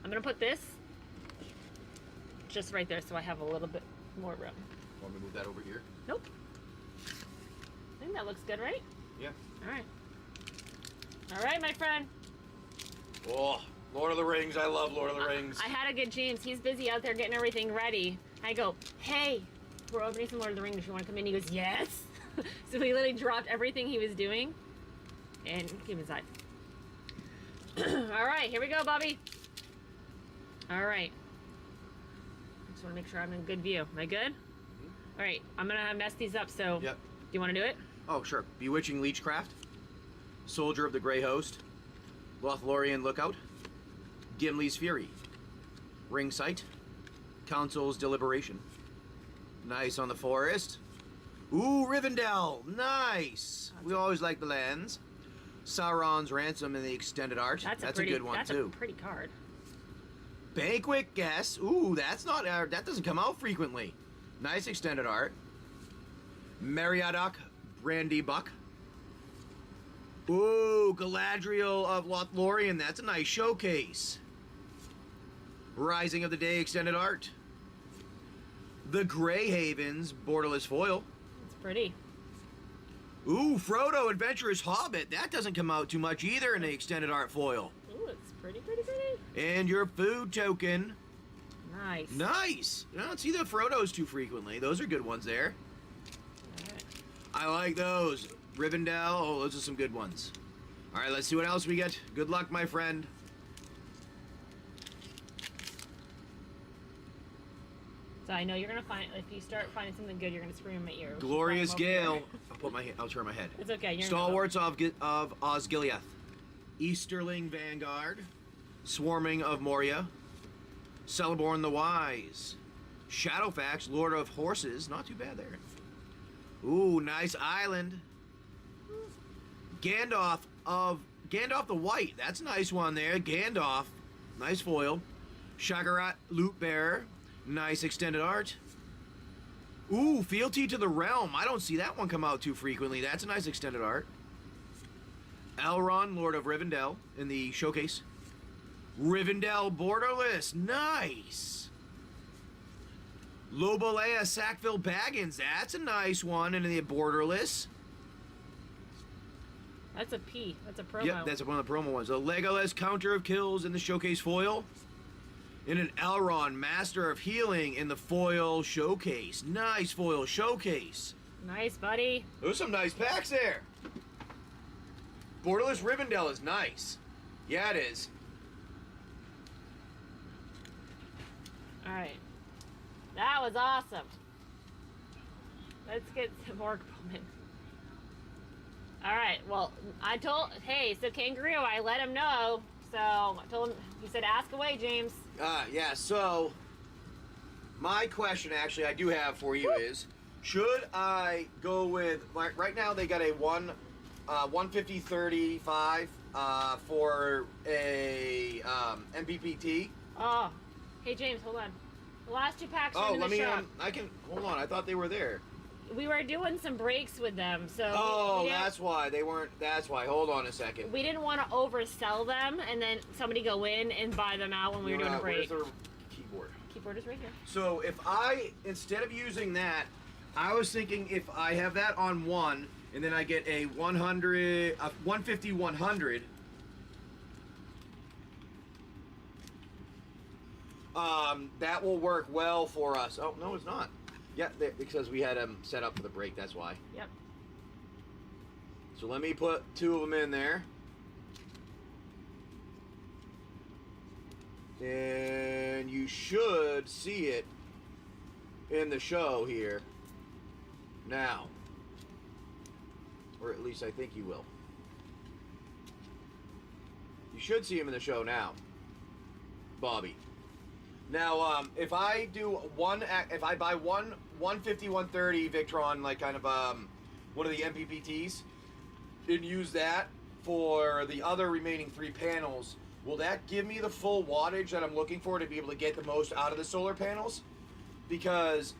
I'm gonna put this just right there so I have a little bit more room. Want me to move that over here? Nope. I think that looks good, right? Yeah. All right. All right, my friend. Oh, Lord of the Rings. I love Lord of the Rings. I had to get James. He's busy out there getting everything ready. I go, hey, we're opening some Lord of the Rings. You want to come in? He goes, yes. So he literally dropped everything he was doing and came inside. All right, here we go, Bobby. All right. I just want to make sure I'm in good view. Am I good? All right, I'm going to mess these up, so Yep. do you want to do it? Oh, sure. Bewitching Leechcraft, Soldier of the Grey Host, Lothlorien Lookout, Gimli's Fury, Ring Sight, Council's Deliberation. Nice on the forest. Ooh, Rivendell. Nice. We always like the lands. Sauron's Ransom in the extended art. That's a good one, too. That's a pretty card. Banquet Guest. Ooh, that's not that doesn't come out frequently. Nice extended art. Meriadoc Brandy Buck. Ooh, Galadriel of Lothlorien. That's a nice showcase. Rising of the Day extended art. The Grey Havens Borderless foil. It's pretty. Ooh, Frodo Adventurous Hobbit. That doesn't come out too much either in the extended art foil. Ooh, it's pretty, pretty, pretty. And your food token. Nice. Nice. You don't see the Frodos too frequently. Those are good ones there. All right. I like those. Rivendell. Oh, those are some good ones. All right, let's see what else we get. Good luck, my friend. So I know you're gonna find if you start finding something good, you're gonna scream in my ear. Glorious Gale. I'll turn my head. It's okay. You're Stalwarts of Osgiliath. Easterling Vanguard. Swarming of Moria. Celeborn the Wise. Shadowfax, Lord of Horses. Not too bad there. Ooh, nice island. Gandalf the White. That's a nice one there. Gandalf. Nice foil. Shagarat Loot Bearer. Nice extended art. Ooh, Fealty to the Realm. I don't see that one come out too frequently. That's a nice extended art. Elrond, Lord of Rivendell, in the showcase. Rivendell Borderless. Nice. Lobolea Sackville Baggins. That's a nice one in the Borderless. That's a P. That's a promo. Yep, that's one of the promo ones. A Legolas Counter of Kills in the showcase foil. And an Elrond Master of Healing in the foil showcase. Nice foil showcase. Nice, buddy. Those are some nice packs there. Borderless Rivendell is nice. Yeah, it is. All right. That was awesome. Let's get some more coming. All right. Well, so Kangaroo, I let him know. So I told him, he said, ask away, James. Yeah, so my question actually I do have for you is, should I go with, right now they got a 150-35 for a MPPT. Oh, hey James, hold on. The last 2 packs are in the shop. Hold on, I thought they were there. We were doing some breaks with them, so. Oh, that's why they weren't. That's why. Hold on a second. We didn't want to oversell them and then somebody go in and buy them out when we were doing a break. Where's the keyboard? Keyboard is right here. So if instead of using that, I was thinking if I have that on one, and then I get a 150-100. That will work well for us. Oh no, it's not. Yeah, because we had them set up for the break, that's why. Yep. So let me put 2 of them in there. And you should see it in the show here now. Or at least I think you will. You should see him in the show now, Bobby. Now, if I buy one 150-130 Victron, like kind of one of the MPPTs, and use that for the other remaining 3 panels, will that give me the full wattage that I'm looking for to be able to get the most out of the solar panels? Because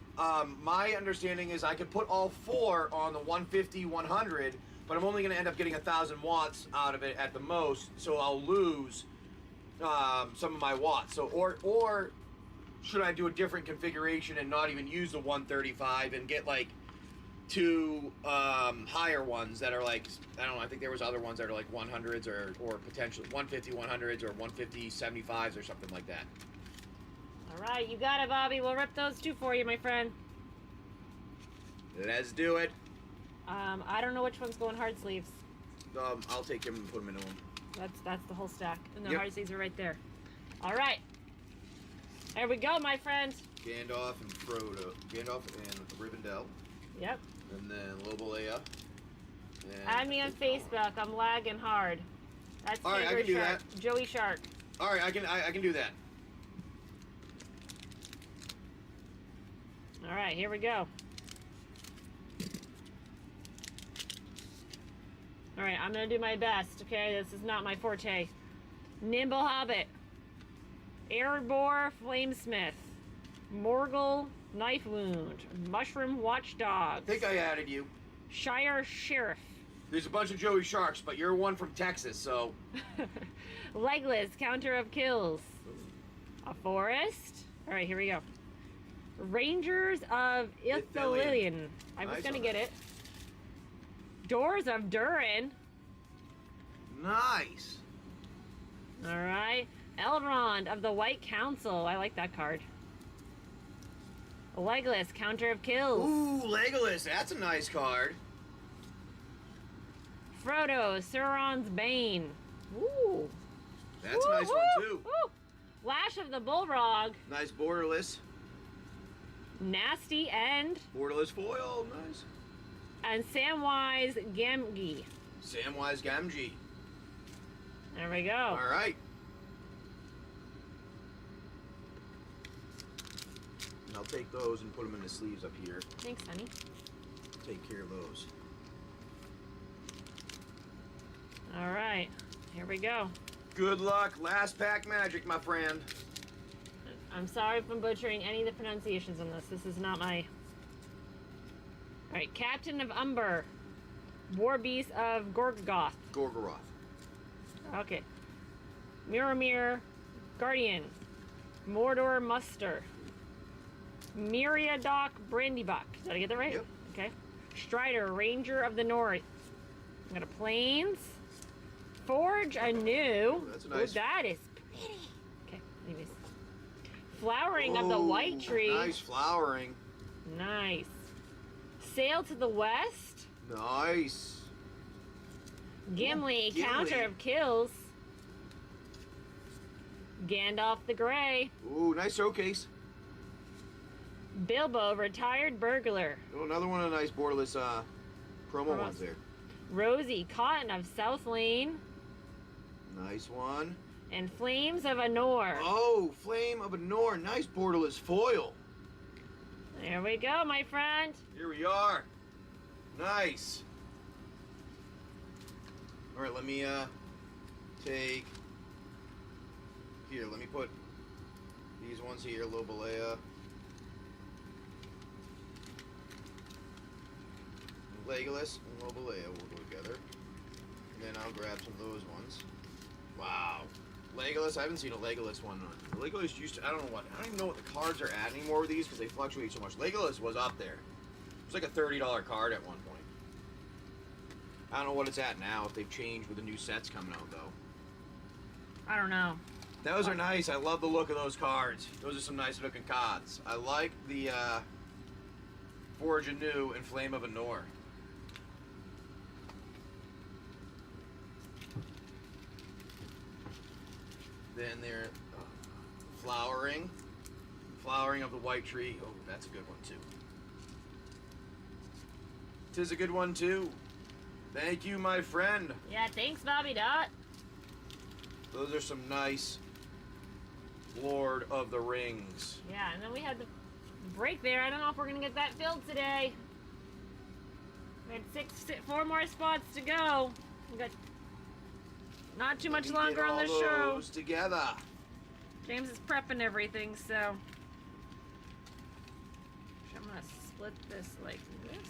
my understanding is I could put all 4 on the 150-100, but I'm only going to end up getting 1,000 watts out of it at the most, so I'll lose some of my watts. So, or should I do a different configuration and not even use the 135 and get like 2 higher ones that are like, I don't know, I think there was other ones that are like 100s or potentially 150-100s or 150-75s or something like that. All right, you got it, Bobby. We'll rip those 2 for you, my friend. Let's do it. I don't know which one's going hard sleeves. I'll take him and put him into them. That's the whole stack, and the Yep. hard sleeves are right there. All right, there we go, my friend. Gandalf and Frodo. Gandalf and Rivendell. Yep. And then Lobolea. Add me on Facebook. I'm lagging hard. That's All right, I can do Shark. that. Joey Shark. All right, I can do that. All right, here we go. All right, I'm gonna do my best. Okay, this is not my forte. Nimble Hobbit, Erebor Flamesmith, Morgul Knife Wound, Mushroom Watchdog, I think I added you. Shire Sheriff, There's a bunch of Joey Sharks, but you're one from Texas, so. Legless Counter of Kills, a Forest. All right, here we go. Rangers of Ithilien. I was Nice gonna one. get it. Doors of Durin. Nice. All right. Elrond of the White Council. I like that card. Legless Counter of Kills. Ooh, Legolas. That's a nice card. Frodo, Sauron's Bane. Ooh. That's a nice one, too. Woo. Lash of the Bullrog. Nice borderless. Nasty End. Borderless foil. Nice. And Samwise Gamgee. Samwise Gamgee. There we go. All right. And I'll take those and put them in the sleeves up here. Thanks, honey. Take care of those. All right, here we go. Good luck. Last pack magic, my friend. I'm sorry if I'm butchering any of the pronunciations on this. This is not my... All right, Captain of Umber. War Beast of Gorgoth. Gorgoroth. Okay. Mirror, Guardian. Mordor Muster. Myriadoc Brandybuck. Did I get that right? Yep. Okay. Strider, Ranger of the North. I got a Plains. Forge anew. That's a nice. Ooh, that is pretty. Okay, anyways. Flowering of the White Tree. Nice flowering. Nice. Sail to the West. Nice. Gimli, Gimli. Counter of Kills. Gandalf the Grey. Ooh, nice showcase. Bilbo, Retired Burglar. Oh, another one of the nice borderless promo ones there. Rosie, Cotton of South Lane. Nice one. And Flames of Anor. Oh, Flame of Anor. Nice borderless foil. There we go, my friend. Here we are. Nice. All right, let me take... Here, let me put these ones here, Lobalea. Legolas and Lobalea will go together. And then I'll grab some of those ones. Wow. Legolas, I haven't seen a Legolas one. Legolas used to, I don't even know what the cards are at anymore with these because they fluctuate so much. Legolas was up there. It was like a $30 card at one point. I don't know what it's at now, if they've changed with the new sets coming out, though. I don't know. Those are nice. I love the look of those cards. Those are some nice looking cards. I like the Forge Anew and Flame of Anor. Then they're flowering. Flowering of the White Tree. Oh, that's a good one, too. Tis a good one, too. Thank you, my friend. Yeah, thanks, Bobby Dot. Those are some nice Lord of the Rings. Yeah, and then we had the break there. I don't know if we're going to get that filled today. We had 4 more spots to go. We got not too much longer on the show. Those together. James is prepping everything, so I'm going to split this like this.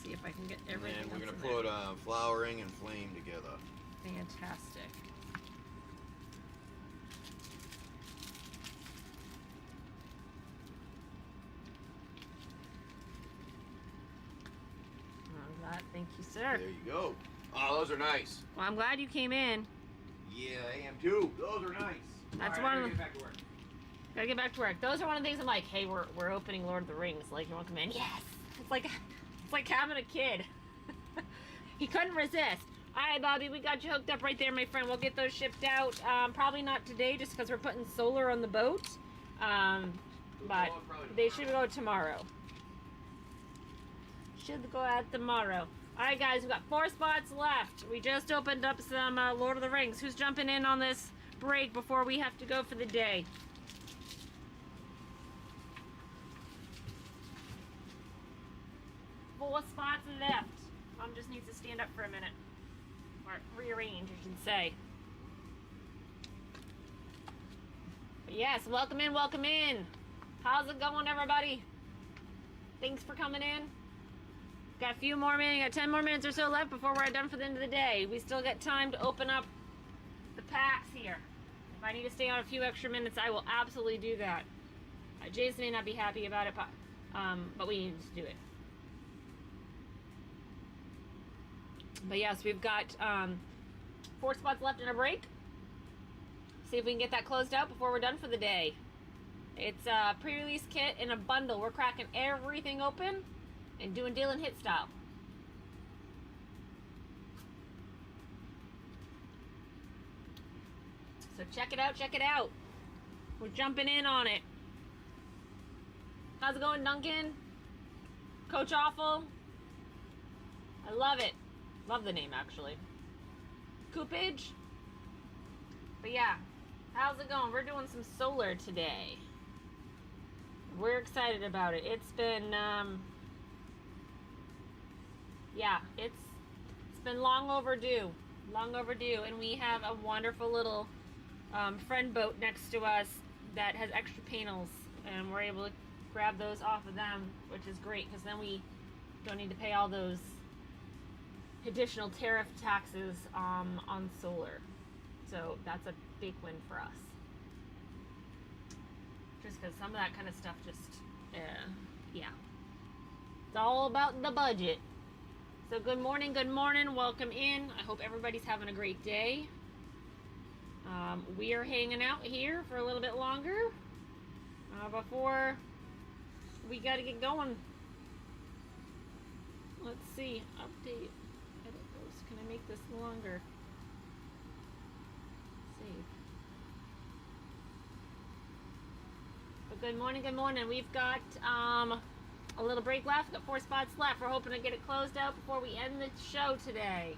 See if I can get everything. And we're going else to in put there. flowering and flame together. Fantastic. On that, thank you, sir. There you go. Oh, those are nice. Well, I'm glad you came in. Yeah, I am too. Those are nice. That's All one right, of the. get back to work. Gotta get back to work. Those are one of the things I'm like, hey, we're opening Lord of the Rings. Like, you want to come in? Yes. It's like having a kid. He couldn't resist. All right, Bobby, we got you hooked up right there, my friend. We'll get those shipped out. Probably not today, just because we're putting solar on the boat. But they should go tomorrow. Should go out tomorrow. All right, guys, we've got 4 spots left. We just opened up some Lord of the Rings. Who's jumping in on this break before we have to go for the day? 4 spots left. Mom just needs to stand up for a minute. Or rearrange, I should say. But yes, welcome in, welcome in. How's it going, everybody? Thanks for coming in. Got a few more minutes, got 10 more minutes or so left before we're done for the end of the day. We still got time to open up the packs here. If I need to stay on a few extra minutes, I will absolutely do that. Jason may not be happy about it, but we need to do it. But yes, we've got 4 spots left in our break. See if we can get that closed out before we're done for the day. It's a pre-release kit in a bundle. We're cracking everything open and doing deal and hit style. So check it out, check it out. We're jumping in on it. How's it going, Duncan? Coach Awful? I love it. Love the name, actually. Coopage? But yeah, how's it going? We're doing some solar today. We're excited about it. It's been, yeah, it's been long overdue. Long overdue. And we have a wonderful little friend boat next to us that has extra panels, and we're able to grab those off of them, which is great because then we don't need to pay all those additional tariff taxes on solar. So that's a big win for us. Just because some of that kind of stuff just, yeah. It's all about the budget. So good morning, welcome in. I hope everybody's having a great day. We are hanging out here for a little bit longer before we got to get going. Let's see, update, edit post. Can I make this longer? Save. But good morning. We've got a little break left. Got 4 spots left. We're hoping to get it closed out before we end the show today.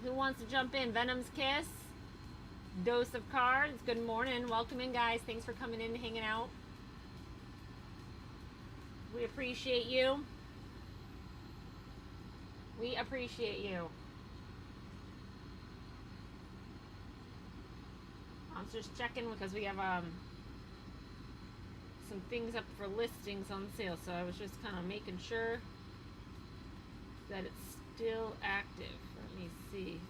So who wants to jump in? Venom's Kiss, Dose of Cards. Good morning. Welcome in, guys. Thanks for coming in and hanging out. We appreciate you. We appreciate you. I'm just checking because we have some things up for listings on sale, so I was just kind of making sure that it's still active. Let me see.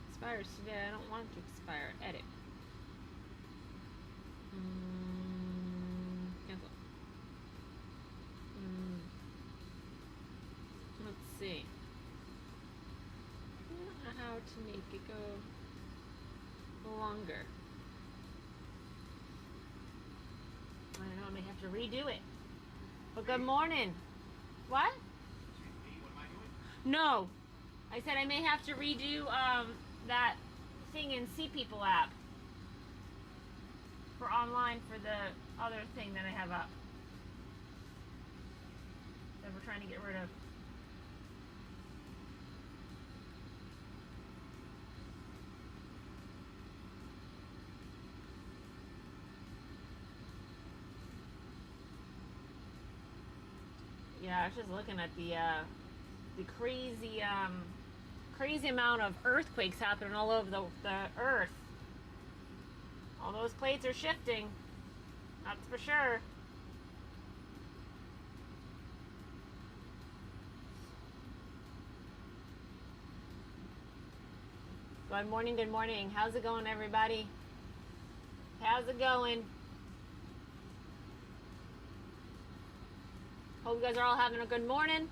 Expires today. I don't want it to expire. Edit. Cancel. Let's see. I don't know how to make it go longer. I don't know, I may have to redo it. But good morning. What? No. I said I may have to redo that thing in See People app for online for the other thing that I have up that we're trying to get rid of. Yeah, I was just looking at the crazy amount of earthquakes happening all over the earth. All those plates are shifting. That's for sure. Good morning. How's it going, everybody? How's it going? Hope you guys are all having a good morning.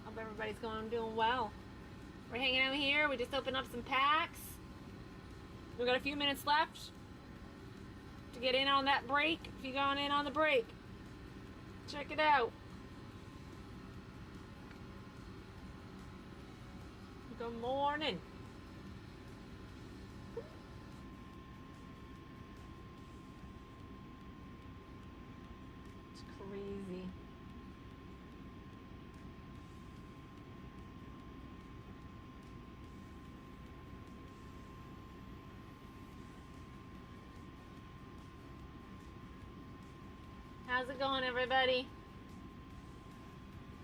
Hope everybody's doing well. We're hanging out here. We just opened up some packs. We've got a few minutes left to get in on that break. If you're going in on the break, check it out. Good morning. Crazy. How's it going, everybody?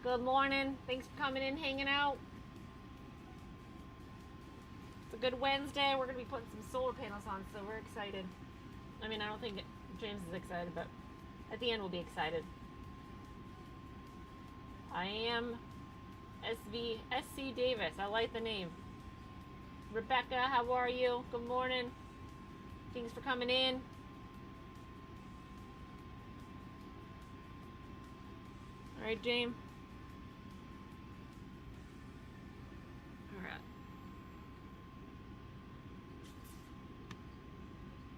Good morning. Thanks for coming in, hanging out. It's a good Wednesday. We're going to be putting some solar panels on, so we're excited. I mean, I don't think James is excited, but at the end we'll be excited. I am SC Davis. I like the name. Rebecca, how are you? Good morning. Thanks for coming in. All right, James. All right.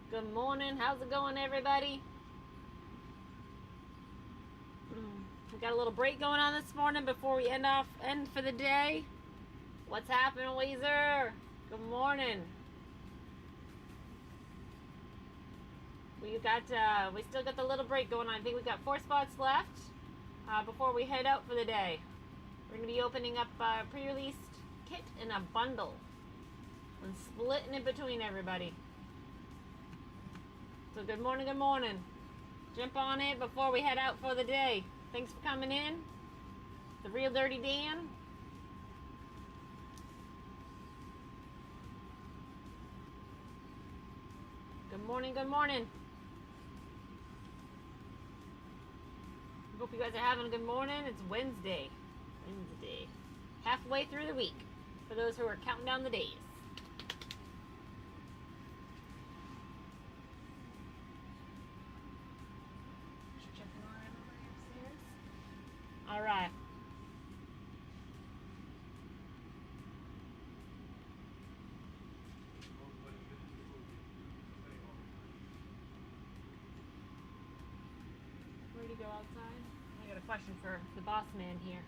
Good morning. How's it going, everybody? We got a little break going on this morning before we end for the day. What's happening, Weezer? Good morning. We still got the little break going on. I think we got 4 spots left before we head out for the day. We're going to be opening up a pre-released kit in a bundle and splitting it between everybody. So good morning. Jump on it before we head out for the day. Thanks for coming in. The Real Dirty Dan. Good morning, good morning. Hope you guys are having a good morning. It's Wednesday. Halfway through the week. For those who are counting down the days. All right. Ready to go outside? I got a question for the boss man here.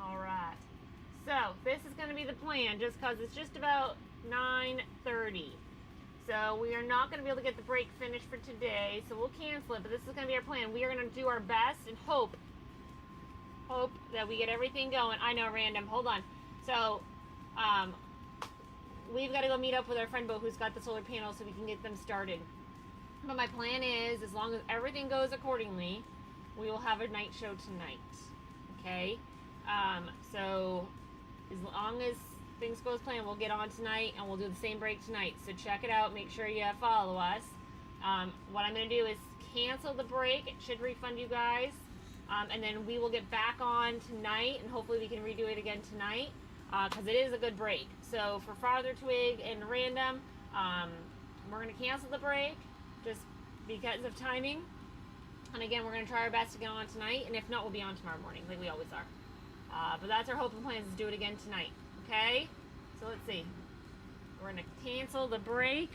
All right. So this is going to be the plan, just because it's just about 9:30. So we are not going to be able to get the break finished for today, so we'll cancel it, but this is going to be our plan. We are going to do our best and hope that we get everything going. I know, random. Hold on. So, we've got to go meet up with our friend Bo, who's got the solar panels, so we can get them started. But my plan is, as long as everything goes accordingly, we will have a night show tonight. Okay? So, as long as things go as planned, we'll get on tonight and we'll do the same break tonight. So check it out. Make sure you follow us. What I'm going to do is cancel the break. It should refund you guys. And then we will get back on tonight, and hopefully we can redo it again tonight, because it is a good break. So for Farther Twig and Random, we're going to cancel the break just because of timing. And again, we're going to try our best to get on tonight, and if not, we'll be on tomorrow morning like we always are. But that's our hope and plan, is to do it again tonight. Okay, so let's see. We're going to cancel the break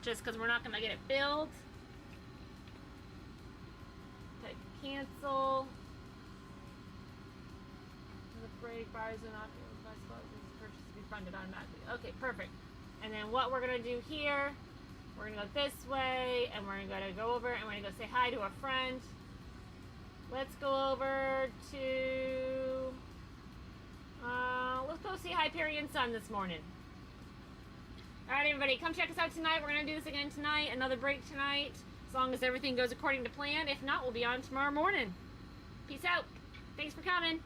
just because we're not going to get it billed. Type cancel. The break buyers are not able to purchase to be funded automatically. Okay, perfect. And then what we're going to do here, we're going to go this way, and we're going to go over and we're going to go say hi to a friend. Let's go over to... let's go see Hyperion Sun this morning. Alright, everybody, come check us out tonight. We're going to do this again tonight. Another break tonight, as long as everything goes according to plan. If not, we'll be on tomorrow morning. Peace out. Thanks for coming.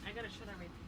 I gotta shut everything.